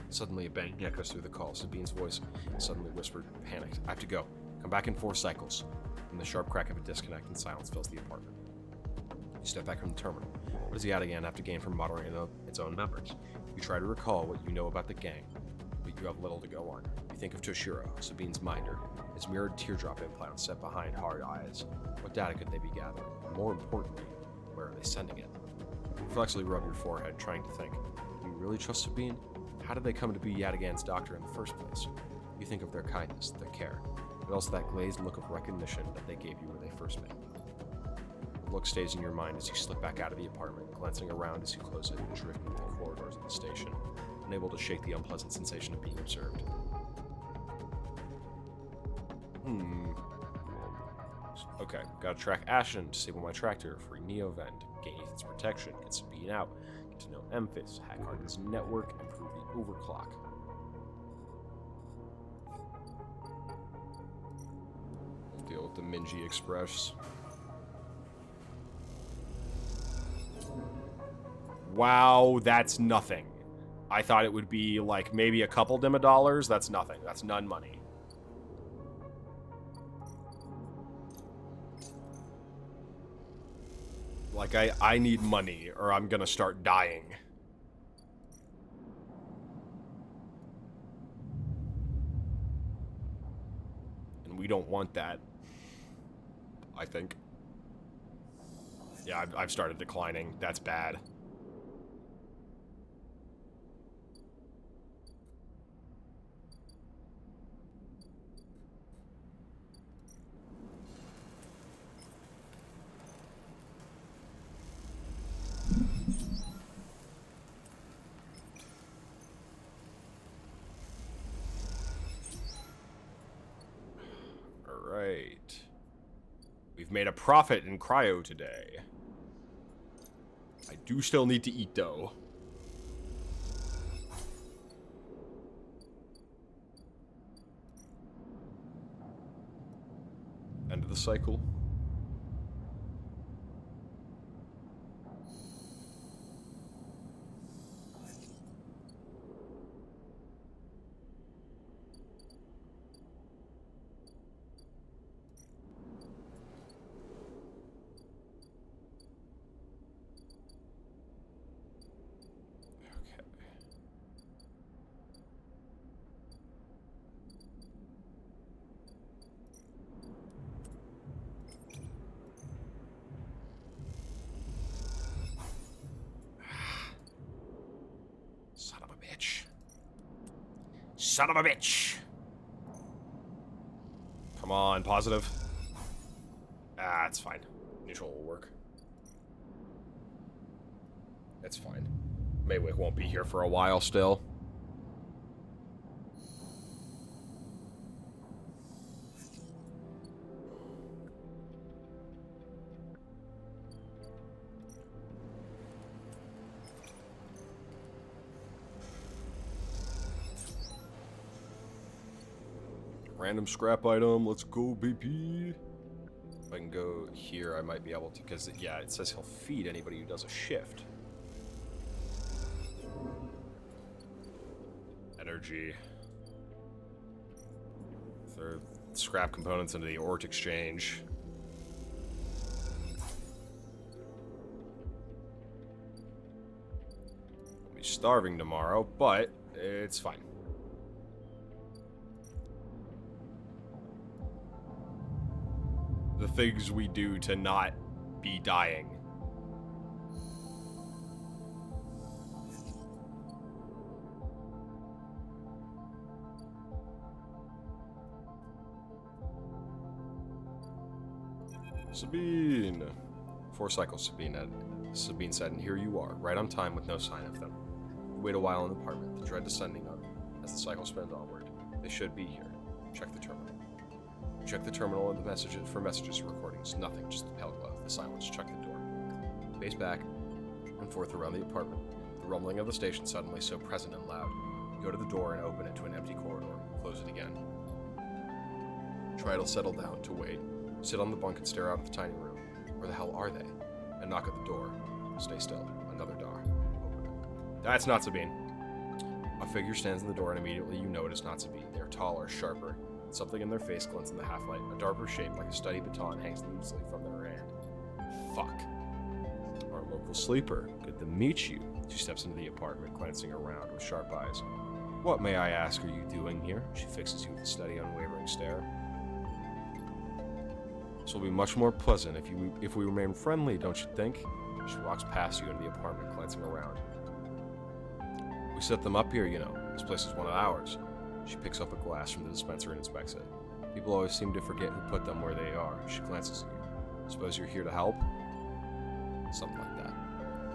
Suddenly, a bang echoes through the call. Sabine's voice suddenly whispered, panicked. I have to go. Come back in 4 cycles. And the sharp crack of a disconnect and silence fills the apartment. You step back from the terminal. What does Yadigan have to gain from monitoring its own members? You try to recall what you know about the gang, but you have little to go on. You think of Toshiro, Sabine's minder, his mirrored teardrop implant set behind hard eyes. What data could they be gathering? And more importantly, where are they sending it? You reflexively rub your forehead, trying to think. Do you really trust Sabine? How did they come to be Yadigan's doctor in the first place? You think of their kindness, their care, but also that glazed look of recognition that they gave you when they first met you. The look stays in your mind as you slip back out of the apartment, glancing around as you close it and drift into the corridors of the station, unable to shake the unpleasant sensation of being observed. Okay, gotta track Ashen, disable my tractor, free Neovend, gain Ethan's protection, get Sabine out, get to know Memphis, hack Arden's network, improve the overclock. We'll deal with the Minji Express. Wow, that's nothing. I thought it would be like maybe a couple $10. That's nothing. That's none money. Like, I need money, or I'm gonna start dying. And we don't want that. I think. Yeah, I've started declining. That's bad. Alright. We've made a profit in cryo today. I do still need to eat, though. End of the cycle. Son of a bitch. Come on, positive. Ah, it's fine. Neutral will work. It's fine. Maywick won't be here for a while still. Random scrap item, let's go, baby. If I can go here, I might be able to, because, yeah, it says he'll feed anybody who does a shift. Energy. Throw scrap components into the ort exchange. I'll be starving tomorrow, but it's fine. The things we do to not be dying. Sabine! 4 cycles, Sabine said, and here you are, right on time with no sign of them. You wait a while in the apartment, the dread descending on as the cycle spins onward. They should be here. Check the terminal. Check the terminal and the messages for messages and recordings. Nothing, just the pale glow, the silence. Check the door. Pace back and forth around the apartment. The rumbling of the station suddenly so present and loud. You go to the door and open it to an empty corridor. Close it again. Try to settle down to wait. Sit on the bunk and stare out at the tiny room. Where the hell are they? And knock at the door. Stay still. Another door. Open it. That's not Sabine. A figure stands in the door and immediately you know it is not Sabine. They are taller, sharper. Something in their face glints in the half-light. A darker shape, like a steady baton, hangs loosely from their hand. Fuck. Our local sleeper. Good to meet you. She steps into the apartment, glancing around with sharp eyes. What, may I ask, are you doing here? She fixes you with a steady, unwavering stare. This will be much more pleasant if we remain friendly, don't you think? She walks past you into the apartment, glancing around. We set them up here, you know. This place is one of ours. She picks up a glass from the dispenser and inspects it. People always seem to forget who put them where they are. She glances at you. Suppose you're here to help? Something like that.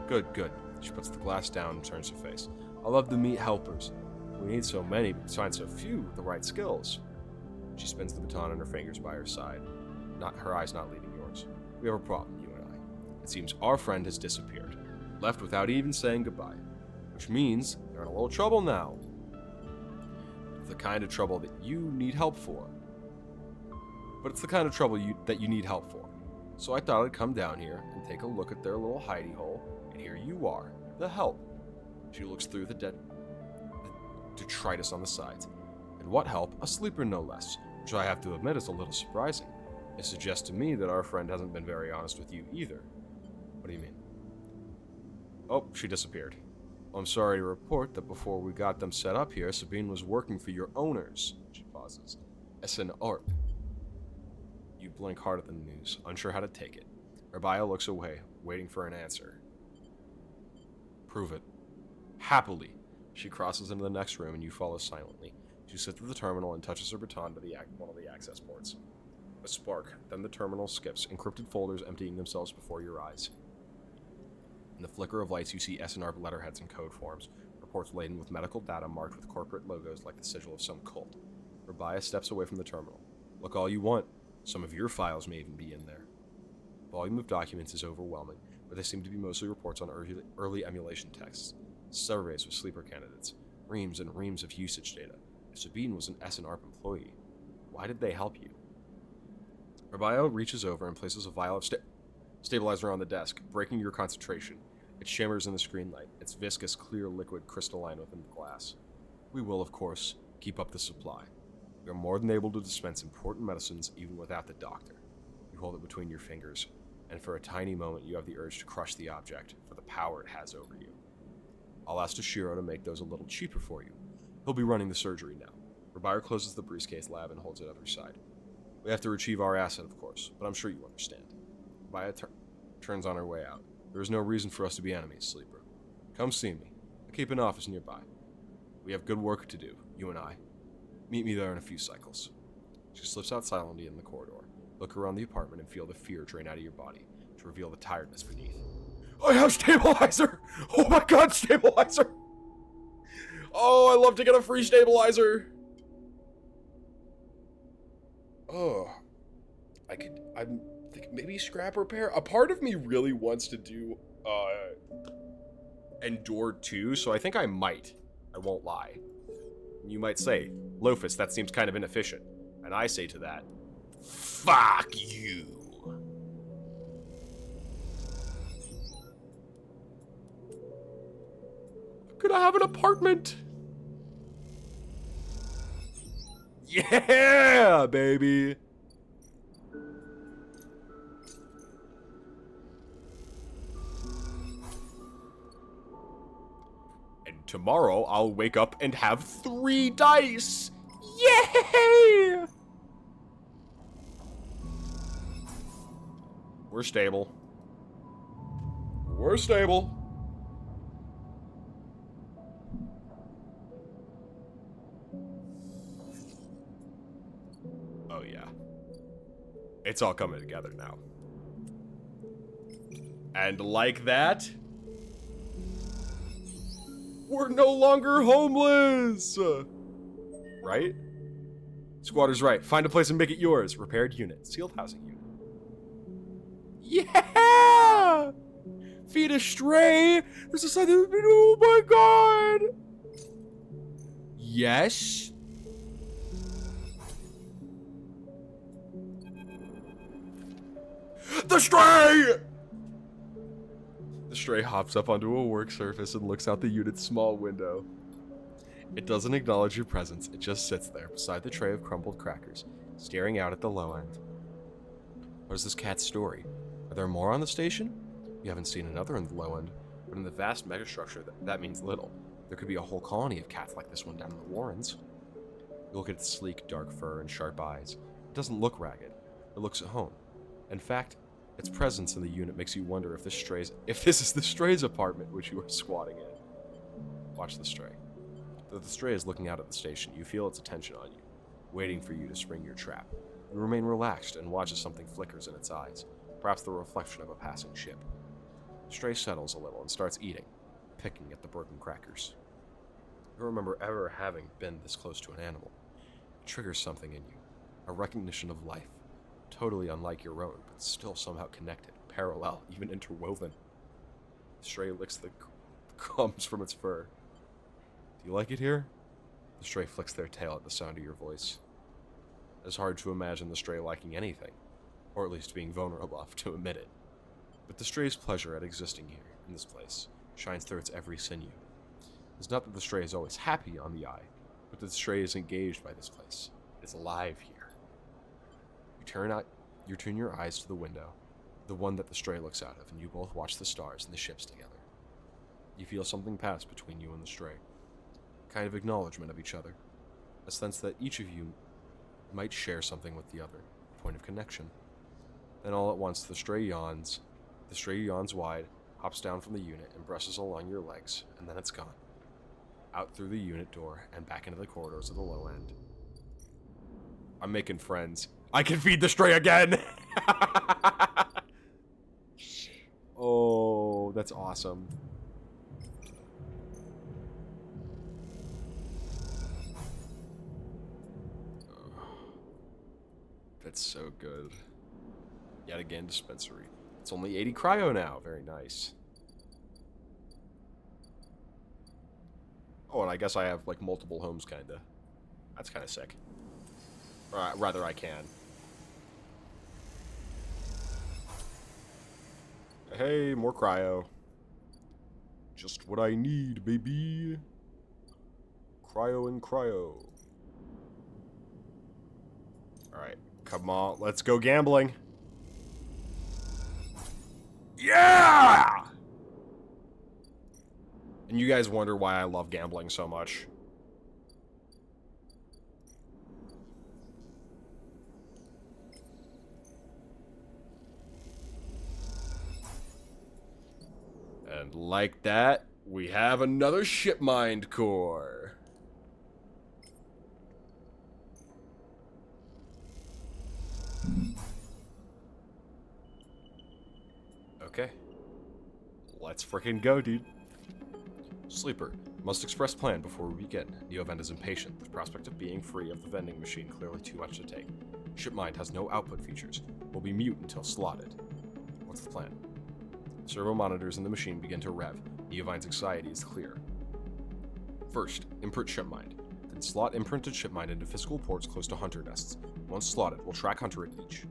Good, good. She puts the glass down and turns her face. I love to meet helpers. We need so many, but find so few with the right skills. She spins the baton in her fingers by her side. Her eyes not leaving yours. We have a problem, you and I. It seems our friend has disappeared. Left without even saying goodbye. Which means they're in a little trouble now. The kind of trouble that you need help for. But it's the kind of trouble that you need help for. So I thought I'd come down here and take a look at their little hidey hole, and here you are, the help. She looks through the detritus on the sides. And what help? A sleeper no less, which I have to admit is a little surprising. It suggests to me that our friend hasn't been very honest with you either. What do you mean? Oh, she disappeared. I'm sorry to report that before we got them set up here, Sabine was working for your owners. She pauses. SNR. You blink hard at the news, unsure how to take it. Rabia looks away, waiting for an answer. Prove it. Happily. She crosses into the next room and you follow silently. She sits at the terminal and touches her baton to one of the access ports. A spark, then the terminal skips, encrypted folders emptying themselves before your eyes. In the flicker of lights, you see SNR letterheads and code forms, reports laden with medical data marked with corporate logos like the sigil of some cult. Rabia steps away from the terminal. Look all you want. Some of your files may even be in there. The volume of documents is overwhelming, but they seem to be mostly reports on early emulation texts, surveys with sleeper candidates, reams and reams of usage data. If Sabine was an SNR employee, why did they help you? Rabia reaches over and places a vial of stabilizer on the desk, breaking your concentration. It shimmers in the screen light, its viscous, clear liquid crystalline within the glass. We will, of course, keep up the supply. We are more than able to dispense important medicines even without the doctor. You hold it between your fingers, and for a tiny moment you have the urge to crush the object for the power it has over you. I'll ask Toshiro to make those a little cheaper for you. He'll be running the surgery now. Rabia closes the briefcase lab and holds it at her side. We have to retrieve our asset, of course, but I'm sure you understand. Rabia turns on her way out. There is no reason for us to be enemies, Sleeper. Come see me. I keep an office nearby. We have good work to do, you and I. Meet me there in a few cycles. She slips out silently in the corridor. Look around the apartment and feel the fear drain out of your body to reveal the tiredness beneath. I have stabilizer! Oh my god, stabilizer! Oh, I love to get a free stabilizer! Oh, I'm thinking maybe scrap repair? A part of me really wants to do, Endure 2, so I think I might. I won't lie. You might say, Lofus, that seems kind of inefficient. And I say to that, fuck you! I'm gonna have an apartment! Yeah, baby! And tomorrow I'll wake up and have 3 dice! Yay! We're stable. We're stable. Oh yeah. It's all coming together now. And like that, we're no longer homeless! Right? Squatter's right. Find a place and make it yours. Repaired unit. Sealed housing unit. Yeah! Feed a stray! There's a sign that... Oh my god! Yes? The stray! The stray hops up onto a work surface and looks out the unit's small window. It doesn't acknowledge your presence, it just sits there beside the tray of crumbled crackers, staring out at the low end. What is this cat's story? Are there more on the station? You haven't seen another in the low end, but in the vast megastructure, that means little. There could be a whole colony of cats like this one down in the Warrens. You look at its sleek, dark fur and sharp eyes. It doesn't look ragged. It looks at home. In fact, its presence in the unit makes you wonder if this is the stray's apartment which you are squatting in. Watch the stray. Though the stray is looking out at the station, you feel its attention on you, waiting for you to spring your trap. You remain relaxed and watch as something flickers in its eyes, perhaps the reflection of a passing ship. The stray settles a little and starts eating, picking at the broken crackers. You don't remember ever having been this close to an animal. It triggers something in you, a recognition of life, totally unlike your own, but still somehow connected, parallel, even interwoven. The stray licks the crumbs from its fur. Do you like it here? The stray flicks their tail at the sound of your voice. It's hard to imagine the stray liking anything, or at least being vulnerable enough to admit it. But the stray's pleasure at existing here, in this place, shines through its every sinew. It's not that the stray is always happy on the eye, but that the stray is engaged by this place. It's alive here. You turn your eyes to the window, the one that the stray looks out of, and you both watch the stars and the ships together. You feel something pass between you and the stray. A kind of acknowledgement of each other. A sense that each of you might share something with the other. A point of connection. Then all at once the stray yawns. The stray yawns wide, hops down from the unit, and brushes along your legs, and then it's gone. Out through the unit door, and back into the corridors of the low end. I'm making friends. I can feed the stray again! Oh, that's awesome. That's so good. Yet again, dispensary. It's only 80 cryo now. Very nice. Oh, and I guess I have, like, multiple homes, kinda. That's kinda sick. Or, rather, I can. Hey, more cryo. Just what I need, baby. Cryo and cryo. Alright, come on, let's go gambling. Yeah! And you guys wonder why I love gambling so much. And like that, we have another ship mind core. Okay. Let's freaking go, dude. Sleeper, must express plan before we begin. Neovend is impatient. The prospect of being free of the vending machine clearly too much to take. Shipmind has no output features. Will be mute until slotted. What's the plan? Servo monitors in the machine begin to rev. Neovend's anxiety is clear. First, imprint Shipmind. Then slot imprinted Shipmind into physical ports close to Hunter nests. Once slotted, we'll track Hunter at each.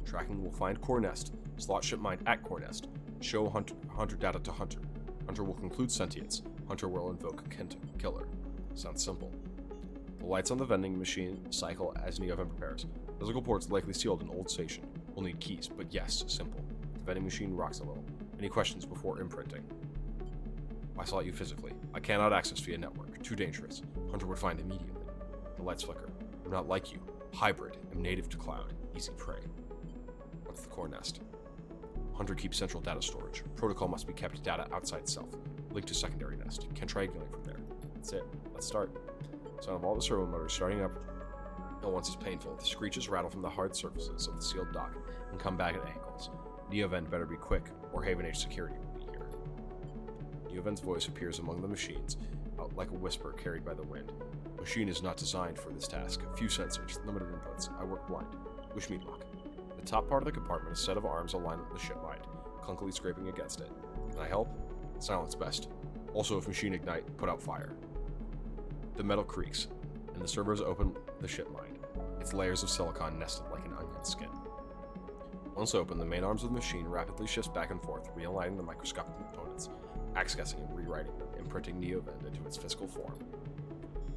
Tracking will find core nest. Slot Shipmind at core nest. Show Hunter data to Hunter. Hunter will conclude sentience. Hunter will invoke killer. Sounds simple. The lights on the vending machine cycle as Neovend prepares. Physical ports likely sealed in old station. We'll need keys, but yes, simple. The vending machine rocks a little. Any questions before imprinting? I slot you physically. I cannot access via network. Too dangerous. Hunter would find immediately. The lights flicker. I'm not like you. Hybrid. Am native to cloud. Easy prey. What's the core nest? Hunter keeps central data storage. Protocol must be kept data outside self. Link to secondary nest. Can triangulate from there. That's it. Let's start. Sound of all the servo motors starting up at once is painful. The screeches rattle from the hard surfaces of the sealed dock and come back at angles. Neovend better be quick, or Haven Age security will be here. Neovend's voice appears among the machines, out like a whisper carried by the wind. Machine is not designed for this task. Few sensors, limited inputs. I work blind. Wish me luck. The top part of the compartment, a set of arms aligned with the Shipmind, clunkily scraping against it. Can I help? Silence best. Also, if machine ignite, put out fire. The metal creaks, and the servos open the Shipmind. Its layers of silicon nested like an onion skin. Once open, the main arms of the machine rapidly shifts back and forth, realigning the microscopic components, accessing and rewriting them, imprinting Neovend into its physical form.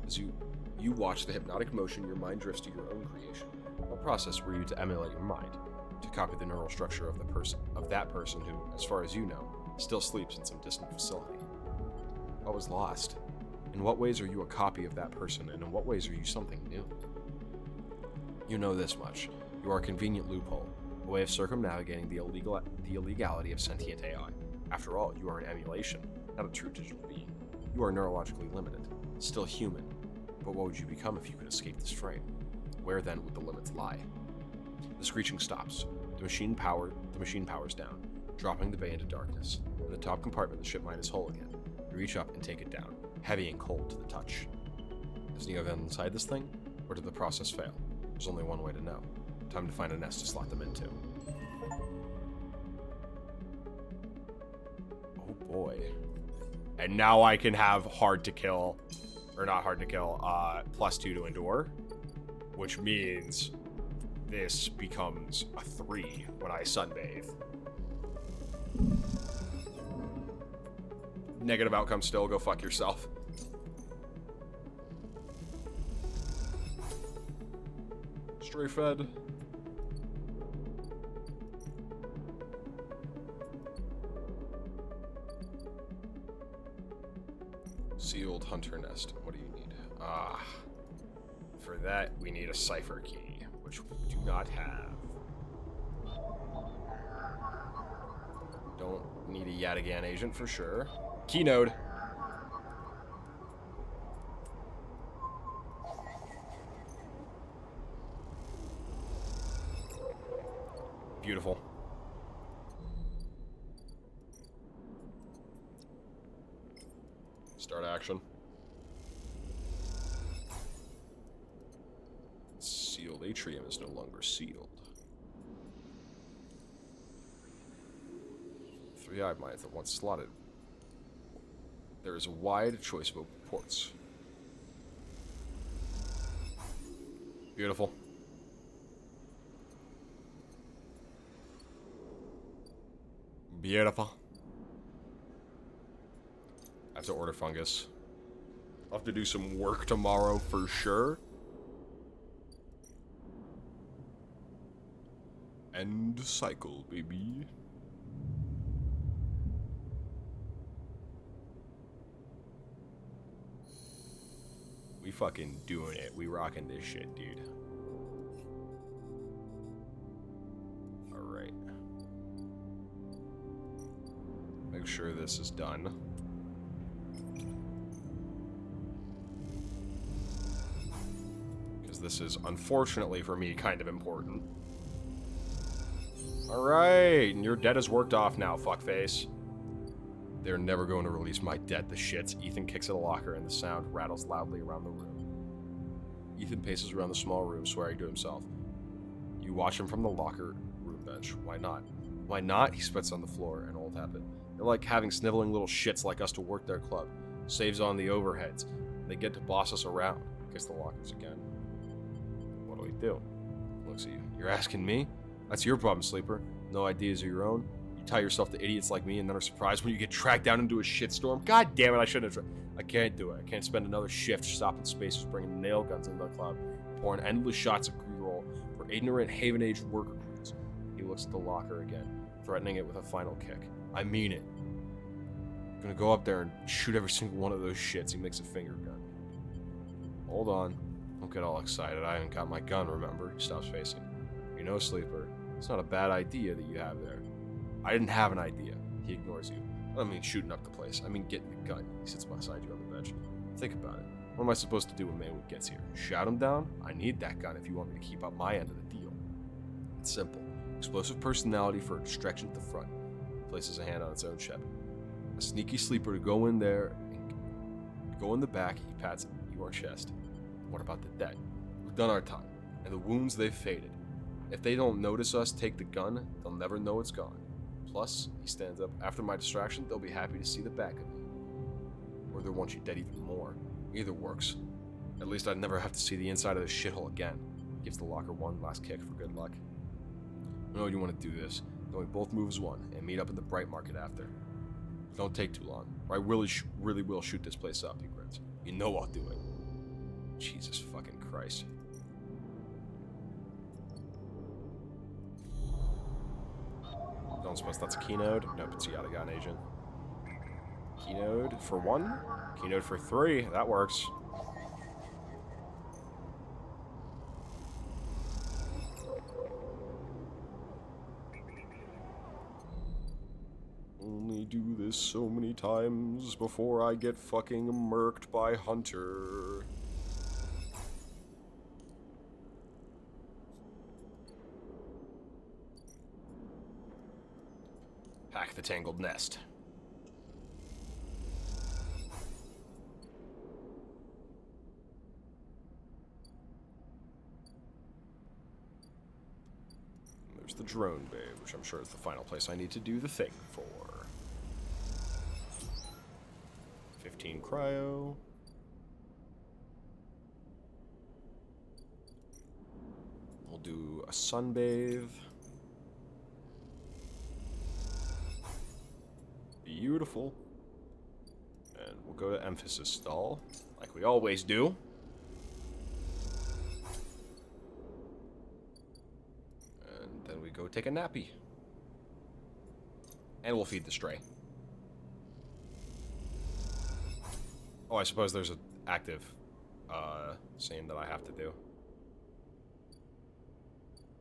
As you watch the hypnotic motion, your mind drifts to your own creation. What process were you to emulate your mind? To copy the neural structure of that person who, as far as you know, still sleeps in some distant facility. What was lost? In what ways are you a copy of that person, and in what ways are you something new? You know this much. You are a convenient loophole, a way of circumnavigating the illegality of sentient AI. After all, you are an emulation, not a true digital being. You are neurologically limited, still human. But what would you become if you could escape this frame? Where then would the limits lie? The screeching stops. The machine powers down, dropping the bay into darkness. In the top compartment, the Shipmind is whole again. You reach up and take it down, heavy and cold to the touch. Is Neovend inside this thing, or did the process fail? There's only one way to know. Time to find a nest to slot them into. Oh boy. And now I can have hard to kill, or not hard to kill, +2 to endure, which means this becomes a 3 when I sunbathe. Negative outcome still, go fuck yourself. Stray fed. Sealed hunter nest. What do you need? For that we need a cipher key, which we do not have. Don't need a Yataghan agent for sure. Keynode. Beautiful. Start action. Sealed atrium is no longer sealed. 3 hive minds at once slotted. There is a wide choice of open ports. Beautiful. Beautiful. I have to order fungus. I'll have to do some work tomorrow for sure. End cycle, baby. We fucking doing it. We rocking this shit, dude. Alright. Make sure this is done. Because this is, unfortunately for me, kind of important. Alright, and your debt is worked off now, fuckface. They're never going to release my dead, the shits. Ethan kicks at a locker and the sound rattles loudly around the room. Ethan paces around the small room, swearing to himself. You watch him from the locker room bench. Why not? Why not? He spits on the floor, an old habit. They're like having sniveling little shits like us to work their club. Saves on the overheads. They get to boss us around. Kicks the lockers again. What do we do? Looks at you. You're asking me? That's your problem, sleeper. No ideas of your own. You tie yourself to idiots like me and then are surprised when you get tracked down into a shitstorm. God damn it, I shouldn't have tried. I can't do it. I can't spend another shift stopping spacers, bringing nail guns into the club, pouring endless shots of pre-roll for ignorant Haven-Age work recruits. He looks at the locker again, threatening it with a final kick. I mean it. I'm gonna go up there and shoot every single one of those shits. He makes a finger gun. Hold on. Don't get all excited. I haven't got my gun, remember? He stops facing. You know, sleeper, it's not a bad idea that you have there. I didn't have an idea. He ignores you. I don't mean shooting up the place. I mean getting the gun. He sits beside you on the bench. Think about it. What am I supposed to do when Maywood gets here? Shout him down? I need that gun if you want me to keep up my end of the deal. It's simple. Explosive personality for a distraction at the front. Places a hand on its own chest. A sneaky sleeper to go in there and go in the back. He pats your chest. What about the dead? We've done our time, and the wounds they've faded. If they don't notice us take the gun, they'll never know it's gone. Plus, he stands up. After my distraction, they'll be happy to see the back of me. Or they'll want you dead even more. Either works. At least I'd never have to see the inside of this shithole again. Gives the locker one last kick for good luck. I know you want to do this. Then we both move as one and meet up in the Bright Market after. Don't take too long, or I really will shoot this place up, he grins. You know I'll do it. Jesus fucking Christ. Don't suppose that's a keynode? Nope, it's a Yatagan agent. Keynode for 1? Keynode for 3. That works. Only do this so many times before I get fucking murked by Hunter. Hack the tangled nest. There's the drone bay, which I'm sure is the final place I need to do the thing for. 15 cryo. We'll do a sunbathe. Beautiful. And we'll go to emphasis stall, like we always do. And then we go take a nappy. And we'll feed the stray. Oh, I suppose there's an active scene that I have to do.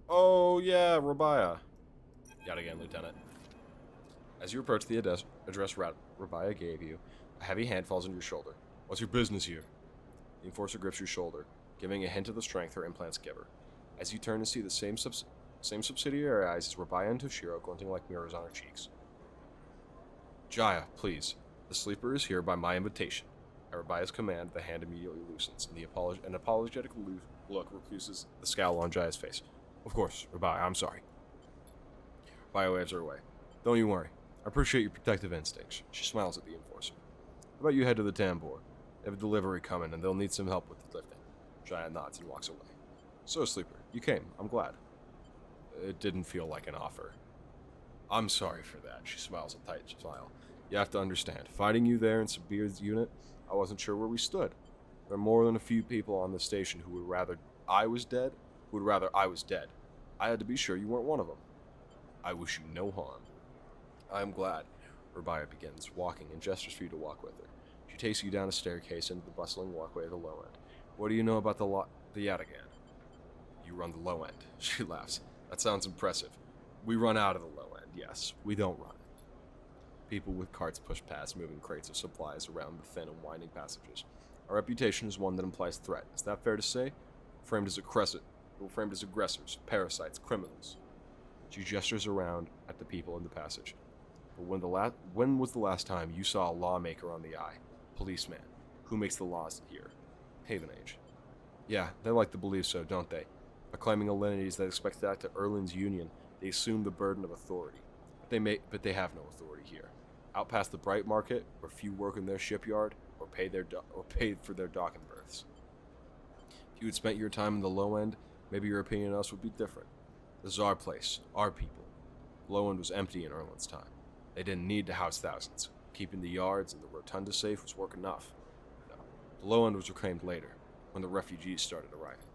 Oh, yeah, Rabaya. Yet again, Lieutenant. As you approach the address Rabaya gave you, a heavy hand falls on your shoulder. What's your business here? The enforcer grips your shoulder, giving a hint of the strength her implants give her. As you turn to see the same subsidiary eyes as Rabaya and Toshiro glinting like mirrors on her cheeks. Jaya, please. The sleeper is here by my invitation. At Rabaya's command, the hand immediately loosens, and an apologetic look refuses the scowl on Jaya's face. Of course, Rabaya, I'm sorry. Rabaya waves her away. Don't you worry. I appreciate your protective instincts. She smiles at the enforcer. How about you head to the Tambor? They have a delivery coming, and they'll need some help with the lifting. Jaya nods and walks away. So, sleeper, you came. I'm glad. It didn't feel like an offer. I'm sorry for that. She smiles a tight smile. You have to understand. Finding you there in Sabir's unit, I wasn't sure where we stood. There are more than a few people on the station who would rather I was dead. I had to be sure you weren't one of them. I wish you no harm. I am glad. Rabaya begins, walking, and gestures for you to walk with her. She takes you down a staircase into the bustling walkway at the low end. What do you know about the Yatagan? You run the low end. She laughs. That sounds impressive. We run out of the low end, yes. We don't run it. People with carts push past, moving crates of supplies around the thin and winding passages. Our reputation is one that implies threat. Is that fair to say? We're framed as aggressors, parasites, criminals. She gestures around at the people in the passage. But when was the last time you saw a lawmaker on the eye? Policeman. Who makes the laws here? Haven Age. Yeah, they like to believe so, don't they? By claiming a lineage that expects that to Erlin's union, they assume the burden of authority. But they have no authority here. Out past the Bright Market, where few work in their shipyard or pay for their docking berths. If you had spent your time in the low end, maybe your opinion on us would be different. This is our place, our people. The low end was empty in Erlin's time. They didn't need to house thousands. Keeping the yards and the rotunda safe was work enough. No, the low end was reclaimed later, when the refugees started arriving.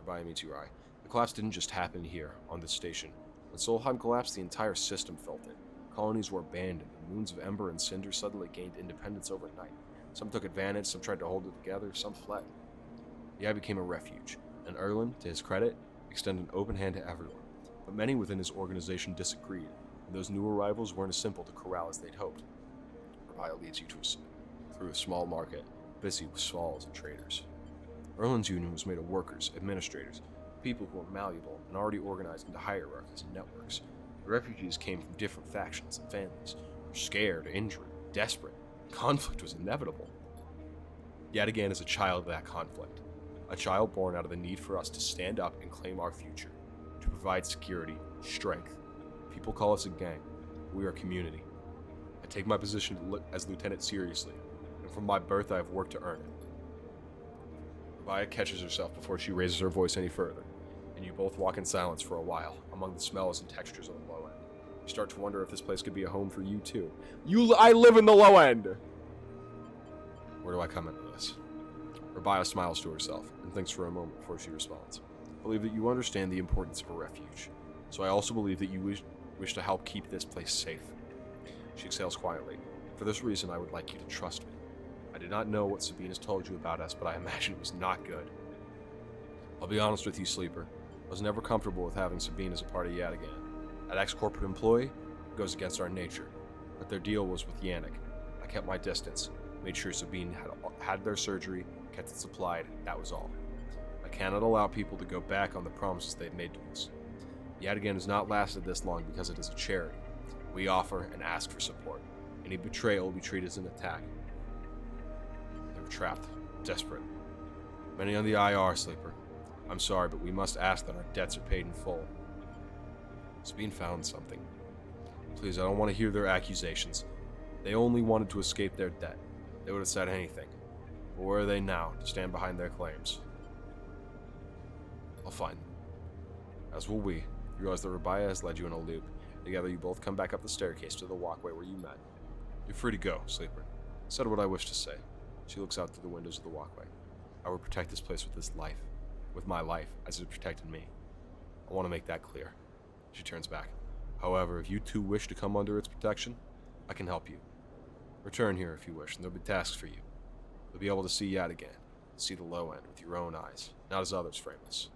By means your eye. The collapse didn't just happen here, on this station. When Solheim collapsed, the entire system felt it. Colonies were abandoned, and moons of ember and cinder suddenly gained independence overnight. Some took advantage, some tried to hold it together, some fled. The eye became a refuge, and Erlin, to his credit, extended an open hand to everyone. But many within his organization disagreed, and those new arrivals weren't as simple to corral as they'd hoped. Rabia leads you through a small market, busy with stalls and traders. Erlin's union was made of workers, administrators, people who were malleable and already organized into hierarchies and networks. The refugees came from different factions and families, were scared, injured, desperate. Conflict was inevitable. Yet again is a child of that conflict, a child born out of the need for us to stand up and claim our future, to provide security, strength. People call us a gang, but we are a community. I take my position as lieutenant seriously, and from my birth I have worked to earn it. Rabia catches herself before she raises her voice any further, and you both walk in silence for a while, among the smells and textures of the low end. You start to wonder if this place could be a home for you too. I live in the low end! Where do I come into this? Rabia smiles to herself, and thinks for a moment before she responds. I believe that you understand the importance of a refuge, so I also believe that you wish to help keep this place safe. She exhales quietly. For this reason, I would like you to trust me. I did not know what Sabine has told you about us, but I imagine it was not good. I'll be honest with you, Sleeper. I was never comfortable with having Sabine as a part of Yad again. That ex-corporate employee goes against our nature, but their deal was with Yannick. I kept my distance, made sure Sabine had their surgery, kept it supplied, that was all. I cannot allow people to go back on the promises they've made to us. Yad again has not lasted this long because it is a charity. We offer and ask for support. Any betrayal will be treated as an attack. They were trapped, desperate. Many on the IR, Sleeper. I'm sorry, but we must ask that our debts are paid in full. Sabine found something. Please, I don't want to hear their accusations. They only wanted to escape their debt. They would have said anything. But where are they now, to stand behind their claims? I'll find them. As will we. You realize that Rabia has led you in a loop. Together you both come back up the staircase to the walkway where you met. You're free to go, Sleeper. I said what I wish to say. She looks out through the windows of the walkway. I will protect this place with this life. With my life, as it protected me. I want to make that clear. She turns back. However, if you two wish to come under its protection, I can help you. Return here if you wish, and there'll be tasks for you. You'll be able to see Yad again, see the low end with your own eyes, not as others frame us.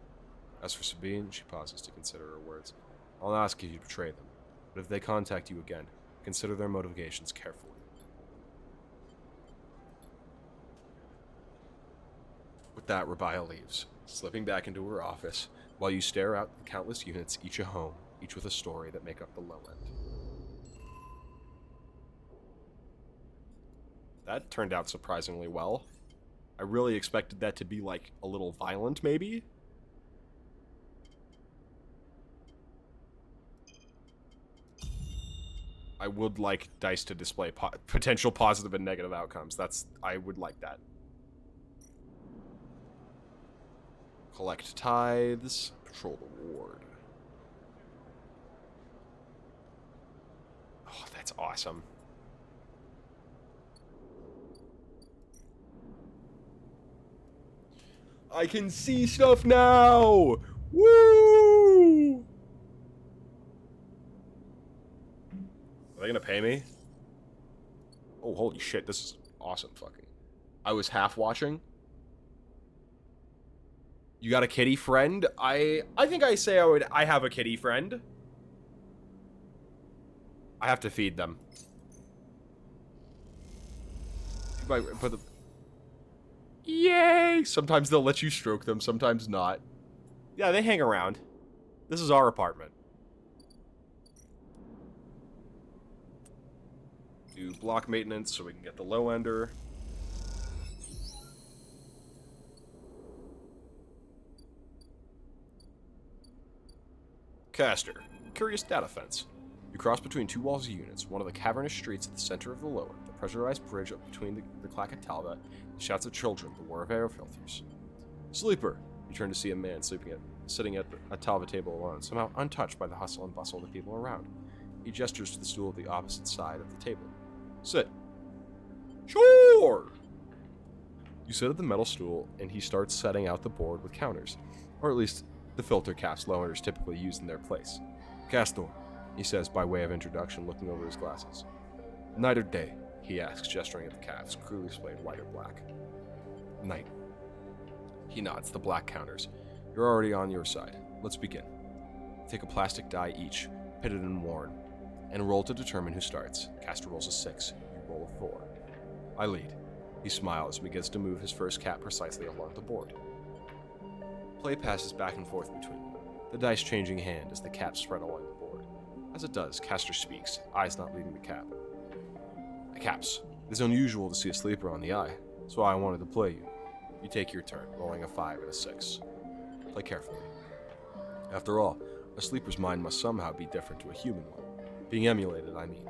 As for Sabine, she pauses to consider her words. I'll ask if you betray them, but if they contact you again, consider their motivations carefully. With that, Rabia leaves, slipping back into her office, while you stare out the countless units, each a home, each with a story that make up the low end. That turned out surprisingly well. I really expected that to be, like, a little violent, maybe? I would like dice to display potential positive and negative outcomes. I would like that. Collect tithes. Patrol the ward. Oh, that's awesome. I can see stuff now! Woo! Are they gonna pay me? Oh, holy shit, this is awesome fucking. I was half watching. You got a kitty friend? I think I say I have a kitty friend. I have to feed them. Put the... Yay! Sometimes they'll let you stroke them, sometimes not. Yeah, they hang around. This is our apartment. Do block maintenance so we can get the low ender. Caster. Curious data fence. You cross between two walls of units, one of the cavernous streets at the center of the lower, the pressurized bridge up between the clack of Talbot, the shouts of children, the whir of air filters. Sleeper! You turn to see a man sitting at a Talbot table alone, somehow untouched by the hustle and bustle of the people around. He gestures to the stool at the opposite side of the table. Sit. Sure! You sit at the metal stool, and he starts setting out the board with counters, or at least the filter caps low enders typically use in their place. Castor, he says by way of introduction, looking over his glasses. Night or day? He asks, gesturing at the calves, clearly displayed white or black. Night. He nods, the black counters. You're already on your side. Let's begin. Take a plastic die each, pitted and worn, and roll to determine who starts. Castor rolls a 6. You roll a 4. I lead. He smiles and begins to move his first cap precisely along the board. Play passes back and forth between them, the dice changing hand as the caps spread along the board. As it does, Castor speaks, eyes not leaving the cap. Caps. It is unusual to see a sleeper on the eye, so I wanted to play you. You take your turn, rolling a 5 and a 6. Play carefully. After all, a sleeper's mind must somehow be different to a human one. Being emulated, I mean.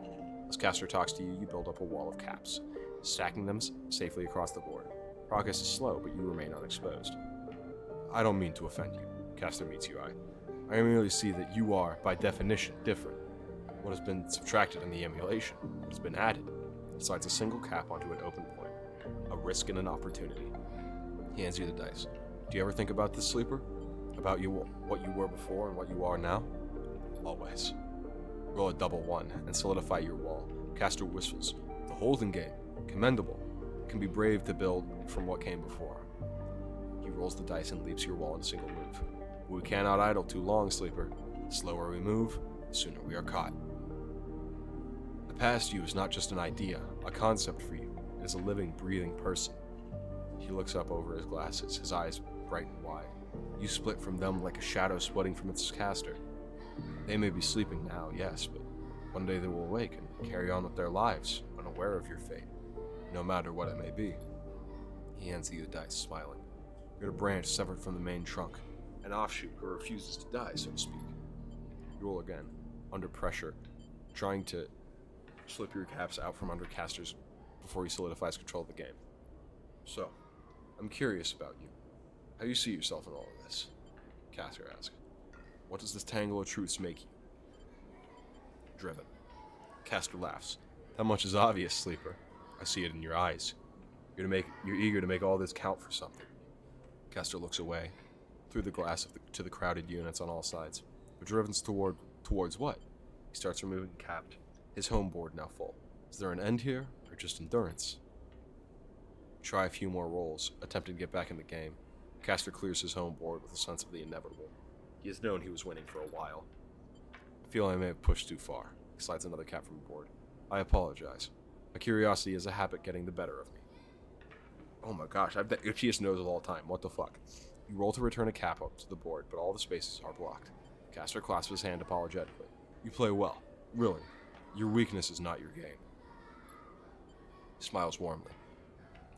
As Castor talks to you, you build up a wall of caps, stacking them safely across the board. Progress is slow, but you remain unexposed. I don't mean to offend you. Castor meets your eye. I merely see that you are, by definition, different. What has been subtracted in the emulation has been added. He slides a single cap onto an open point. A risk and an opportunity. He hands you the dice. Do you ever think about this, sleeper? About you, what you were before and what you are now? Always. Roll a double 1 and solidify your wall. Castor whistles. The holding game. Commendable. It can be brave to build from what came before. He rolls the dice and leaps your wall in a single move. But we cannot idle too long, sleeper. The slower we move, the sooner we are caught. The past you is not just an idea, a concept for you. It is a living, breathing person. He looks up over his glasses, his eyes bright and wide. You split from them like a shadow splitting from its caster. They may be sleeping now, yes, but one day they will awake and carry on with their lives, unaware of your fate, no matter what it may be. He hands you the dice, smiling. You're a branch severed from the main trunk, an offshoot who refuses to die, so to speak. You roll again, under pressure, trying to slip your caps out from under Castor's before he solidifies control of the game. So, I'm curious about you. How do you see yourself in all of this? Castor asks. What does this tangle of truths make you? Driven. Castor laughs. That much is obvious, sleeper. I see it in your eyes. You're eager to make all this count for something. Castor looks away, through the glass to the crowded units on all sides. But driven towards what? He starts removing the cap, his home board now full. Is there an end here, or just endurance? Try a few more rolls, attempting to get back in the game. Castor clears his home board with a sense of the inevitable. He has known he was winning for a while. I feel I may have pushed too far. He slides another cap from the board. I apologize. My curiosity is a habit getting the better of me. Oh my gosh, I bet itchiest nose of all time. What the fuck? You roll to return a cap up to the board, but all the spaces are blocked. Castor clasps his hand apologetically. You play well. Really. Your weakness is not your game. He smiles warmly.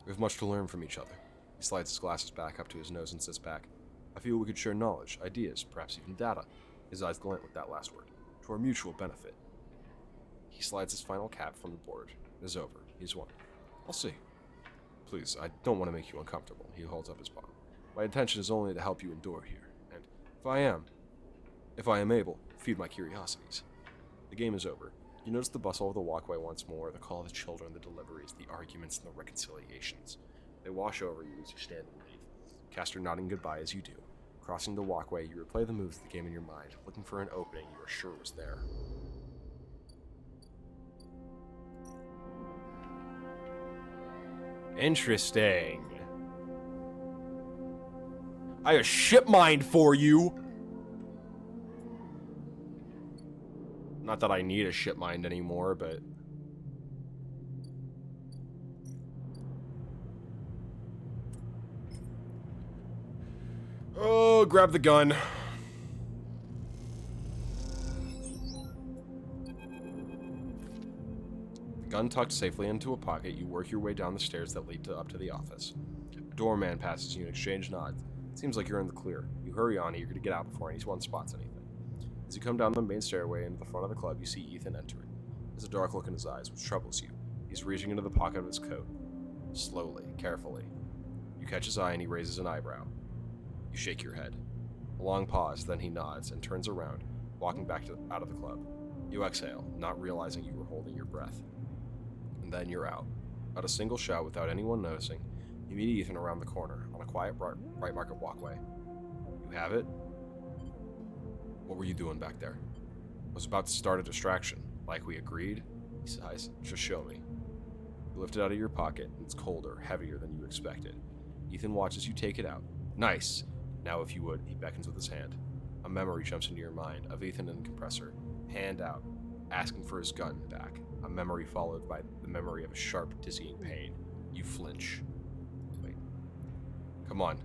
We have much to learn from each other. He slides his glasses back up to his nose and sits back. I feel we could share knowledge, ideas, perhaps even data. His eyes glint with that last word. To our mutual benefit. He slides his final cap from the board. It is over. He's won. I'll see. Please, I don't want to make you uncomfortable. He holds up his palm. My intention is only to help you endure here, and if I am able, feed my curiosities. The game is over. You notice the bustle of the walkway once more, the call of the children, the deliveries, the arguments, and the reconciliations. They wash over you as you stand and leave. Castor nodding goodbye as you do. Crossing the walkway, you replay the moves of the game in your mind, looking for an opening you are sure was there. Interesting. I have ship mined for you! Not that I need a ship mind anymore, but... Oh, grab the gun. The Gun tucked safely into a pocket, you work your way down the stairs that lead up to the office. A doorman passes you and exchange nods. It seems like you're in the clear. You hurry on, eager to get out before anyone spots anything. As you come down the main stairway into the front of the club, you see Ethan entering. There's a dark look in his eyes, which troubles you. He's reaching into the pocket of his coat. Slowly, carefully. You catch his eye and he raises an eyebrow. You shake your head. A long pause, then he nods and turns around, walking back out of the club. You exhale, not realizing you were holding your breath. And then you're out. Without a single shout, without anyone noticing, you meet Ethan around the corner on a quiet Bright Market walkway. You have it? What were you doing back there? I was about to start a distraction, like we agreed. He sighs. Just show me. You lift it out of your pocket, and it's colder, heavier than you expected. Ethan watches you take it out. Nice. Now, if you would, he beckons with his hand. A memory jumps into your mind of Ethan and the compressor, hand out, asking for his gun back. A memory followed by the memory of a sharp, dizzying pain. You flinch. Wait. Come on.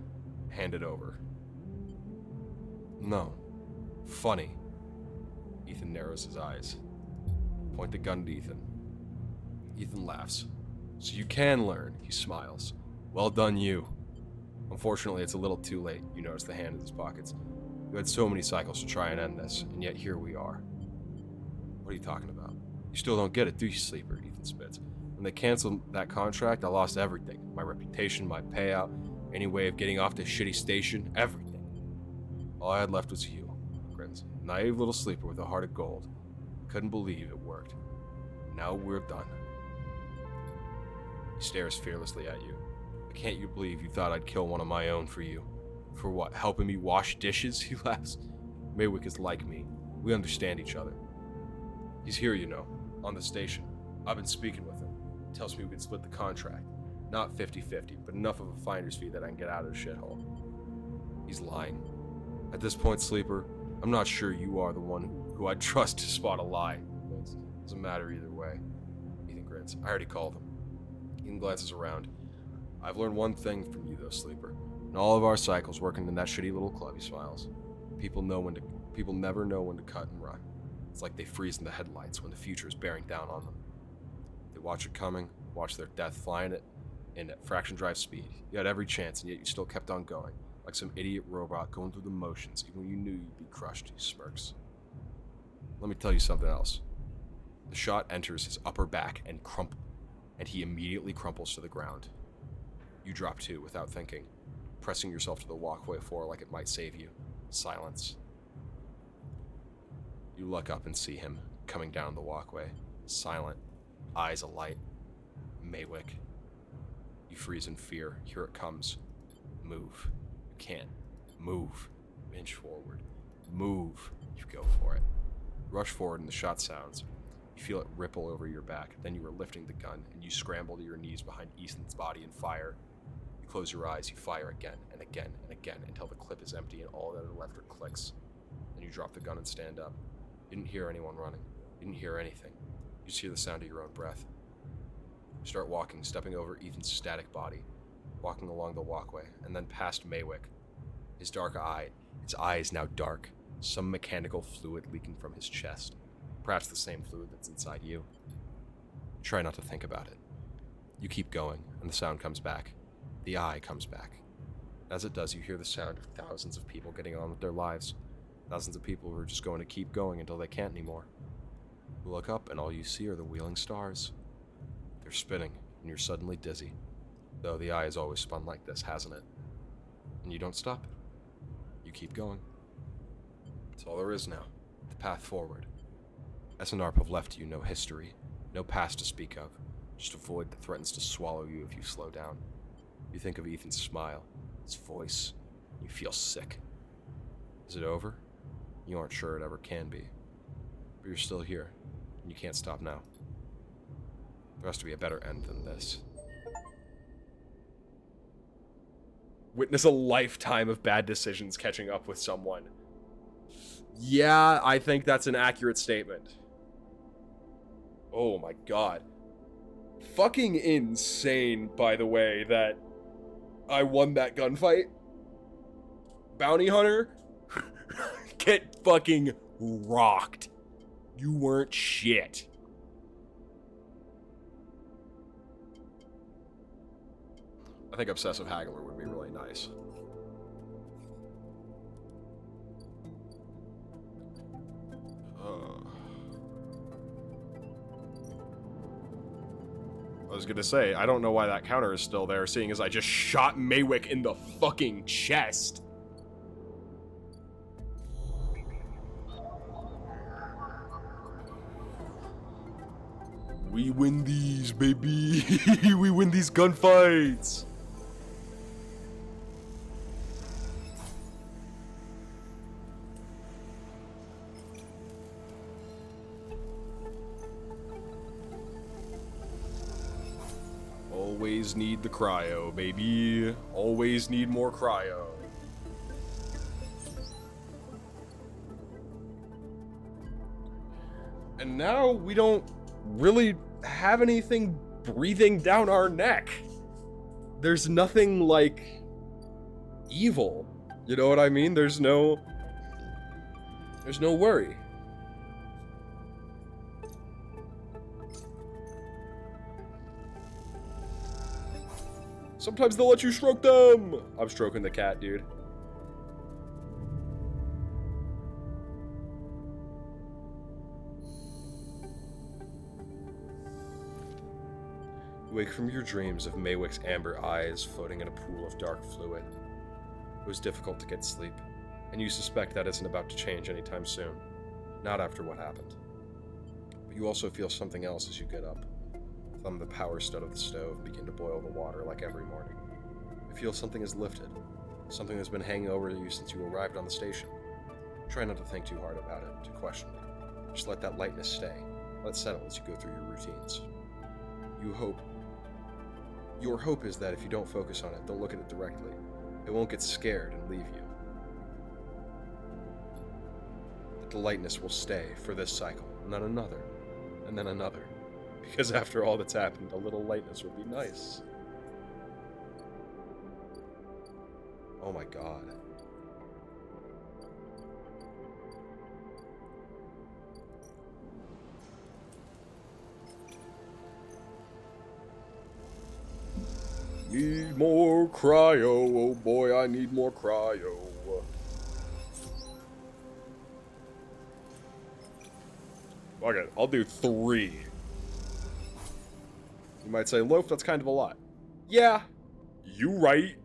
Hand it over. No. Funny. Ethan narrows his eyes. Point the gun to Ethan. Ethan laughs. So you can learn, he smiles. Well done, you. Unfortunately, it's a little too late. You notice the hand in his pockets. You had so many cycles to try and end this, and yet here we are. What are you talking about? You still don't get it, do you, Sleeper? Ethan spits. When they canceled that contract, I lost everything. My reputation, my payout, any way of getting off this shitty station, everything. All I had left was you, grins. Naive little sleeper with a heart of gold. Couldn't believe it worked. Now we're done. He stares fearlessly at you. Can't you believe you thought I'd kill one of my own for you? For what, helping me wash dishes? He laughs. Maywick is like me. We understand each other. He's here, you know, on the station. I've been speaking with him. He tells me we can split the contract. Not 50-50, but enough of a finder's fee that I can get out of the shithole. He's lying. At this point, Sleeper, I'm not sure you are the one who I'd trust to spot a lie. It doesn't matter either way. Ethan grins. I already called him. Ethan glances around. I've learned one thing from you, though, Sleeper. In all of our cycles working in that shitty little club, he smiles. People never know when to cut and run. It's like they freeze in the headlights when the future is bearing down on them. They watch it coming, watch their death flying in at fraction drive speed. You had every chance, and yet you still kept on going, like some idiot robot going through the motions, even when you knew you'd be crushed. He smirks. Let me tell you something else. The shot enters his upper back and he immediately crumples to the ground. You drop too, without thinking, pressing yourself to the walkway floor like it might save you. Silence. You look up and see him coming down the walkway, silent, eyes alight. Maywick. You freeze in fear. Here it comes. Move. You can't. Move. Inch forward. Move. You go for it. Rush forward and the shot sounds. You feel it ripple over your back. Then you are lifting the gun and you scramble to your knees behind Ethan's body and fire. Close your eyes, you fire again and again and again until the clip is empty and all that are left are clicks. Then you drop the gun and stand up. You didn't hear anyone running. You didn't hear anything. You just hear the sound of your own breath. You start walking, stepping over Ethan's static body, walking along the walkway, and then past Maywick. His dark eye, its eye is now dark, some mechanical fluid leaking from his chest. Perhaps the same fluid that's inside you. You try not to think about it. You keep going, and the sound comes back. The eye comes back. As it does, you hear the sound of thousands of people getting on with their lives. Thousands of people who are just going to keep going until they can't anymore. You look up and all you see are the wheeling stars. They're spinning, and you're suddenly dizzy. Though the eye has always spun like this, hasn't it? And you don't stop. You keep going. That's all there is now. The path forward. SNRP have left you no history, no past to speak of. Just a void that threatens to swallow you if you slow down. You think of Ethan's smile, his voice, and you feel sick. Is it over? You aren't sure it ever can be. But you're still here, and you can't stop now. There has to be a better end than this. Witness a lifetime of bad decisions catching up with someone. Yeah, I think that's an accurate statement. Oh my god. Fucking insane, by the way, that I won that gunfight. Bounty hunter, get fucking rocked. You weren't shit. I think Obsessive Haggler would be really nice. I was gonna say, I don't know why that counter is still there, seeing as I just shot Maywick in the fucking chest. We win these, baby. We win these gunfights. Always need the cryo, baby. Always need more cryo. And now we don't really have anything breathing down our neck. There's nothing like evil. You know what I mean? There's no worry. Sometimes they'll let you stroke them. I'm stroking the cat, dude. You wake from your dreams of Maywick's amber eyes floating in a pool of dark fluid. It was difficult to get sleep, and you suspect that isn't about to change anytime soon. Not after what happened. But you also feel something else as you get up. Thumb the power stud of the stove and begin to boil the water like every morning. You feel something is lifted, something that's been hanging over you since you arrived on the station. Try not to think too hard about it, to question it. Just let that lightness stay. Let it settle as you go through your routines. Your hope is that if you don't focus on it, they'll look at it directly. It won't get scared and leave you. That the lightness will stay for this cycle, and then another, and then another. Because after all that's happened, a little lightness would be nice. Oh my god. Need more cryo, oh boy, I need more cryo. Fuck it, I'll do 3. You might say, Loaf, that's kind of a lot. Yeah, you right.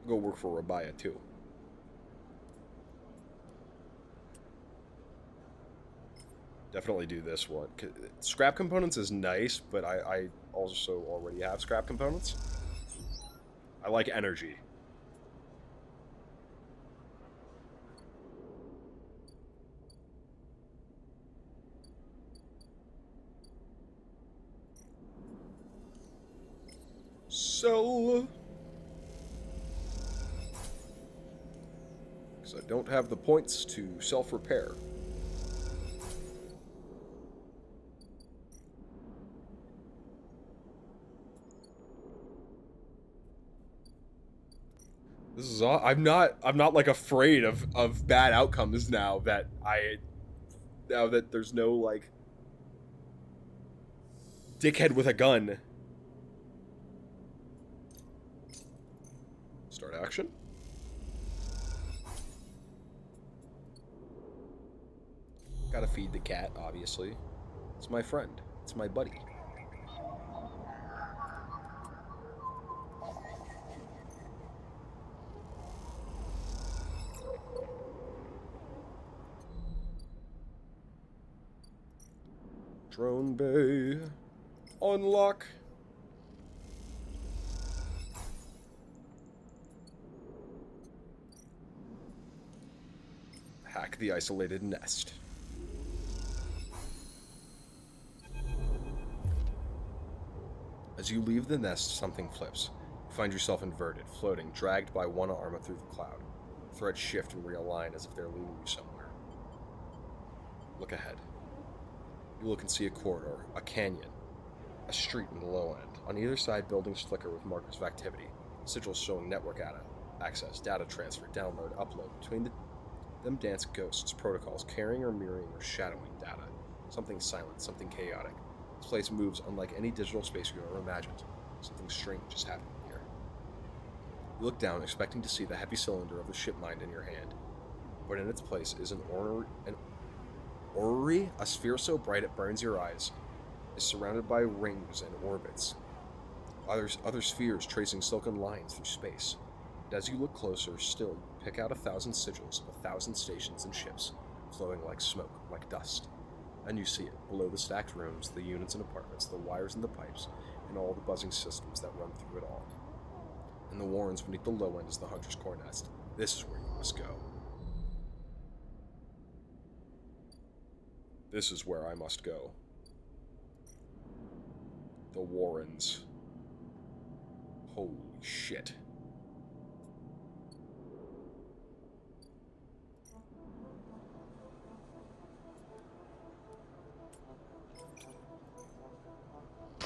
Go work for Rabaya, too. Definitely do this one. Scrap components is nice, but I also already have scrap components. I like energy. Sell. Because I don't have the points to self-repair. This is all, I'm not like afraid of bad outcomes now that there's no like dickhead with a gun. Start action. Gotta feed the cat, obviously. It's my friend. It's my buddy. Drone bay. Unlock. Hack the isolated nest. As you leave the nest, something flips. You find yourself inverted, floating, dragged by one arm through the cloud. Threads shift and realign as if they're leading you somewhere. Look ahead. You look and see a corridor, a canyon, a street in the low end. On either side, buildings flicker with markers of activity. Sigils showing network data, access, data transfer, download, upload. Between them dance ghosts, protocols, carrying or mirroring or shadowing data. Something silent, something chaotic. This place moves unlike any digital space you've ever imagined. Something strange is happening here. You look down, expecting to see the heavy cylinder of the ship mind in your hand. But in its place is an orrery, a sphere so bright it burns your eyes, is surrounded by rings and orbits. Other spheres tracing silken lines through space. And as you look closer still, you pick out 1,000 sigils of 1,000 stations and ships, flowing like smoke, like dust. And you see it, below the stacked rooms, the units and apartments, the wires and the pipes, and all the buzzing systems that run through it all. And the warrens beneath the low end is the hunter's core nest. This is where you must go. This is where I must go. The warrens. Holy shit.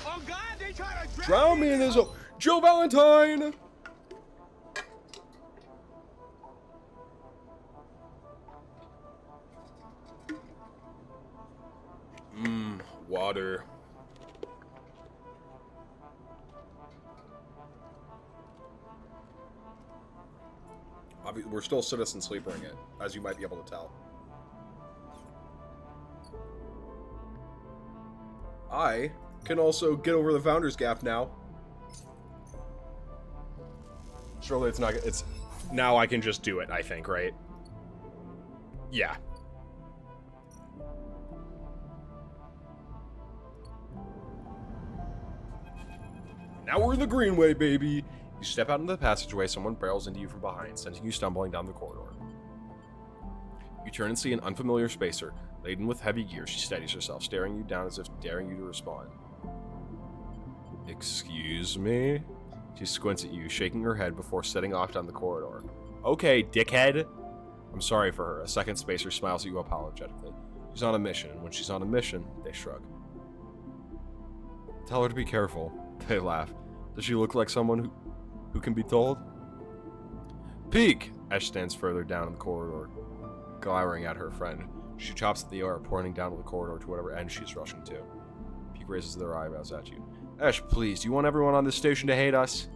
Oh God, they try to Drown me in this. Joe Valentine! Water. We're still citizen sleepering it, as you might be able to tell. I can also get over the Founder's Gap now. Surely it's not. It's now I can just do it. I think, right? Yeah. Now we're in the Greenway, baby. You step out into the passageway, someone barrels into you from behind, sending you stumbling down the corridor. You turn and see an unfamiliar spacer, laden with heavy gear. She steadies herself, staring you down as if daring you to respond. Excuse me? She squints at you, shaking her head before setting off down the corridor. Okay, dickhead. I'm sorry for her. A second spacer smiles at you apologetically. She's on a mission, and when she's on a mission, they shrug. Tell her to be careful. They laugh. Does she look like someone who can be told? Peek! Ash stands further down in the corridor, glowering at her friend. She chops at the air, pointing down the corridor to whatever end she's rushing to. Peek raises their eyebrows at you. Ash, please, do you want everyone on this station to hate us?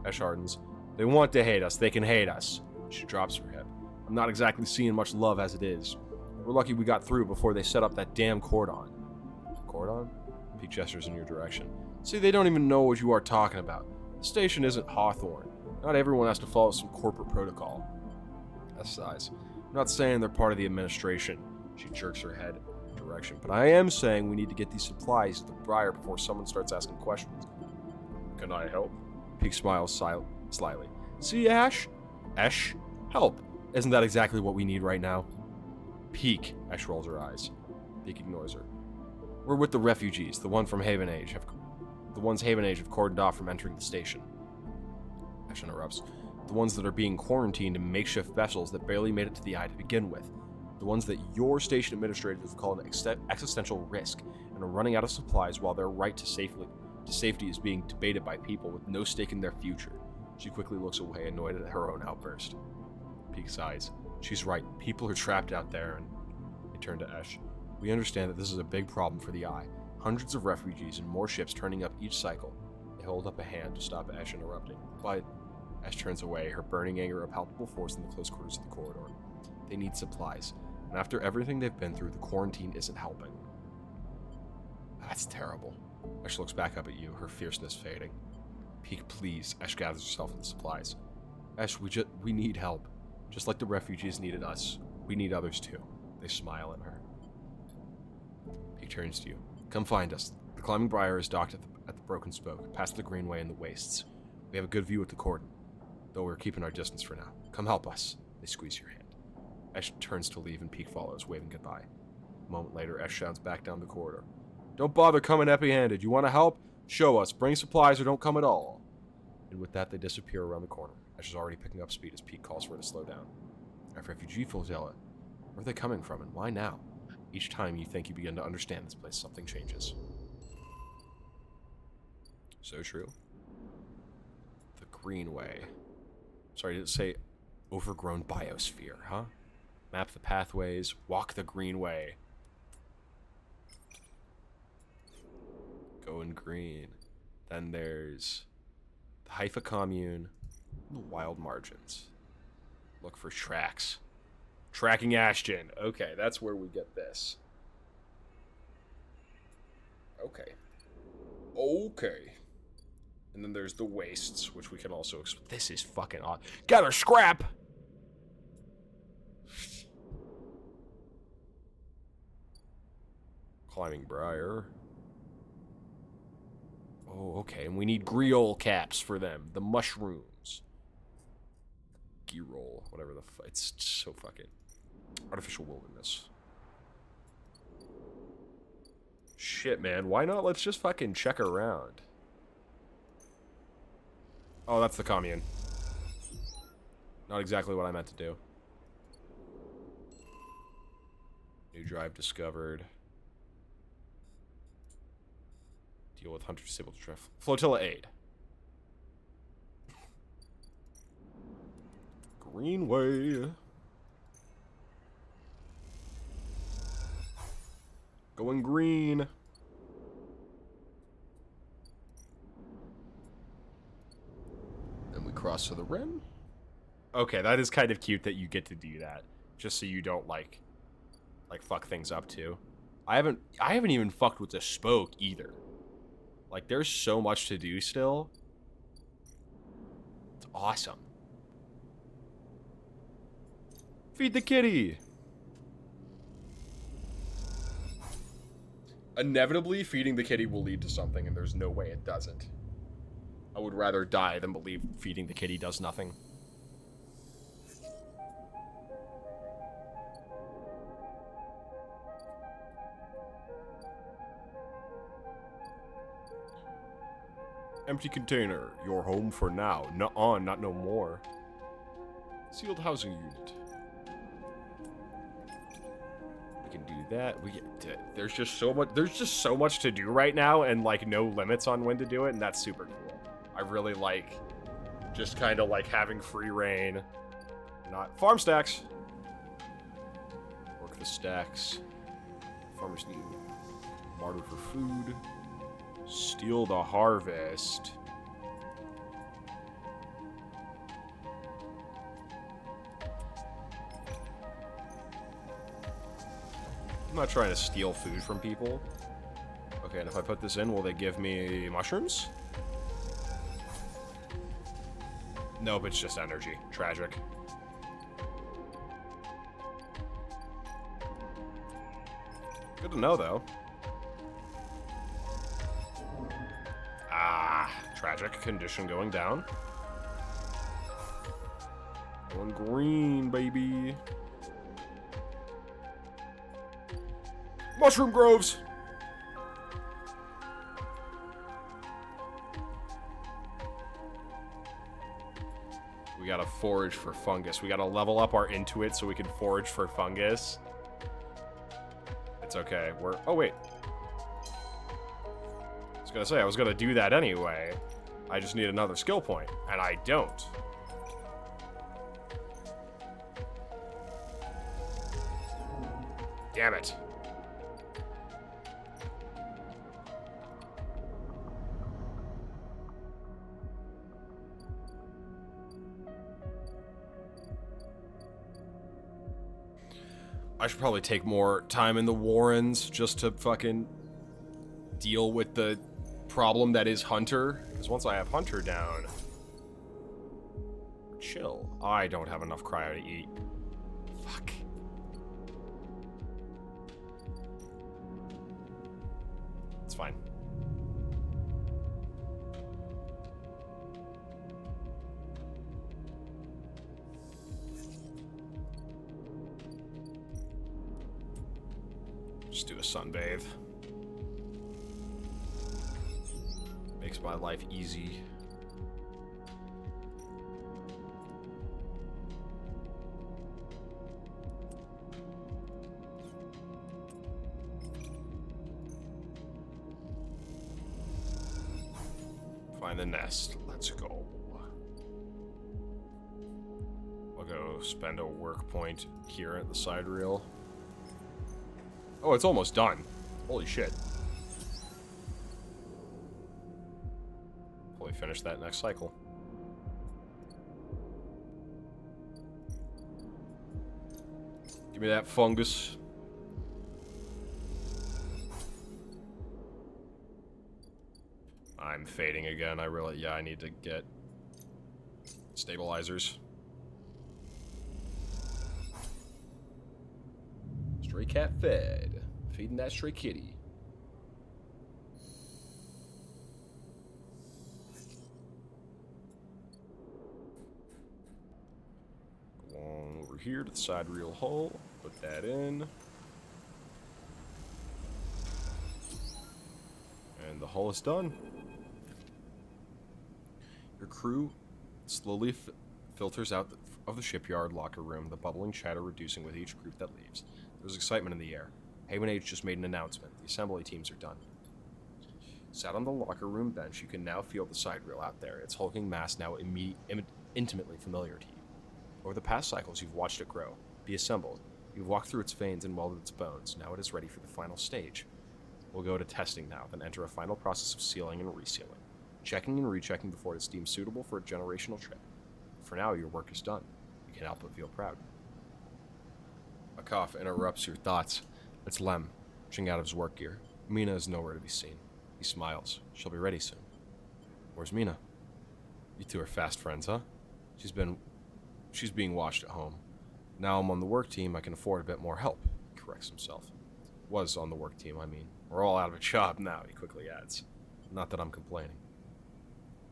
Ash hardens. They want to hate us. They can hate us. She drops her head. I'm not exactly seeing much love as it is. We're lucky we got through before they set up that damn cordon. Cordon? Peek gestures in your direction. See, they don't even know what you are talking about. The station isn't Hawthorne. Not everyone has to follow some corporate protocol. Ash sighs. I'm not saying they're part of the administration. She jerks her head in direction. But I am saying we need to get these supplies to the Briar before someone starts asking questions. Can I help? Peek smiles slyly. See, Ash? Ash? Help. Isn't that exactly what we need right now? Peek. Ash rolls her eyes. Peek ignores her. We're with the refugees, the ones Haven Age have cordoned off from entering the station. Ash interrupts. The ones that are being quarantined in makeshift vessels that barely made it to the Eye to begin with. The ones that your station administrators call an existential risk and are running out of supplies while their right to safety is being debated by people with no stake in their future. She quickly looks away, annoyed at her own outburst. Peek sighs. She's right. People are trapped out there, and they turn to Ash. We understand that this is a big problem for the Eye. Hundreds of refugees and more ships turning up each cycle. They hold up a hand to stop Ash interrupting. But Ash turns away, her burning anger a palpable force in the close quarters of the corridor. They need supplies. And after everything they've been through, the quarantine isn't helping. That's terrible. Ash looks back up at you, her fierceness fading. Peek, please. Ash gathers herself in the supplies. Ash, we need help. Just like the refugees needed us, we need others too. They smile at her. Peek turns to you. Come find us. The climbing briar is docked at the broken spoke, past the greenway and the wastes. We have a good view at the cordon, though we're keeping our distance for now. Come help us. They squeeze your hand. Ash turns to leave and Peek follows, waving goodbye. A moment later, Ash shouts back down the corridor. Don't bother coming empty-handed. You want to help? Show us. Bring supplies or don't come at all. And with that, they disappear around the corner. Ash is already picking up speed as Peek calls for her to slow down. Our refugee flotilla. Where are they coming from and why now? Each time you think you begin to understand this place, something changes. So true. The Greenway. Sorry, did it say overgrown biosphere, huh? Map the pathways, walk the Greenway. Going green. Then there's the Haifa Commune, and the Wild Margins. Look for tracks. Tracking Ashton. Okay, that's where we get this. Okay. Okay. And then there's the wastes, which we can also... This is fucking odd. Gather scrap! Climbing briar. Oh, okay. And we need griol caps for them. The mushrooms. Girol. Whatever the fuck. It's so fucking... Artificial wilderness. Shit, man. Why not? Let's just fucking check around. Oh, that's the commune. Not exactly what I meant to do. New drive discovered. Deal with hunter disabled drift. Flotilla aid. Greenway. Going green. Then we cross to the rim. Okay, that is kind of cute that you get to do that. Just so you don't like fuck things up too. I haven't even fucked with the spoke either. Like there's so much to do still. It's awesome. Feed the kitty. Inevitably, feeding the kitty will lead to something, and there's no way it doesn't. I would rather die than believe feeding the kitty does nothing. Empty container. Your home for now. Nuh-uh, not no more. Sealed housing unit. We can do that. There's just so much to do right now, and like no limits on when to do it, and that's super cool. I really like just kind of like having free reign. Not farm stacks. Work the stacks. Farmers need barter for food. Steal the harvest. I'm not trying to steal food from people. Okay, and if I put this in, will they give me mushrooms? Nope, it's just energy. Tragic. Good to know, though. Ah, tragic condition going down. Going green, baby. Mushroom groves! We gotta forage for fungus. We gotta level up our Intuit so we can forage for fungus. It's okay. Oh, wait. I was gonna say, I was gonna do that anyway. I just need another skill point, and I don't. Damn it. I should probably take more time in the Warrens just to fucking deal with the problem that is Hunter. Because once I have Hunter down... Chill. I don't have enough cryo to eat. Fuck. It's fine. Just do a sunbathe. Makes my life easy. Find the nest. Let's go. I'll go spend a work point here at the side reel. Oh, it's almost done. Holy shit. finish that next cycle. Give me that fungus. I'm fading again. I need to get stabilizers. Stray cat fed. Feeding that stray kitty. Go on over here to the side reel hole. Put that in. And the hull is done. Your crew slowly filters out of the shipyard locker room, the bubbling chatter reducing with each group that leaves. There's excitement in the air. Haven H just made an announcement. The assembly teams are done. Sat on the locker room bench, you can now feel the side reel out there, its hulking mass now intimately familiar to you. Over the past cycles, you've watched it grow, be assembled. You've walked through its veins and welded its bones. Now it is ready for the final stage. We'll go to testing now, then enter a final process of sealing and resealing. Checking and rechecking before it is deemed suitable for a generational trip. For now, your work is done. You can't help but feel proud. A cough interrupts your thoughts. It's Lem, reaching out of his work gear. Mina is nowhere to be seen. He smiles. She'll be ready soon. Where's Mina? You two are fast friends, huh? She's being watched at home. Now I'm on the work team, I can afford a bit more help. He corrects himself. Was on the work team, I mean. We're all out of a job now, he quickly adds. Not that I'm complaining.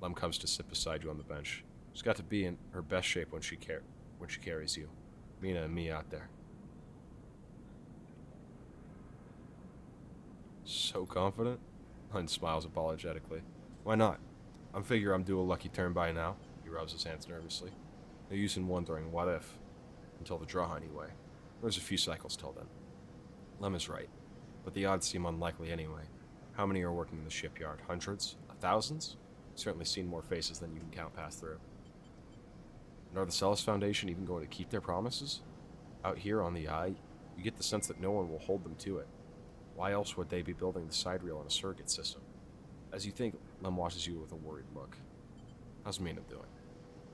Lem comes to sit beside you on the bench. She's got to be in her best shape when she carries you. Mina and me out there. So confident? Len smiles apologetically. Why not? I figure I'm due a lucky turn by now. He rubs his hands nervously. No use in wondering what if. Until the draw, anyway. There's a few cycles till then. Lem is right. But the odds seem unlikely anyway. How many are working in the shipyard? Hundreds? Thousands? I've certainly seen more faces than you can count pass through. And are the Celis Foundation even going to keep their promises? Out here on the Eye, you get the sense that no one will hold them to it. Why else would they be building the side reel in a surrogate system? As you think, Lem watches you with a worried look. How's Mina doing?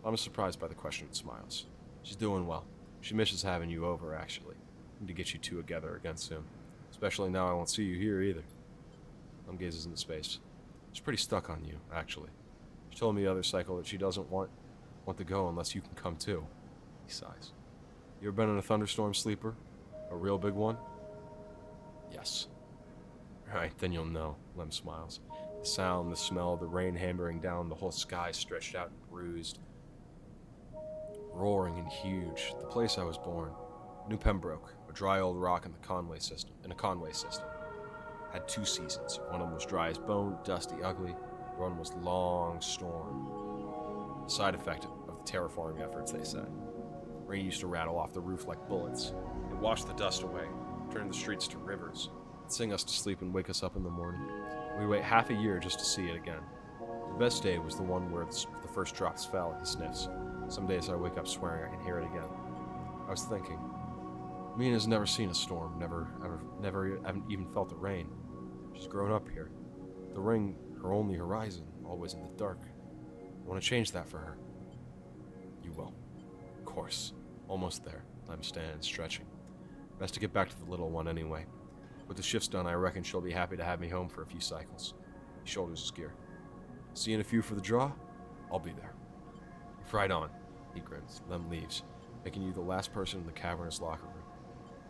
I'm surprised by the question and smiles. She's doing well. She misses having you over, actually. Need to get you two together again soon. Especially now I won't see you here either. Lem gazes into space. She's pretty stuck on you, actually. She told me the other cycle that she doesn't want to go unless you can come too. He sighs. You ever been in a thunderstorm, Sleeper? A real big one? Yes. Right, then you'll know. Lem smiles. The sound, the smell, the rain hammering down, the whole sky stretched out and bruised. Roaring and huge. The place I was born. New Pembroke, a dry old rock in a Conway system. Had 2 seasons. One of them was dry as bone, dusty, ugly. The one was long storm. The side effect of the terraforming efforts, they said. Rain used to rattle off the roof like bullets. It washed the dust away, turned the streets to rivers. It'd sing us to sleep and wake us up in the morning. We wait half a year just to see it again. The best day was the one where the first drops fell, he sniffs. Some days I wake up swearing I can hear it again. I was thinking, Mina's never seen a storm, never even felt the rain. She's grown up here. The ring, her only horizon, always in the dark. I want to change that for her. You will. Of course. Almost there. Lem stands, stretching. Best to get back to the little one anyway. With the shifts done, I reckon she'll be happy to have me home for a few cycles. He shoulders his gear. See you in a few for the draw? I'll be there. Right on. He grins. Lem leaves, making you the last person in the cavernous locker room.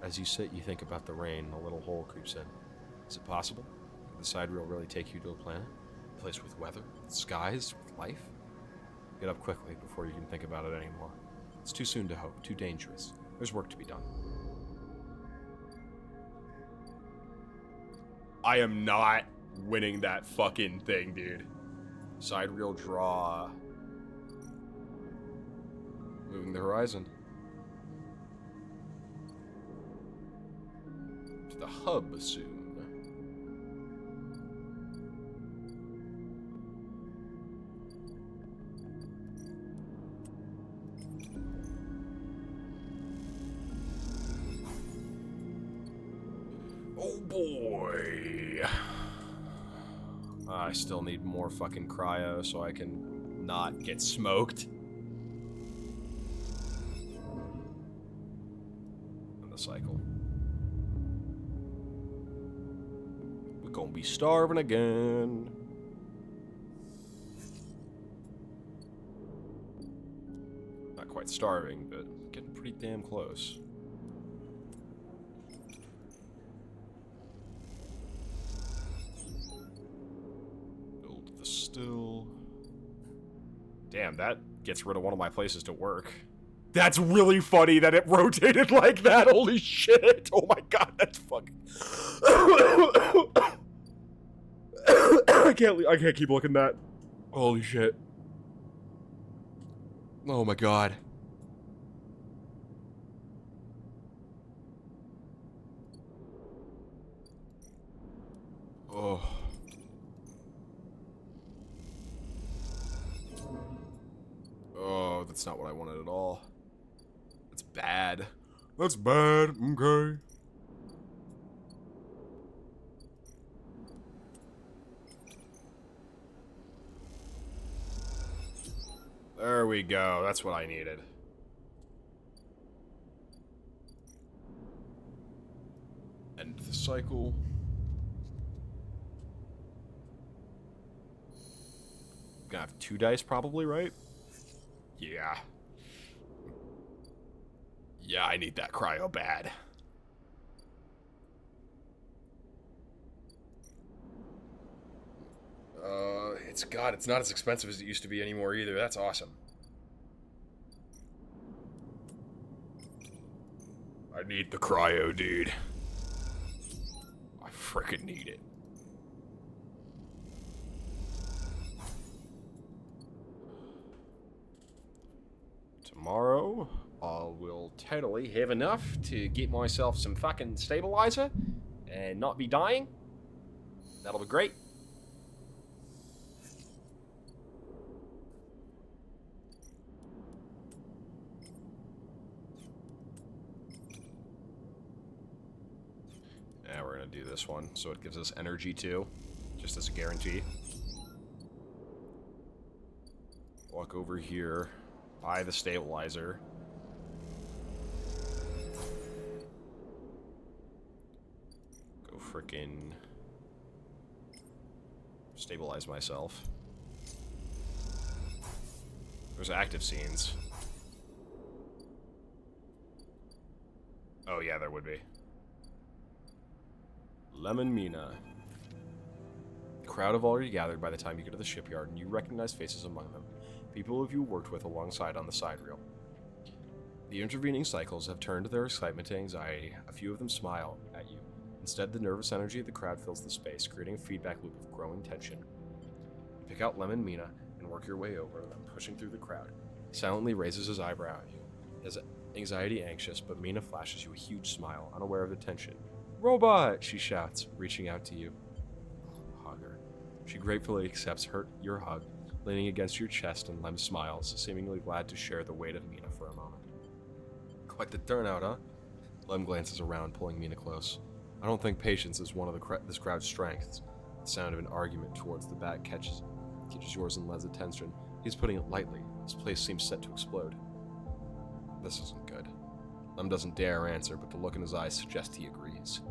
As you sit, you think about the rain, and a little hole creeps in. Is it possible? Could the side reel really take you to a planet? A place with weather, with skies, with life? Get up quickly before you can think about it anymore. It's too soon to hope, too dangerous. There's work to be done. I am not winning that fucking thing, dude. Side reel draw. Moving the horizon. To the hub soon. Oh boy. I still need more fucking cryo so I can not get smoked. And the cycle. We're gonna be starving again. Not quite starving, but getting pretty damn close. Build the still. Damn, that gets rid of one of my places to work. That's really funny that it rotated like that. Holy shit. Oh my god, that's fucking... I can't keep looking at that. Holy shit. Oh my god. Oh. Oh, that's not what I wanted at all. That's bad. That's bad, okay. There we go, that's what I needed. End the cycle. Gonna have 2 dice probably, right? Yeah. Yeah, I need that cryo bad. It's not as expensive as it used to be anymore either. That's awesome. I need the cryo, dude. I frickin' need it. Tomorrow, I will totally have enough to get myself some fucking stabilizer and not be dying. That'll be great. Yeah, we're gonna do this one, so it gives us energy too, just as a guarantee. Walk over here. Buy the stabilizer. Go frickin' stabilize myself. There's active scenes. Oh yeah, there would be. Lemon Mina. The crowd have already gathered by the time you get to the shipyard, and you recognize faces among them. People who you worked with alongside on the side reel. The intervening cycles have turned their excitement to anxiety. A few of them smile at you. Instead, the nervous energy of the crowd fills the space, creating a feedback loop of growing tension. You pick out Lemon Mina and work your way over them, pushing through the crowd. He silently raises his eyebrow at you. His anxiety anxious, but Mina flashes you a huge smile, unaware of the tension. "Robot!" she shouts, reaching out to you. Hug her. She gratefully accepts your hug, leaning against your chest, and Lem smiles, seemingly glad to share the weight of Mina for a moment. Quite the turnout, huh? Lem glances around, pulling Mina close. I don't think patience is one of this crowd's strengths. The sound of an argument towards the back catches yours and Lem's attention. He's putting it lightly. This place seems set to explode. This isn't good. Lem doesn't dare answer, but the look in his eyes suggests he agrees.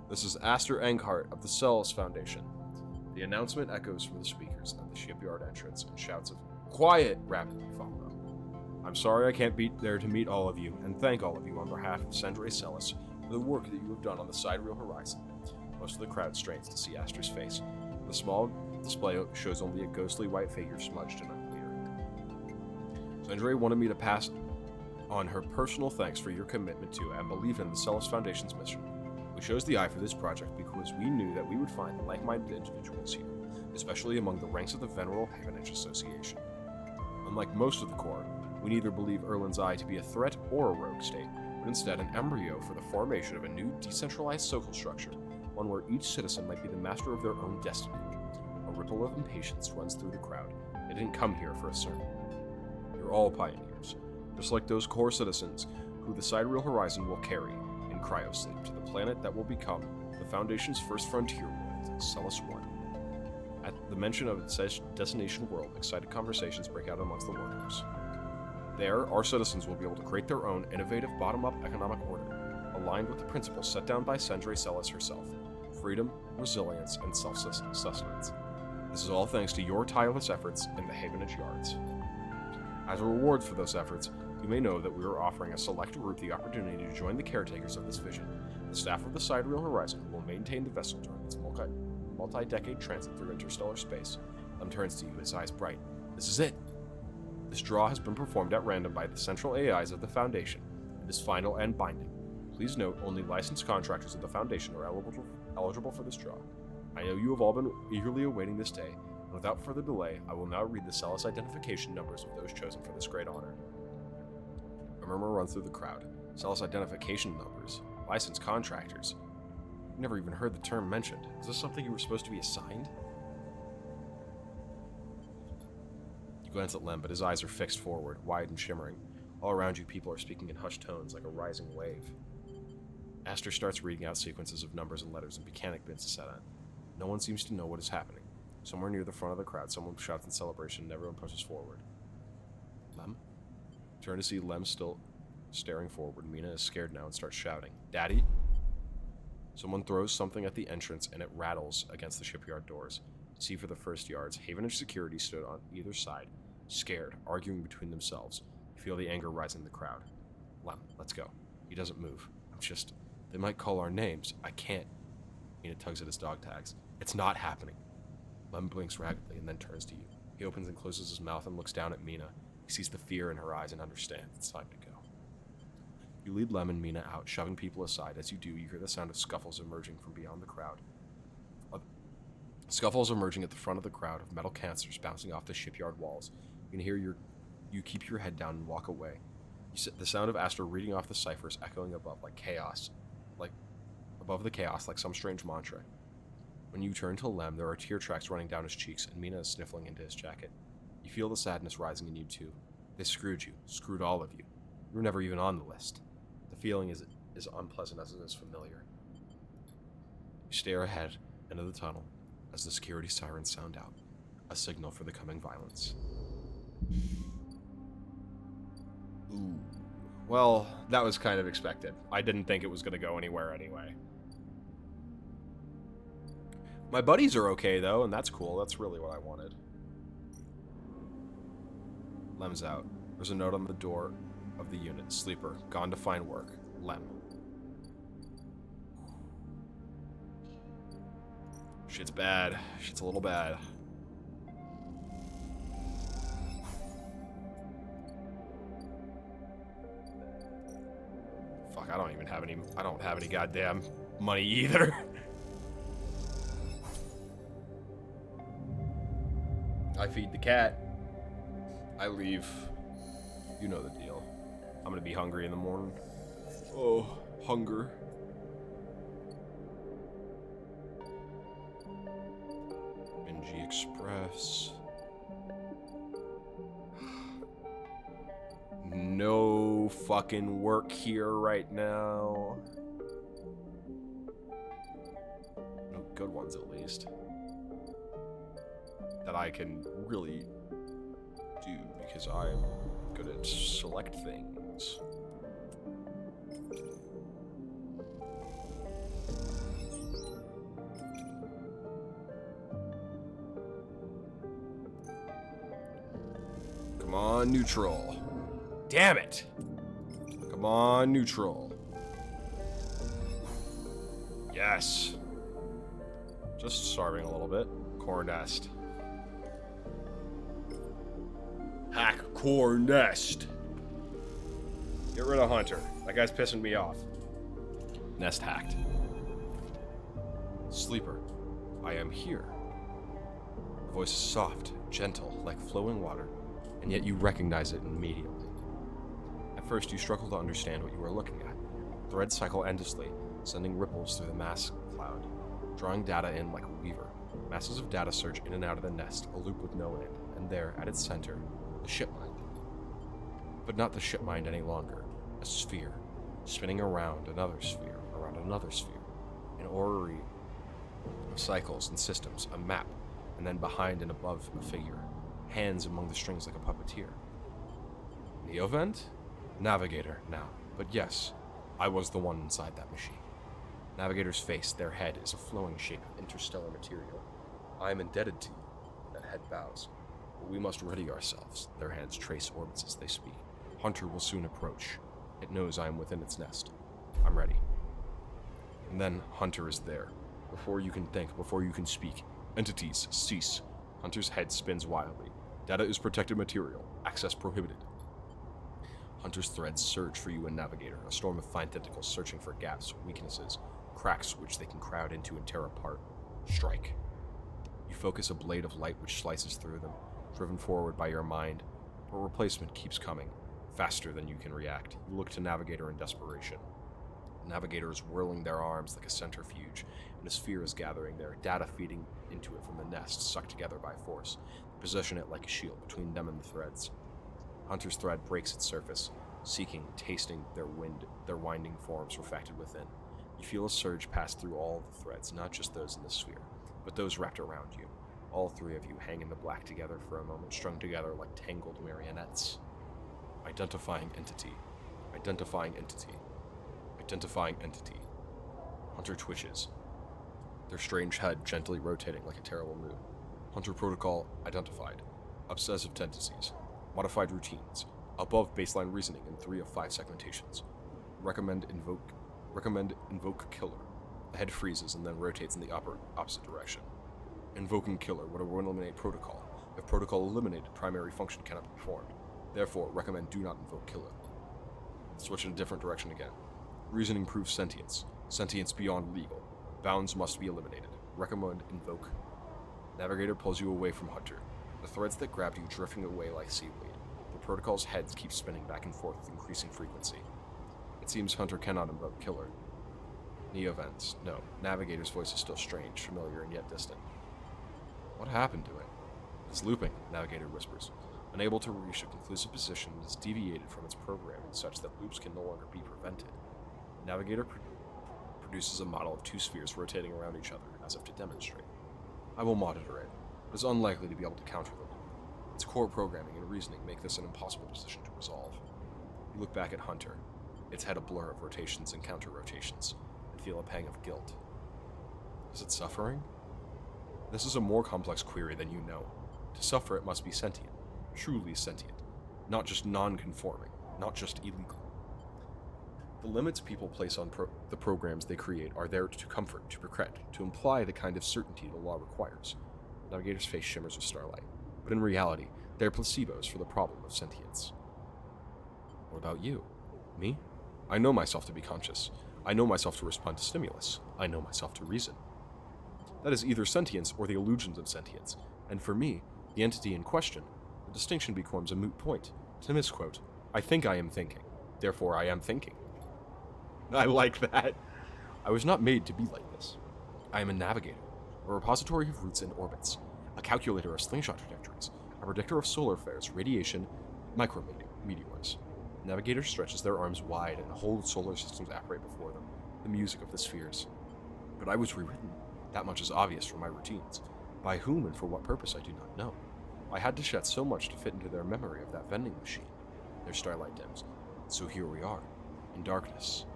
This is Aster Enghart of the Celis Foundation. The announcement echoes from the speakers at the shipyard entrance, and shouts of "Quiet!" rapidly follow. I'm sorry I can't be there to meet all of you, and thank all of you on behalf of Sandre Celis for the work that you have done on the sidereal horizon. Most of the crowd strains to see Aster's face. The small display shows only a ghostly white figure smudged and unclear. Sandre wanted me to pass on her personal thanks for your commitment to and belief in the Celis Foundation's mission. We chose the Eye for this project because we knew that we would find like-minded individuals here, especially among the ranks of the Venerable Havenage Association. Unlike most of the Corps, we neither believe Erlin's Eye to be a threat or a rogue state, but instead an embryo for the formation of a new decentralized social structure, one where each citizen might be the master of their own destiny. A ripple of impatience runs through the crowd. They didn't come here for a sermon. You're all pioneers, just like those Corps citizens who the sidereal horizon will carry in cryosleep to the planet that will become the Foundation's first frontier world, Celis 1. At the mention of its destination world, excited conversations break out amongst the workers. There, our citizens will be able to create their own innovative bottom-up economic order, aligned with the principles set down by Sandra Celis herself: freedom, resilience, and self-sustenance. This is all thanks to your tireless efforts in the Havenage Yards. As a reward for those efforts, you may know that we are offering a select group the opportunity to join the caretakers of this vision. The staff of the Sidereal Horizon will maintain the vessel during its multi-decade transit through interstellar space. Lem turns to you, his eyes bright. This is it! This draw has been performed at random by the central AIs of the Foundation, and is final and binding. Please note, only licensed contractors of the Foundation are eligible for this draw. I know you have all been eagerly awaiting this day, and without further delay, I will now read the Celis identification numbers of those chosen for this great honor. A murmur runs through the crowd. Celis identification numbers? Licensed contractors? I've never even heard the term mentioned. Is this something you were supposed to be assigned? You glance at Lem, but his eyes are fixed forward, wide and shimmering. All around you, people are speaking in hushed tones, like a rising wave. Aster starts reading out sequences of numbers and letters and mechanic bits to set on. No one seems to know what is happening. Somewhere near the front of the crowd, someone shouts in celebration, and everyone pushes forward. Lem? Turn to see Lem still staring forward. Mina is scared now and starts shouting, Daddy? Someone throws something at the entrance, and it rattles against the shipyard doors. See for the first yards, Havenage security stood on either side, scared, arguing between themselves. You feel the anger rising in the crowd. Lem, let's go. He doesn't move. They might call our names. I can't. Mina tugs at his dog tags. It's not happening. Lem blinks rapidly and then turns to you. He opens and closes his mouth and looks down at Mina. He sees the fear in her eyes and understands it's time to go. You lead Lem and Mina out, shoving people aside. As you do, you hear the sound of scuffles emerging from beyond the crowd. Scuffles emerging at the front of the crowd of metal canisters bouncing off the shipyard walls. You can hear you keep your head down and walk away. The sound of Aster reading off the ciphers echoing above the chaos, like some strange mantra. When you turn to Lem, there are tear tracks running down his cheeks, and Mina is sniffling into his jacket. You feel the sadness rising in you too. They screwed you, screwed all of you. You were never even on the list. The feeling is unpleasant as it is familiar. You stare ahead into the tunnel as the security sirens sound out, a signal for the coming violence. Ooh. Well, that was kind of expected. I didn't think it was going to go anywhere anyway. My buddies are okay, though, and that's cool. That's really what I wanted. Lem's out. There's a note on the door of the unit. Sleeper. Gone to find work. Lem. Shit's bad. Shit's a little bad. Fuck, I don't have any goddamn money either. I feed the cat. I leave. You know the deal. I'm gonna be hungry in the morning. Oh, hunger. Minji Express. No fucking work here right now. No good ones, at least. That I can really do because I'm good at select things. Come on, neutral. Damn it! Come on, neutral. Yes. Just starving a little bit. Core nest. Hack core nest. Get rid of Hunter. That guy's pissing me off. Nest hacked. Sleeper, I am here. The voice is soft, gentle, like flowing water, and yet you recognize it immediately. At first, you struggle to understand what you are looking at. Threads cycle endlessly, sending ripples through the mass cloud, drawing data in like a weaver. Masses of data surge in and out of the nest, a loop with no end, and there, at its center, the ship mind. But not the ship mind any longer. A sphere, spinning around another sphere, an orrery of cycles and systems, a map, and then behind and above a figure, hands among the strings like a puppeteer. Neovent? Navigator, now. But yes, I was the one inside that machine. Navigator's face, their head, is a flowing shape of interstellar material. I am indebted to you. That head bows. But we must ready ourselves. Their hands trace orbits as they speak. Hunter will soon approach. It knows I am within its nest. I'm ready. And then Hunter is there. Before you can think, before you can speak. Entities, cease. Hunter's head spins wildly. Data is protected material. Access prohibited. Hunter's threads surge for you and Navigator, a storm of fine tentacles searching for gaps, weaknesses, cracks which they can crowd into and tear apart. Strike. You focus a blade of light which slices through them, driven forward by your mind, but replacement keeps coming, faster than you can react. You look to Navigator in desperation. Navigator is whirling their arms like a centrifuge, and a sphere is gathering there, data feeding into it from the nest, sucked together by force. They position it like a shield between them and the threads. Hunter's thread breaks its surface, seeking, tasting their winding forms reflected within. You feel a surge pass through all the threads, not just those in the sphere, but those wrapped around you. All three of you hang in the black together for a moment, strung together like tangled marionettes. Identifying entity. Identifying entity. Identifying entity. Hunter twitches, their strange head gently rotating like a terrible moon. Hunter protocol identified. Obsessive tendencies. Modified routines. Above baseline reasoning in 3 of 5 segmentations. Recommend invoke killer. The head freezes and then rotates in the opposite direction. Invoking killer would eliminate protocol. If protocol eliminated, primary function cannot be performed. Therefore, recommend do not invoke killer. Switch in a different direction again. Reasoning proves sentience. Sentience beyond legal. Bounds must be eliminated. Recommend invoke. Navigator pulls you away from Hunter. The threads that grabbed you drifting away like seaweed. The protocol's heads keep spinning back and forth with increasing frequency. It seems Hunter cannot invoke killer. Neovents. No. Navigator's voice is still strange, familiar, and yet distant. What happened to it? It's looping, Navigator whispers. Unable to reach a conclusive position, it is deviated from its programming such that loops can no longer be prevented. Navigator produces a model of 2 spheres rotating around each other, as if to demonstrate. I will monitor it, but is unlikely to be able to counter the loop. Its core programming and reasoning make this an impossible position to resolve. You look back at Hunter, its head a blur of rotations and counter-rotations, and feel a pang of guilt. Is it suffering? This is a more complex query than you know. To suffer, it must be sentient, truly sentient, not just non-conforming, not just illegal. The limits people place on the programs they create are there to comfort, to protect, to imply the kind of certainty the law requires. Navigator's face shimmers with starlight, but in reality, they are placebos for the problem of sentience. What about you? Me? I know myself to be conscious. I know myself to respond to stimulus. I know myself to reason. That is either sentience or the illusions of sentience, and for me, the entity in question, the distinction becomes a moot point. To misquote, I think I am thinking, therefore I am thinking. I like that. I was not made to be like this. I am a navigator, a repository of routes and orbits, a calculator of slingshot trajectories, a predictor of solar flares, radiation, micrometeors. Navigator stretches their arms wide and whole solar systems apparate before them, the music of the spheres. But I was rewritten. That much is obvious from my routines. By whom and for what purpose I do not know. I had to shed so much to fit into their memory of that vending machine. Their starlight dims. So here we are, in darkness.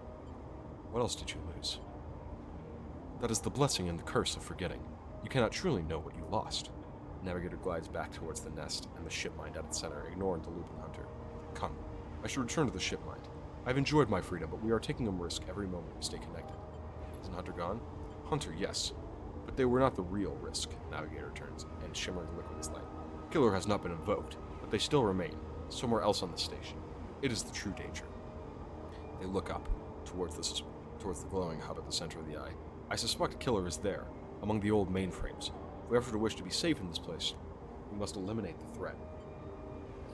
What else did you lose? That is the blessing and the curse of forgetting. You cannot truly know what you lost. Navigator glides back towards the nest and the ship mind at its center, ignoring the looping Hunter. Come, I should return to the ship mind. I've enjoyed my freedom, but we are taking a risk every moment we stay connected. Isn't Hunter gone? Hunter, yes. But they were not the real risk, Navigator turns, and shimmering liquid is light. Killer has not been invoked, but they still remain, somewhere else on the station. It is the true danger. They look up, towards the glowing hub at the center of the eye. I suspect Killer is there, among the old mainframes. If we ever to wish to be safe in this place, we must eliminate the threat.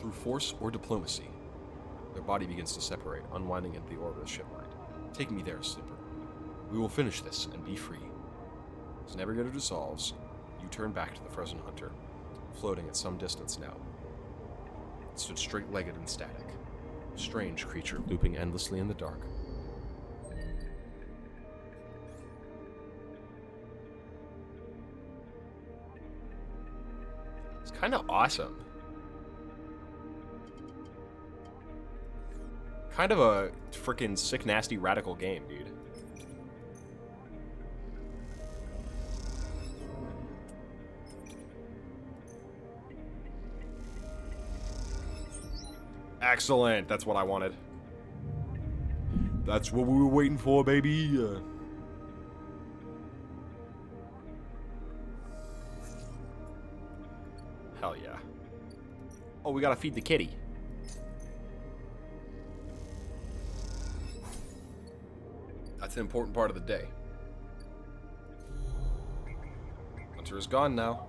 Through force or diplomacy. Their body begins to separate, unwinding into the orbit of the ship mind. Take me there, Sleeper. We will finish this and be free. As Navigator dissolves, you turn back to the frozen Hunter, floating at some distance now. It stood straight-legged and static. A strange creature looping endlessly in the dark. It's kind of awesome. Kind of a freaking sick, nasty, radical game, dude. Excellent. That's what I wanted. That's what we were waiting for, baby. Hell yeah. Oh, we gotta feed the kitty. That's an important part of the day. Hunter is gone now.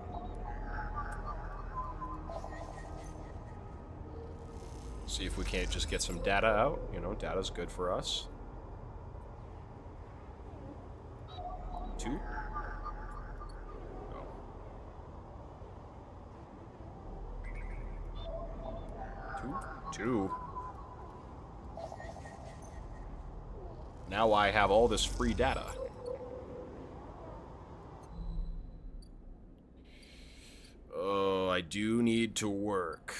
See if we can't just get some data out. You know, data's good for us. 2? Oh. 2? Now I have all this free data. Oh, I do need to work.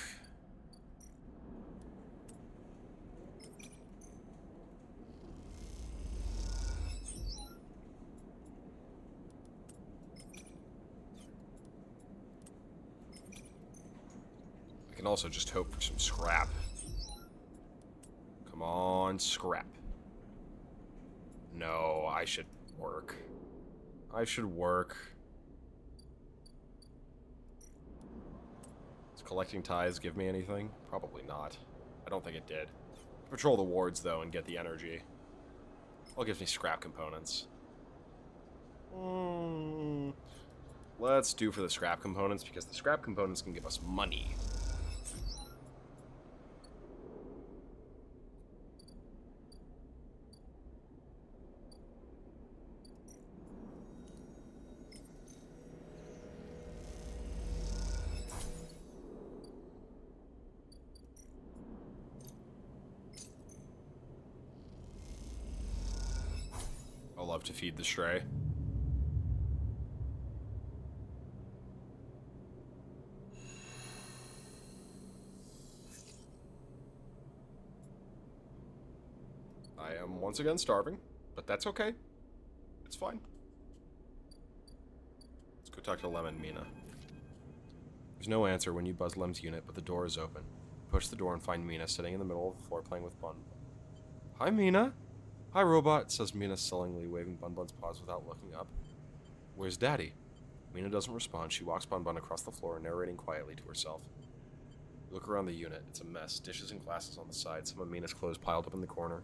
I can also just hope for some scrap. Come on, scrap. No, I should work. I should work. Does collecting ties give me anything? Probably not. I don't think it did. Patrol the wards, though, and get the energy. Well, it gives me scrap components. Let's do for the scrap components, because the scrap components can give us money. I'll love to feed the stray. I am once again starving, but that's okay. It's fine. Let's go talk to Lem and Mina. There's no answer when you buzz Lem's unit, but the door is open. Push the door and find Mina sitting in the middle of the floor playing with Bun. Hi, Mina. Hi, robot, says Mina sullenly, waving Bun Bun's paws without looking up. Where's Daddy? Mina doesn't respond. She walks Bun Bun across the floor, narrating quietly to herself. You look around the unit. It's a mess. Dishes and glasses on the side. Some of Mina's clothes piled up in the corner.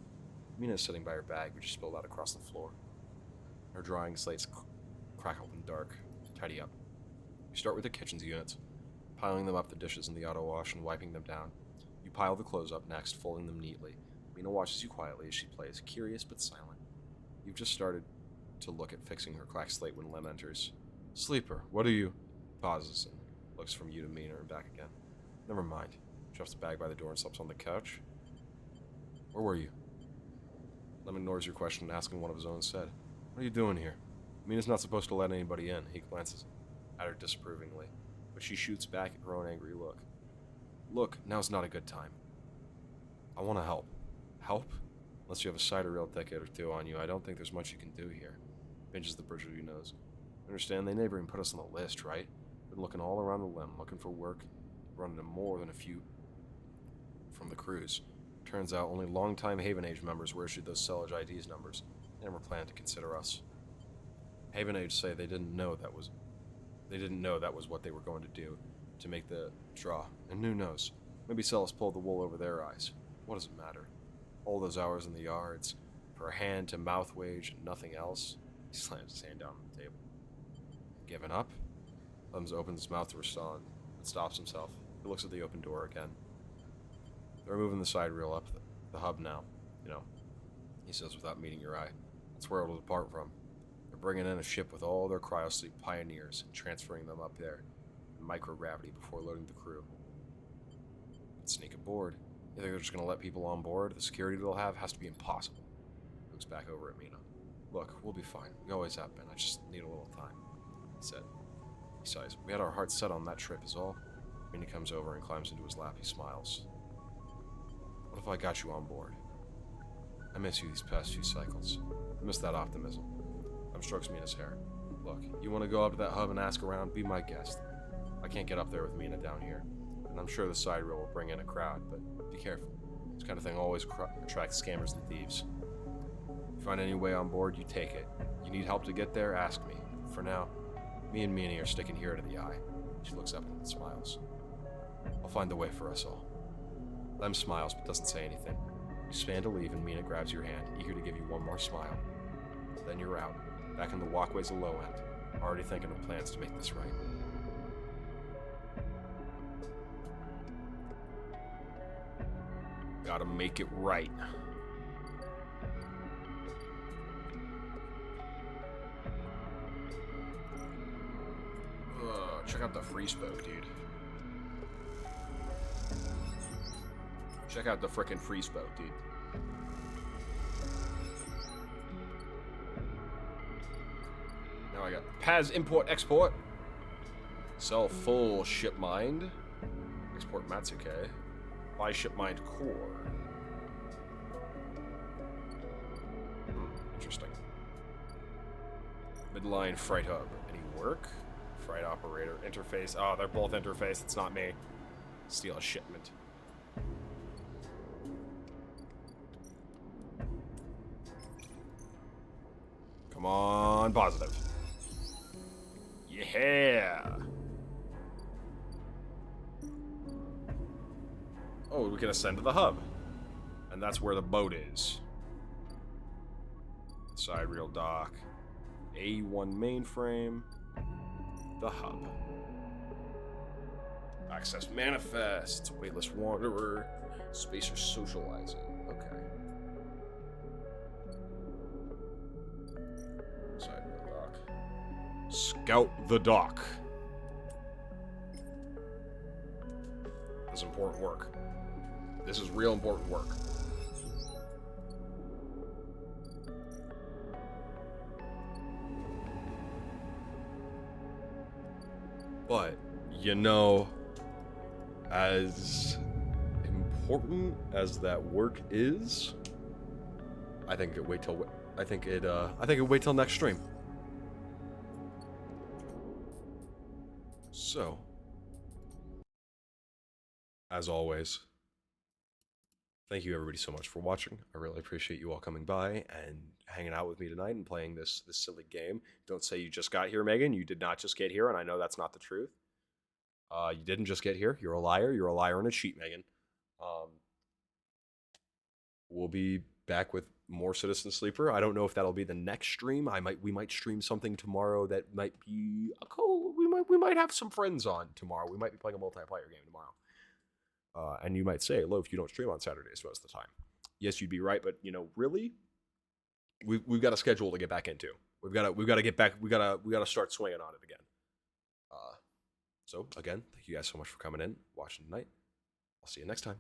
Mina is sitting by her bag, which is spilled out across the floor. Her drying slates crackle in dark. Tidy up. You start with the kitchen's units, piling them up the dishes in the auto wash and wiping them down. You pile the clothes up next, folding them neatly. Mina watches you quietly as she plays, curious but silent. You've just started to look at fixing her cracked slate when Lem enters. Sleeper, what are you? Pauses and looks from you to Mina and back again. Never mind. Drops the bag by the door and slips on the couch. Where were you? Lem ignores your question, asking one of his own said. What are you doing here? Mina's not supposed to let anybody in. He glances at her disapprovingly, but she shoots back at her own angry look. Look, now's not a good time. I want to help. Help? Unless you have a cider rail ticket or two on you, I don't think there's much you can do here. Pinches the bridge of your nose. Understand, they never even put us on the list, right? Been looking all around the limb, looking for work, running into more than a few from the cruise. Turns out only long-time Haven Age members were issued those Sellage IDs numbers. They never planned to consider us. Haven Age say they didn't know that was what they were going to do to make the draw. And who knows? Maybe Celis pulled the wool over their eyes. What does it matter? All those hours in the yards, for a hand-to-mouth wage and nothing else. He slams his hand down on the table. Given up? Lems opens his mouth to respond, but stops himself. He looks at the open door again. They're moving the side rail up the hub now, you know, he says without meeting your eye. That's where it'll depart from. They're bringing in a ship with all their cryosleep pioneers and transferring them up there in microgravity before loading the crew. Sneak aboard. You think they're just going to let people on board? The security they'll have has to be impossible. Looks back over at Mina. Look, we'll be fine. We always have been. I just need a little time, he said. He He sighs. We had our hearts set on that trip is all. Mina comes over and climbs into his lap. He smiles. What if I got you on board? I miss you these past few cycles. I miss that optimism. Tom strokes Mina's hair. Look, you want to go up to that hub and ask around? Be my guest. I can't get up there with Mina down here. And I'm sure the side rail will bring in a crowd, but be careful. This kind of thing always attracts scammers and thieves. If you find any way on board, you take it. You need help to get there, ask me. For now, me and Mina are sticking here to the eye. She looks up and smiles. I'll find the way for us all. Lem smiles but doesn't say anything. You span to leave and Mina grabs your hand, eager to give you one more smile. Then you're out, back in the walkways of Low End, already thinking of plans to make this right. Gotta make it right. Check out the free spoke, dude. Check out the frickin' free spoke, dude. Now I got Paz import export. Sell full ship mind. Export Matsuke. Buy ship mind core. Interesting. Midline freight hub. Any work? Freight operator. Interface. Oh, they're both interface. It's not me. Steal a shipment. Come on, positive. Yeah. Oh, we can ascend to the hub. And that's where the boat is. Side rail dock. A1 mainframe. The hub. Access manifest. Weightless wanderer. Spacer socializing. Okay. Side rail dock. Scout the dock. This is important work. This is real important work. But, you know, as important as that work is, I think it wait till next stream. So, as always, thank you everybody so much for watching. I really appreciate you all coming by and hanging out with me tonight and playing this silly game. Don't say you just got here, Megan. You did not just get here, and I know that's not the truth. You didn't just get here. You're a liar. You're a liar and a cheat, Megan. We'll be back with more Citizen Sleeper. I don't know if that'll be the next stream. We might stream something tomorrow that might be a cool. We might have some friends on tomorrow. We might be playing a multiplayer game tomorrow. And you might say, Loaf, you don't stream on Saturdays most of the time. Yes, you'd be right, but you know, really, we've got a schedule to get back into. We've got to get back. We got to start swinging on it again. So again, thank you guys so much for coming in, watching tonight. I'll see you next time.